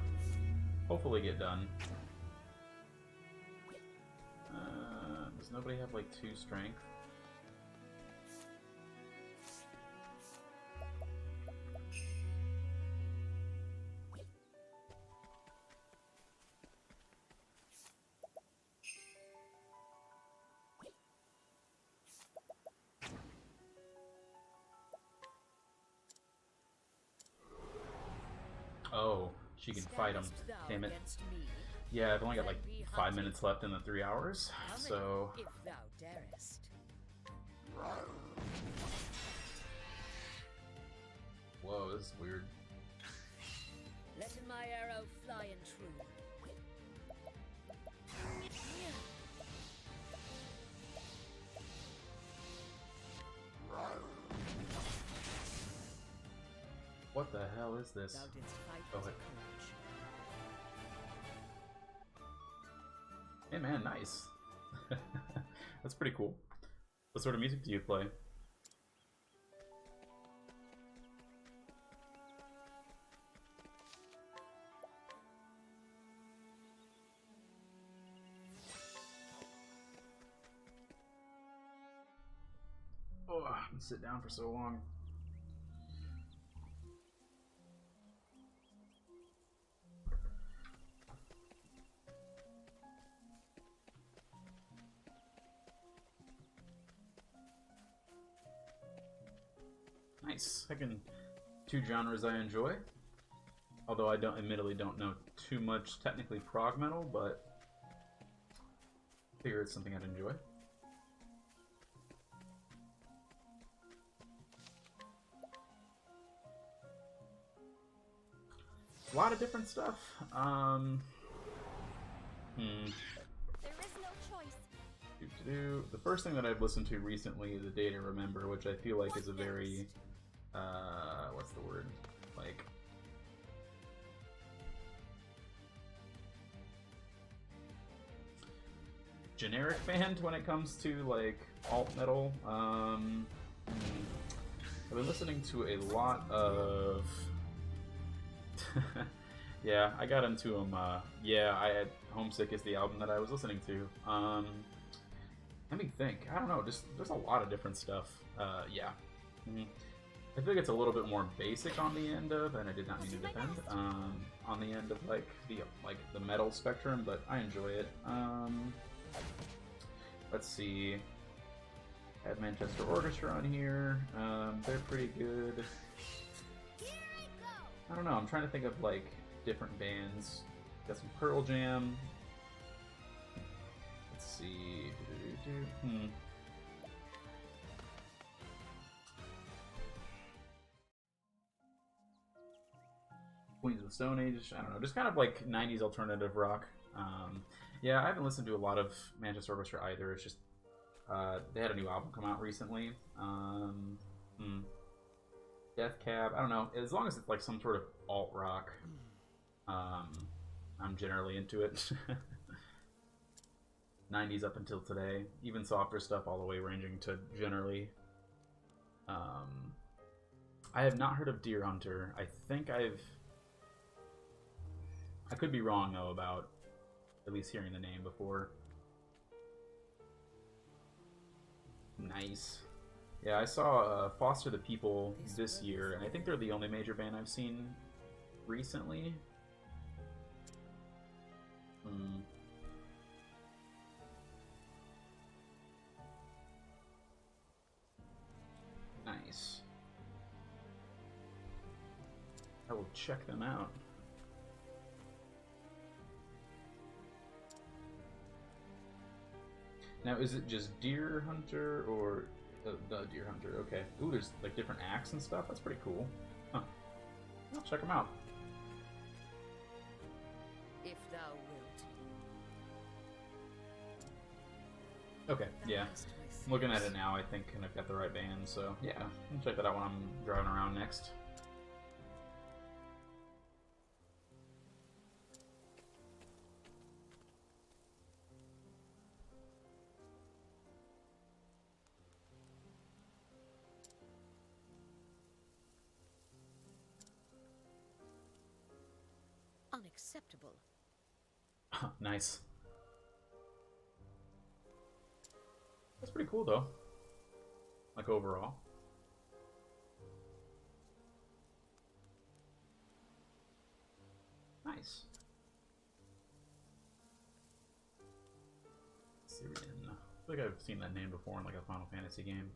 hopefully get done. Does nobody have like 2 strength? Oh, she can fight him. Damn it. Yeah, I've only got like 5 minutes left in the 3 hours, so... If thou darest. Whoa, this is weird. Let my arrow fly and true. What the hell is this? Thou didst fight Oh, with wait. courage. Hey man, nice. That's pretty cool. What sort of music do you play? Oh, I can sit down for so long. Nice. Second, 2 genres I enjoy. Although I admittedly don't know too much technically prog metal, but I figure it's something I'd enjoy. A lot of different stuff. I There is no choice. The first thing that I've listened to recently is A Day to Remember, which I feel like is a very, what's the word? Like, generic band when it comes to like alt metal. I've been listening to a lot of. Yeah, I got into them. Yeah, I had Homesick is the album that I was listening to. Let me think. I don't know. Just there's a lot of different stuff. Yeah. I feel like it's a little bit more basic on the end of, and I did not mean to defend, on the end of like the metal spectrum, but I enjoy it. Let's see. I had Manchester Orchestra on here. They're pretty good. I don't know. I'm trying to think of like different bands. Got some Pearl Jam. Let's see. Queens of the Stone Age. I don't know. Just kind of like 90s alternative rock. Yeah, I haven't listened to a lot of Manchester Orchestra either. It's just they had a new album come out recently. Death Cab. I don't know. As long as it's like some sort of alt rock, I'm generally into it. 90s up until today. Even softer stuff all the way ranging to generally. I have not heard of Deer Hunter. I think I could be wrong though about at least hearing the name before. Nice. Yeah, I saw Foster the People this year, and I think they're the only major band I've seen recently. Nice. I will check them out. Now, is it just Deer Hunter or the Deer Hunter? Okay. Ooh, there's like different acts and stuff. That's pretty cool. Huh. I'll check them out. If thou wilt. Okay. Yeah. I'm looking at it now. I think I've got the right band. So yeah, I'll check that out when I'm driving around next. Unacceptable. Nice. That's pretty cool though. Like overall. Nice. Syrian. I feel like I've seen that name before in like a Final Fantasy game.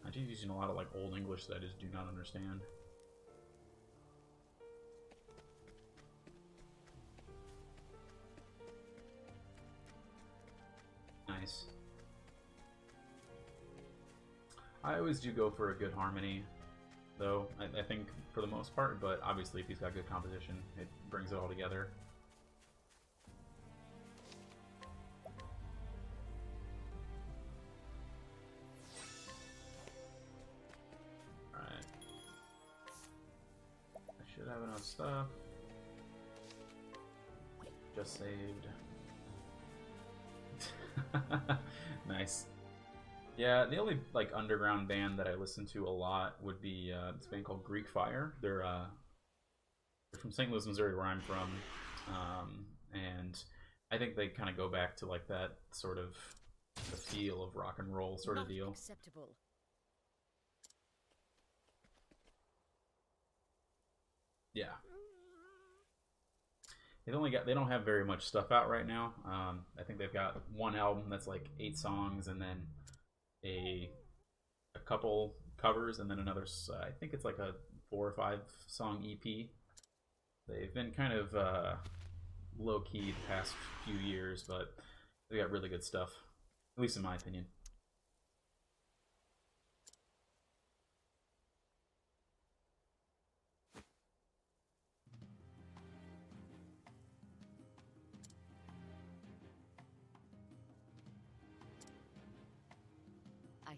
I'm just using a lot of like old English that I just do not understand. Nice. I always do go for a good harmony, though, I think, for the most part, but obviously if he's got good composition, it brings it all together. Alright. I should have enough stuff. Just saved. Nice. Yeah, the only like underground band that I listen to a lot would be this band called Greek Fire. They're from St. Louis, Missouri, where I'm from, and I think they kind of go back to like that sort of the feel of rock and roll sort of deal. Acceptable. Yeah. They don't have very much stuff out right now. I think they've got one album that's like 8 songs, and then a couple covers, and then another. I think it's like a 4 or 5 song EP. They've been kind of low key the past few years, but they got really good stuff, at least in my opinion.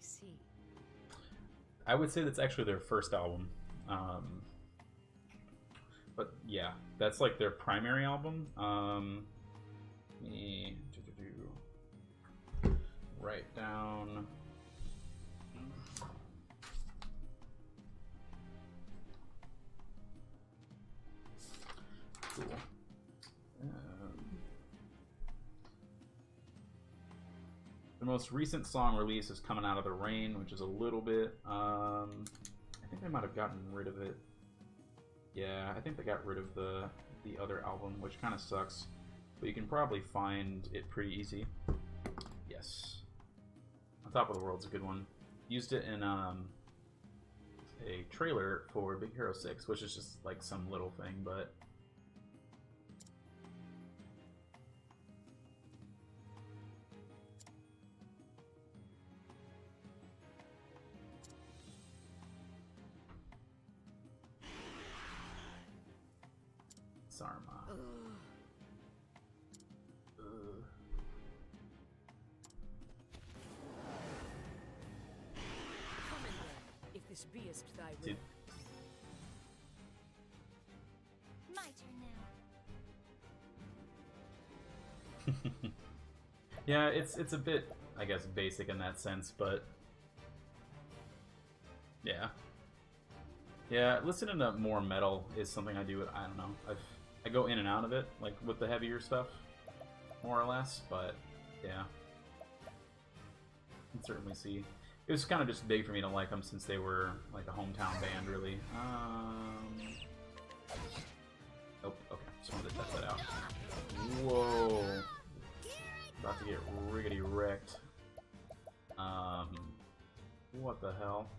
see. I would say that's actually their first album. But yeah, that's like their primary album. Write down. Cool. The most recent song release is Coming Out of the Rain, which is a little bit... I think they might have gotten rid of it. Yeah, I think they got rid of the other album, which kind of sucks. But you can probably find it pretty easy. Yes. On Top of the World's a good one. Used it in a trailer for Big Hero 6, which is just like some little thing, but... Sarma. Come in then, if this beest thy will. Dude. My turn now. Yeah, it's a bit, I guess, basic in that sense, but yeah. Yeah, listening to more metal is something I do. I don't know. I go in and out of it, like with the heavier stuff, more or less. But yeah, you can certainly see. It was kind of just big for me to like them since they were like a hometown band, really. Oh, okay. Just wanted to test that out. Whoa! About to get riggedy wrecked. What the hell?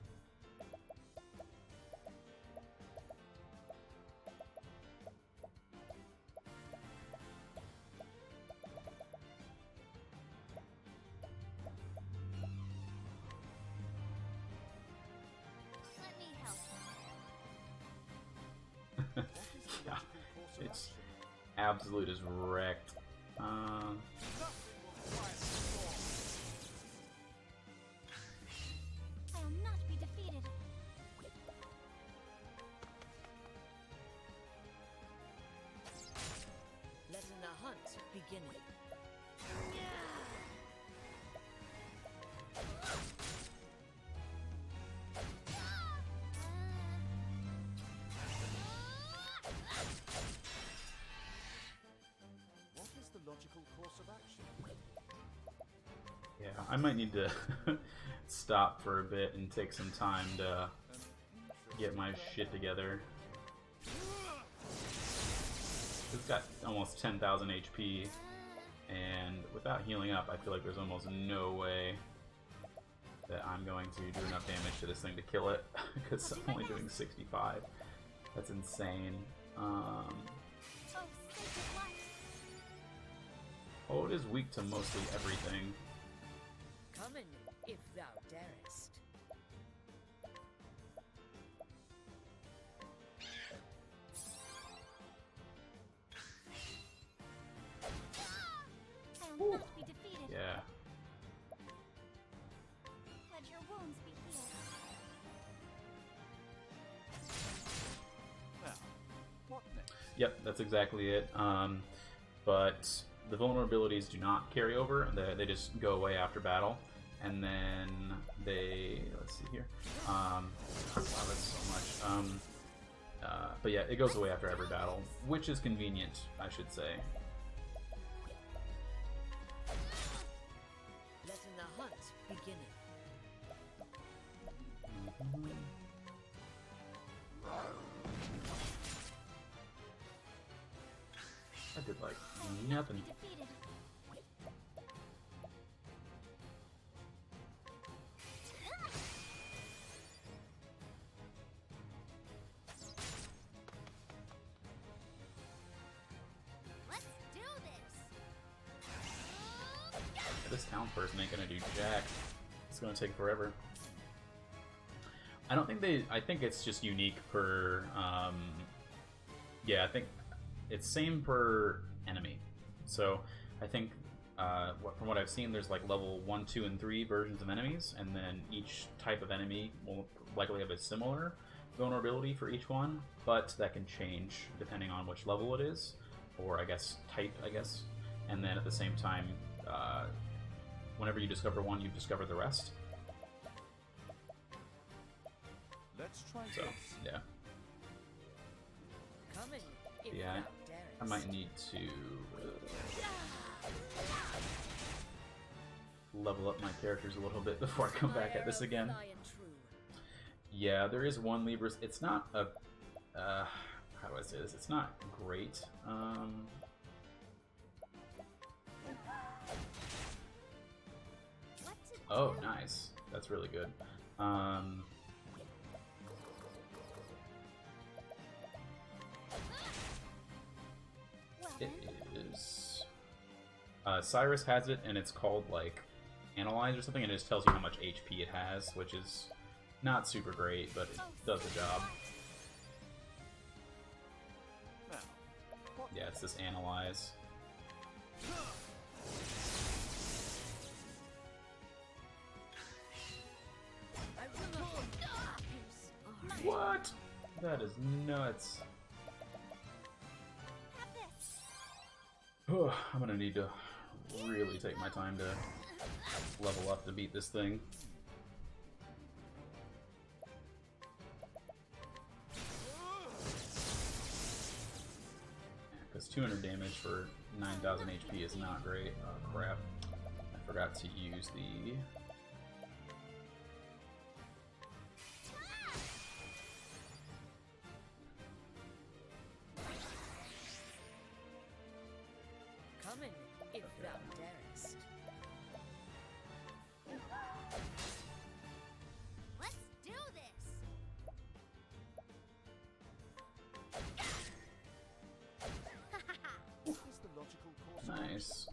Let me help. Yeah, it's absolute as wrecked. I'll not be defeated. Letting the hunt begin. What is the logical course of action? Yeah, I might need to stop for a bit and take some time to get my shit together. It's got almost 10,000 HP, and without healing up, I feel like there's almost no way that I'm going to do enough damage to this thing to kill it, because I'm only doing 65. That's insane. Oh, sacred light. Oh, it is weak to mostly everything. Come in, if thou darest. I'll not be defeated. Yeah. Let your wounds be healed. Now, what next? Yep, that's exactly it. But the vulnerabilities do not carry over. They just go away after battle. And then they... Let's see here. Wow, that's so much. But yeah, it goes away after every battle, which is convenient, I should say. Letting the hunt begin. I did like I'll not nothing. be defeated. Let's do this. This town person ain't gonna do jack. It's gonna take forever. I don't think they... I think it's just unique per... yeah, I think it's same per enemy. So I think from what I've seen, there's like level 1, 2, and 3 versions of enemies, and then each type of enemy will likely have a similar vulnerability for each one, but that can change depending on which level it is, or I guess type, And then at the same time, whenever you discover one, you discover the rest. Let's try So, this. yeah. Coming, if Yeah, thou I darest. might need to level up my characters a little bit before I come My back at this arrow again. fly and true. Yeah, there is one Libris. It's not a... how do I say this? It's not great. What to Oh, do? nice. That's really good. Well It then, is... Cyrus has it, and it's called, like, Analyze or something, and it just tells you how much HP it has, which is not super great, but it does the job. Now, what Yeah, it's this Analyze. I will not. What? That is nuts. have this. I'm gonna need to really take my time to level up to beat this thing. Because 200 damage for 9,000 HP is not great. Oh crap. I forgot to use the... Coming, if thou darest. Let's do this. is the logical course of Nice.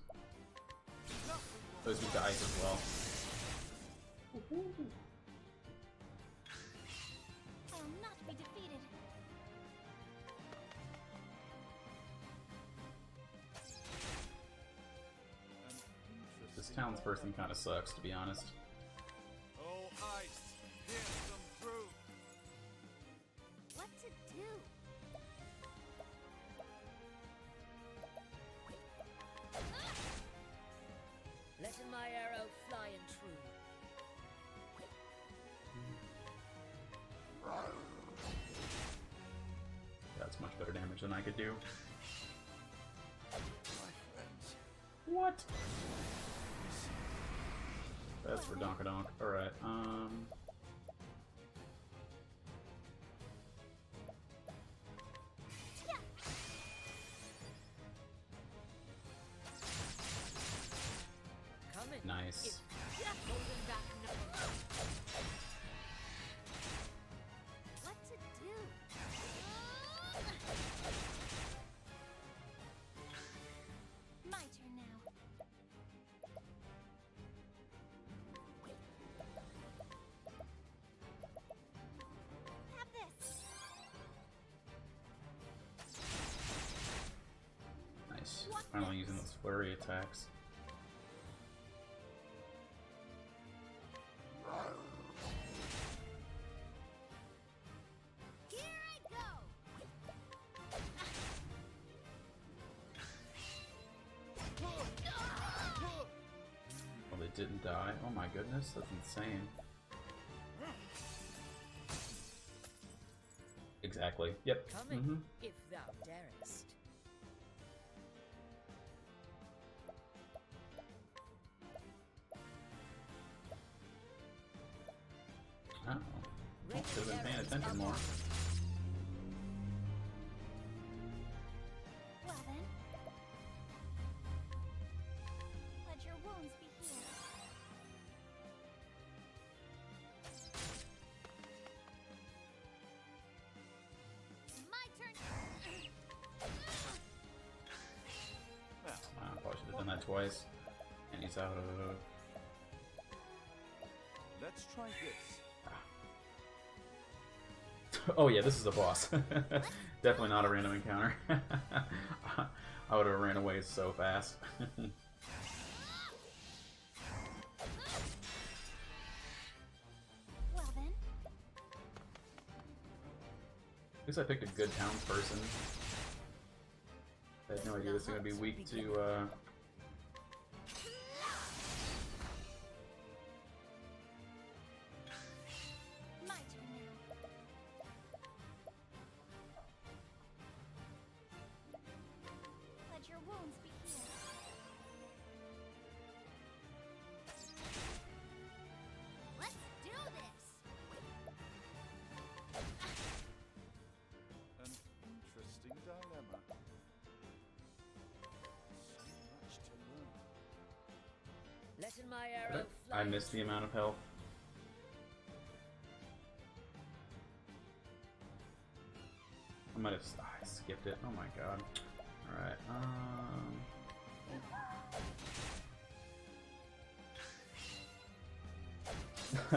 Those with the ice as well. I will not be defeated. This townsperson kind of sucks, to be honest. Oh, ice, pierce them through. What to do? Letting my arrow fly and true. That's much better damage than I could do. My friends, What? That's for Donkadonk. Alright, Coming. nice. Holding back no. What to do? My turn now. Have this. Nice. Finally using those flurry attacks. Here I go. Well, they didn't die. Oh my goodness, that's insane. Exactly. Yep. Coming, if thou darest. Oh. Should have been paying attention more. Well then. Let your wounds be healed. My turn. I probably should have done that twice. And he's out of... let's try this. Oh yeah, this is a boss. Definitely not a random encounter. I would have ran away so fast. least I picked a good townsperson. I had no idea this was going to be weak to, My turn now. Let your wounds be healed. Let's do this! An interesting dilemma. So much to learn. Letting my arrow fly. I missed the amount of health. I might have I skipped it. Oh my god. Alright,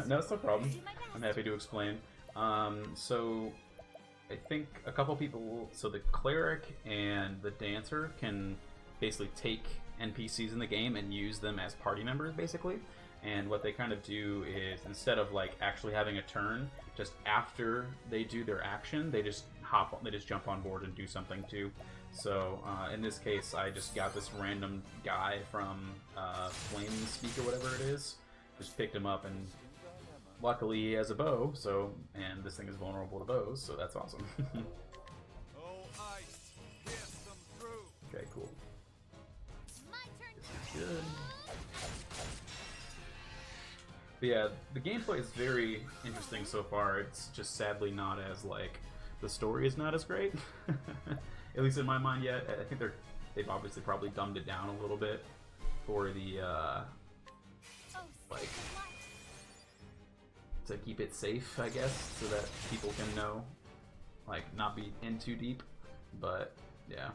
no, it's no problem. I'm happy to explain. So I think a couple people, so the Cleric and the Dancer can basically take NPCs in the game and use them as party members, basically. And what they kind of do is, instead of like actually having a turn, just after they do their action, they just jump on board and do something too. So in this case, I just got this random guy from Flame Speak or whatever it is. Just picked him up, and luckily he has a bow. So, and this thing is vulnerable to bows, so that's awesome. Oh, ice, pierce them through. Okay, cool. My turn This is good. But yeah, the gameplay is very interesting so far. It's just sadly not as, like, the story is not as great. At least in my mind yet. I think they've obviously probably dumbed it down a little bit for the, like, to keep it safe, I guess, so that people can know, like, not be in too deep. But, yeah.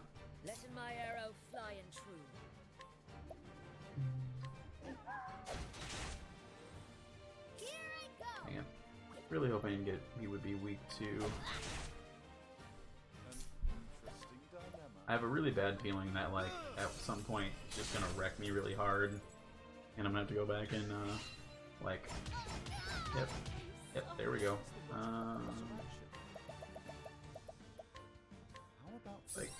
Letting my arrow fly and true. Here I go! Dang it. Really hoping he would be weak to. An interesting dilemma. I have a really bad feeling that, like, at some point it's just gonna wreck me really hard, and I'm gonna have to go back and, like, yep, there we go. How about Like,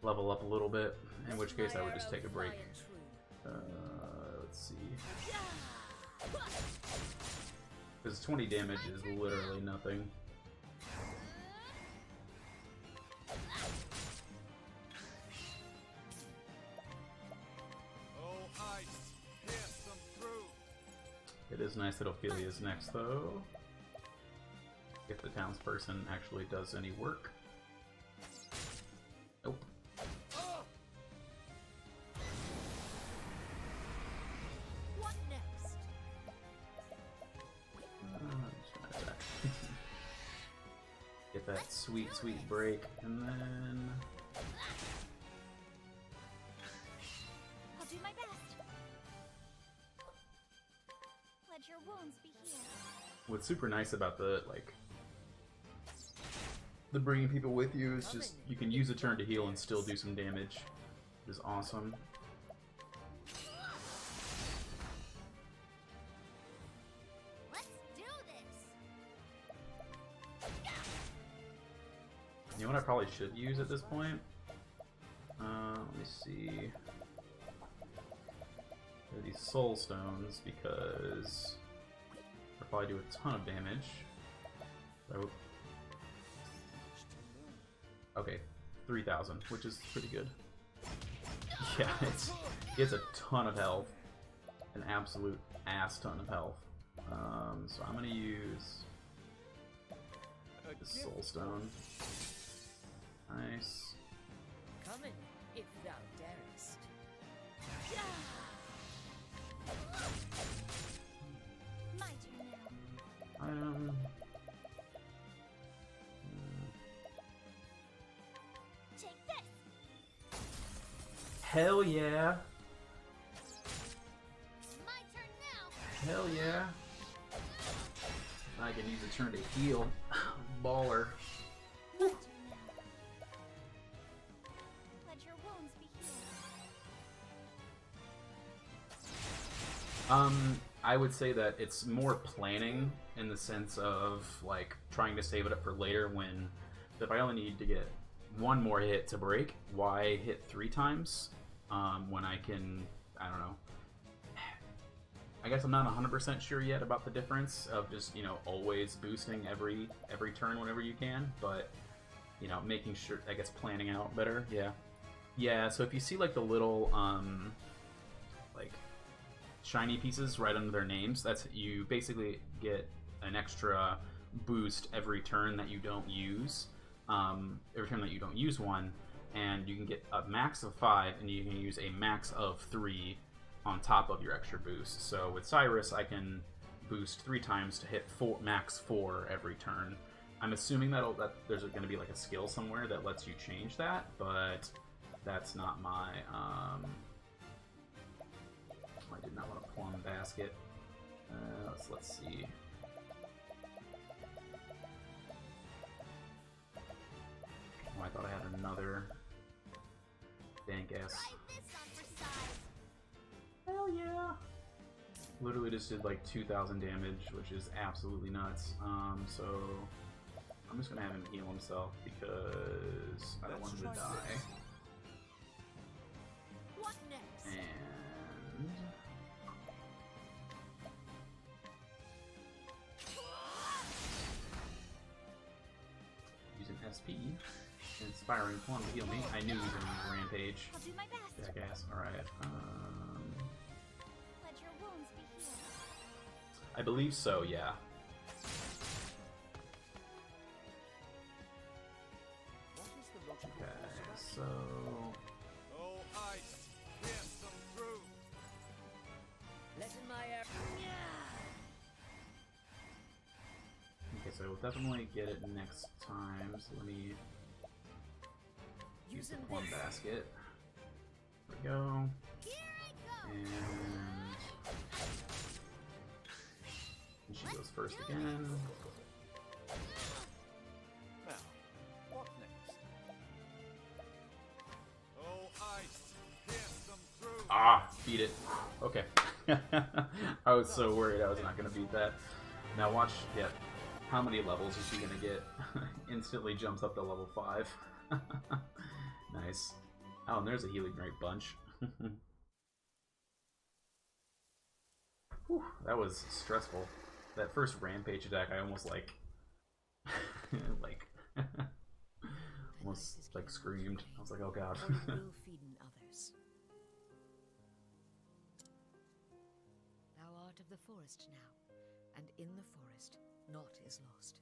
level up a little bit, in which case I would just take a break. Let's see. Because 20 damage is literally nothing. Oh, ice, pierce them through. It is nice that Ophelia's next, though. If the townsperson actually does any work. Nope. What next? Just gonna attack. Get that sweet, sweet break, and then I'll do my best. Let your wounds be healed. what's super nice about the, like, the bringing people with you is just you can use a turn to heal and still do some damage, which is awesome. Let's do this! You know what I probably should use at this point? Let me see. There are these soul stones because they'll probably do a ton of damage. So, okay, 3,000, which is pretty good. Yeah, it's a ton of health, an absolute ass ton of health. So I'm gonna use the soul stone. Nice. Coming, if thou darest. My turn now. Item. Take this. Hell yeah. My turn now! Hell yeah. I can use a turn to heal. Baller. My turn now. Let your wounds be healed. I would say that it's more planning in the sense of like trying to save it up for later. When if I only need to get one more hit to break, why hit 3 times when I can? I don't know. I guess I'm not 100% sure yet about the difference of just, you know, always boosting every turn whenever you can, but, you know, making sure, I guess, planning out better, yeah. Yeah, so if you see, like, the little, like, shiny pieces right under their names, that's, you basically get an extra boost every turn that you don't use, every turn that you don't use one, and you can get a max of 5, and you can use a max of 3 on top of your extra boost. So with Cyrus, I can boost 3 times to hit max 4 every turn. I'm assuming that there's going to be like a skill somewhere that lets you change that, but that's not my. I did not want a plum basket. Let's see. Oh, I thought I had another dank ass. Hell yeah! Literally just did like 2,000 damage, which is absolutely nuts. So I'm just gonna have him heal himself because I don't want him to die. What next? And using SP, inspiring plum to heal me. I knew he was gonna use rampage. I'll do my best. Jackass. All right. Let your wounds be healed. I believe so. Yeah. Okay. So. Oh, ice, pierce them through. Letting my arrow. Okay, so we'll definitely get it next time. So let me use the plum basket. There we go. And she goes first again. Now, what next? Oh, ice, pierce them through. Ah, beat it. Okay. I was so worried I was not going to beat that. Now watch, yeah, how many levels is she going to get? Instantly jumps up to level 5. Nice. Oh, and there's a healing rate bunch. Whew, that was stressful. That first rampage attack, I almost like, almost like screamed. I was like, oh god. Or you will feed in others. Thou art of the forest now, and in the forest naught is lost.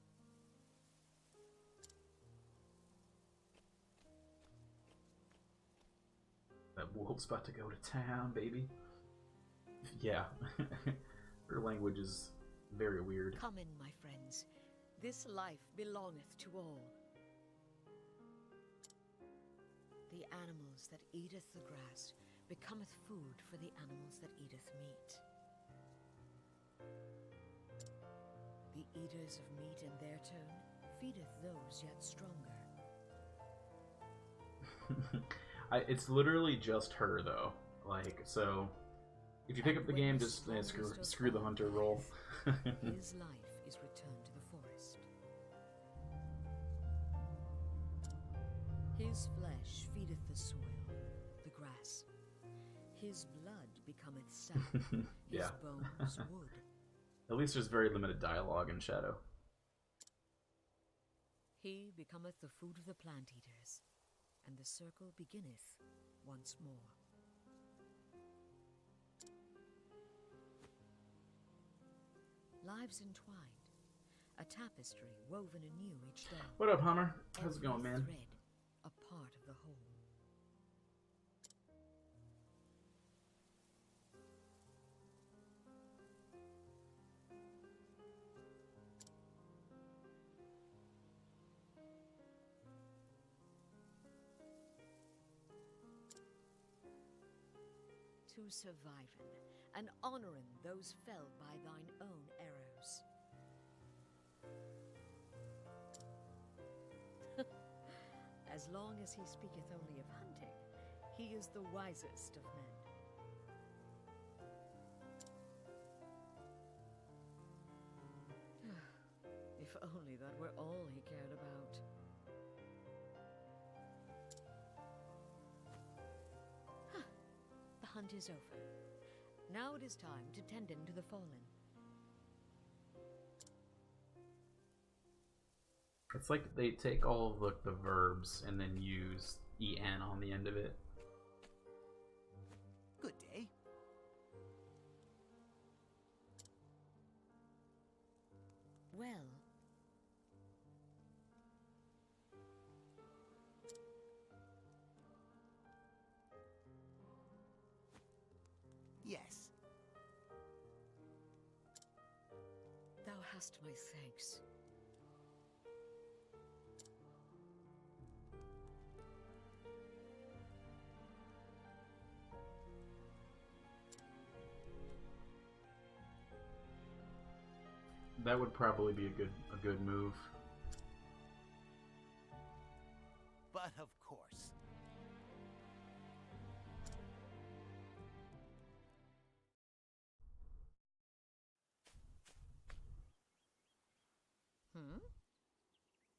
That wolf's about to go to town, baby. Yeah. Her language is very weird. Come in, my friends. This life belongeth to all. The animals that eateth the grass becometh food for the animals that eateth meat. The eaters of meat in their turn feedeth those yet stronger. It's literally just her, though. Like, so if you pick up the game, just screw the hunter roll. His life is returned to the forest. His flesh feedeth the soil, the grass. His blood becometh sap, Yeah. his bones wood. At least there's very limited dialogue in Shadow. He becometh the food of the plant eaters, and the circle beginneth once more. Lives entwined, a tapestry woven anew each day. What up, Hummer? How's it going, Every man? thread, a part of the whole. To surviven, and honouring those felled by thine own arrows. As long as he speaketh only of hunting, he is the wisest of men. If only that were all he cared about. Huh. The hunt is over. Now it is time to tend in to the fallen. It's like they take all of the verbs and then use en on the end of it. Good day. Well. Yes. Thou hast my thanks. That would probably be a good move. But of course.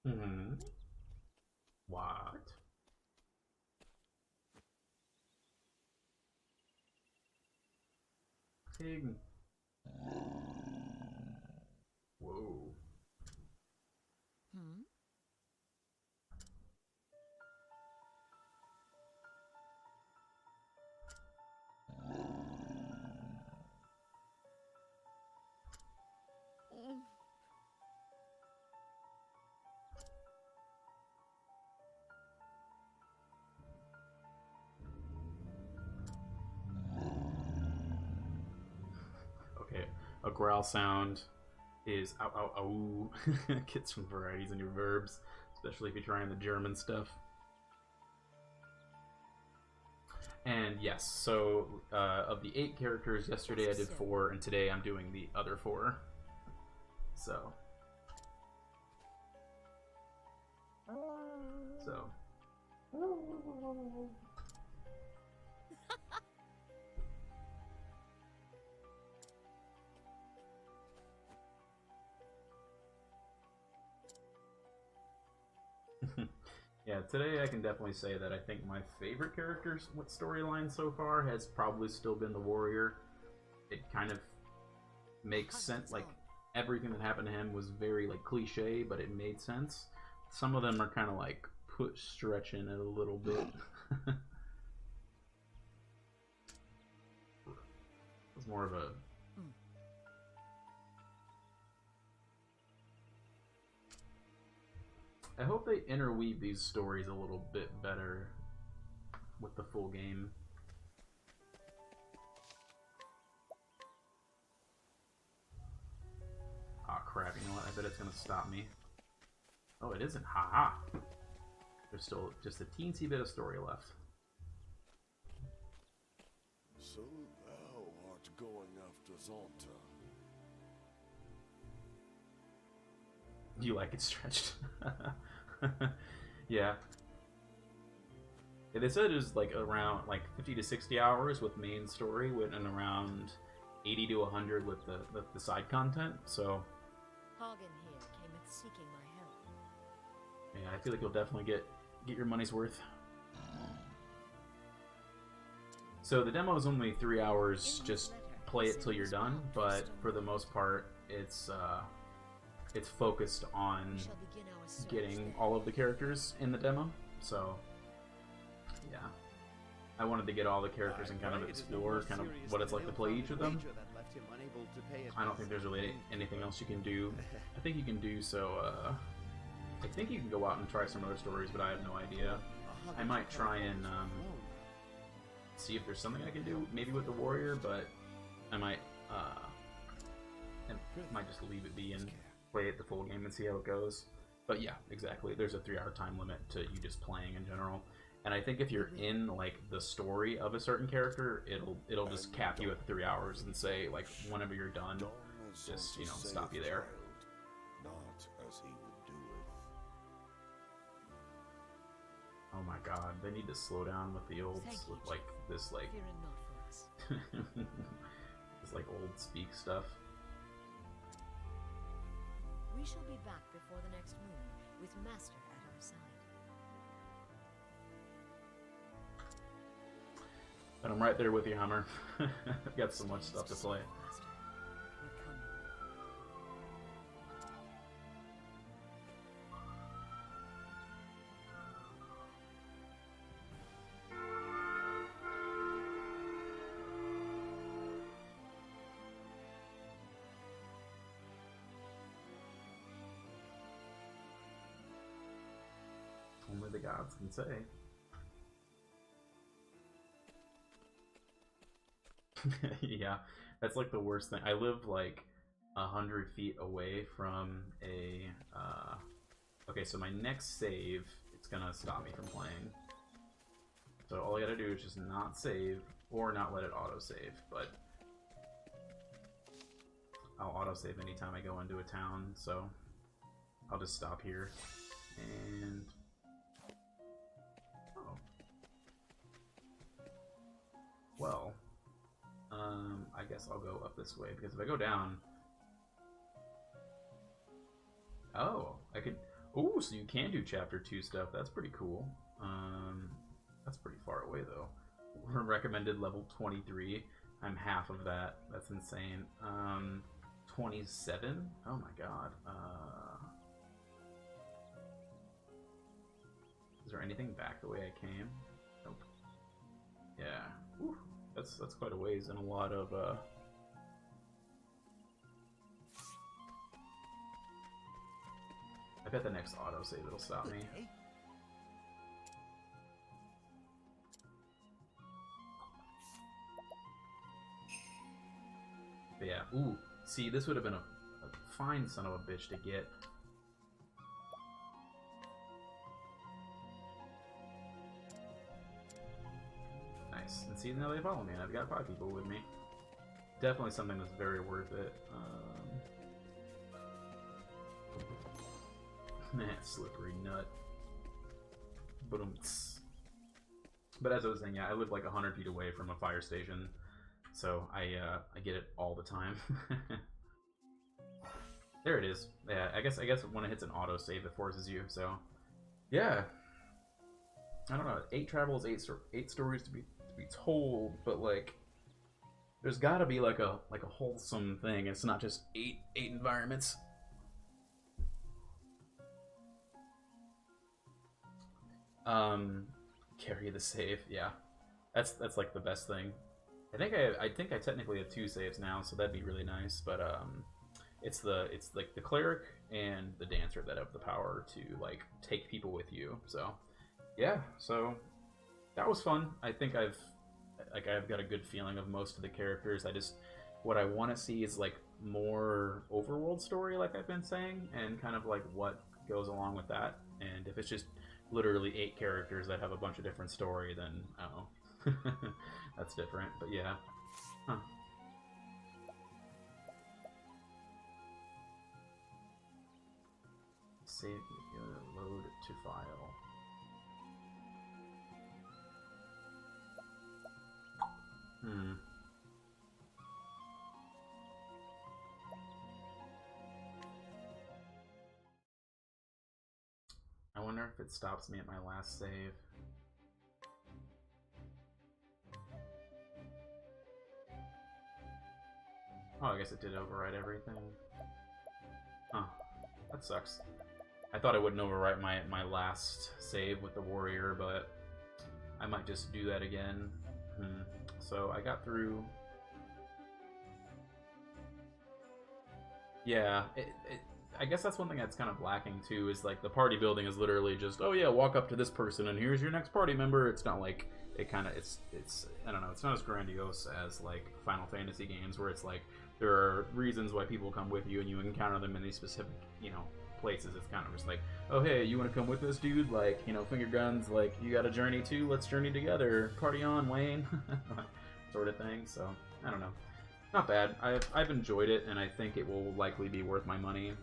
Hmm. What? Pig. Whoa. Okay, a growl sound is ow ow ow. Get some varieties in your verbs, especially if you're trying the German stuff. And yes, so of the 8 characters, yesterday I did 4, and today I'm doing the other 4. So. Yeah, today I can definitely say that I think my favorite character's storyline so far has probably still been the warrior. It kind of makes sense, like everything that happened to him was very like cliche, but it made sense. Some of them are kind of like stretching it a little bit. It's more of a I hope they interweave these stories a little bit better with the full game. Aw, crap, you know what? I bet it's gonna stop me. Oh, it isn't. Haha. There's still just a teensy bit of story left. So thou art going after Zonta. You like it stretched? Yeah. They said it was like around like 50 to 60 hours with main story, and around 80 to 100 with the side content. So. Hagen here cameth seeking my help. Yeah, I feel like you'll definitely get your money's worth. So the demo is only 3 hours. Just play it till you're done. But for the most part, it's focused on getting all of the characters in the demo. So yeah, I wanted to get all the characters and kind of explore kind of what it's like to play each of them. I don't think there's really anything else you can do. I think you can do so. I think you can go out and try some other stories, but I have no idea. I might try and see if there's something I can do, maybe with the warrior, but I might just leave it be and play it the full game and see how it goes. But yeah, exactly. There's a 3-hour time limit to you just playing in general. And I think if you're in like the story of a certain character, it'll just cap you at 3 hours and say like whenever you're done, just stop you there. Not as he would do it. Oh my god, they need to slow down with the old with like this like Fear not for us. this like old speak stuff. We shall be back before the next moon, with Master at our side. And I'm right there with you, Hummer. I've got so much stuff to play. Master, we're coming. Only the gods can say. Yeah, that's like the worst thing. I live like 100 feet away from a okay, so my next save, it's gonna stop me from playing. So all I gotta do is just not save or not let it autosave, but I'll autosave anytime I go into a town, so I'll just stop here. And oh, well, I guess I'll go up this way, because if I go down, oh, I could, ooh, so you can do chapter 2 stuff. That's pretty cool. That's pretty far away though. Recommended level 23. I'm half of that. That's insane. 27. Oh my god. Is there anything back the way I came? Nope. Yeah. Whew. That's quite a ways and a lot of I bet the next autosave it'll stop me. But yeah, ooh, see, this would have been a fine son of a bitch to get. Nice. And see, now they follow me, and I've got 5 people with me. Definitely something that's very worth it. Man, slippery nut. But as I was saying, yeah, I live like 100 feet away from a fire station, so I get it all the time. There it is. Yeah, I guess when it hits an autosave, it forces you. So, yeah. I don't know. 8 travels, 8 stories to be told, but like, there's got to be like a wholesome thing. It's not just 8 environments. Carry the save. Yeah, that's like the best thing. I think I technically have 2 saves now, so that'd be really nice. But it's like the cleric and the dancer that have the power to like take people with you. So yeah, so that was fun. I think I've got a good feeling of most of the characters. What I want to see is like more overworld story, like I've been saying, and kind of like what goes along with that. And if it's just literally 8 characters that have a bunch of different story, then oh, that's different. But yeah, huh. Save load to file. I wonder if it stops me at my last save. Oh, I guess it did override everything. Huh. That sucks. I thought it wouldn't overwrite my last save with the warrior, but I might just do that again. So I got through. Yeah, I guess that's one thing that's kind of lacking too, is like the party building is literally just, oh yeah, walk up to this person and here's your next party member. It's not like, it's I don't know, it's not as grandiose as like Final Fantasy games where it's like there are reasons why people come with you and you encounter them in these specific, places. It's kind of just like, oh hey, you want to come with us, dude? Like, finger guns, like, you got a journey too? Let's journey together. Party on, Wayne. Sort of thing. So I don't know. Not bad. I've enjoyed it, and I think it will likely be worth my money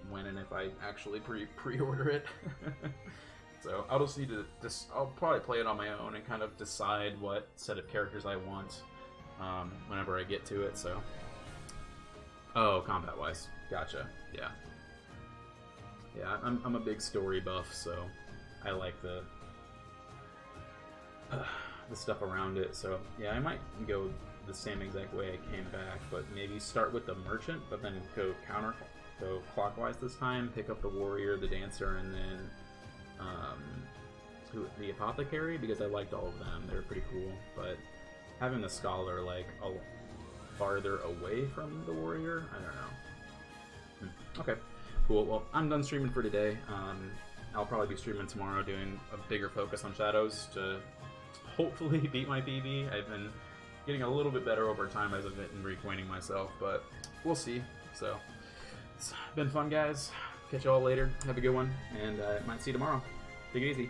when and if I actually pre-order it. So I'll just need to I'll probably play it on my own and kind of decide what set of characters I want whenever I get to it. So, oh, combat wise, gotcha. Yeah, Yeah, I'm a big story buff, so I like the stuff around it. So yeah, I might go the same exact way I came back, but maybe start with the merchant, but then go clockwise this time. Pick up the warrior, the dancer, and then the apothecary, because I liked all of them. They're pretty cool, but having the scholar like farther away from the warrior, I don't know. Okay, cool. Well, I'm done streaming for today. I'll probably be streaming tomorrow, doing a bigger focus on shadows to hopefully beat my PB. I've been getting a little bit better over time as I've been reacquainting myself, but we'll see. So it's been fun, guys. Catch you all later. Have a good one, and I might see you tomorrow. Take it easy.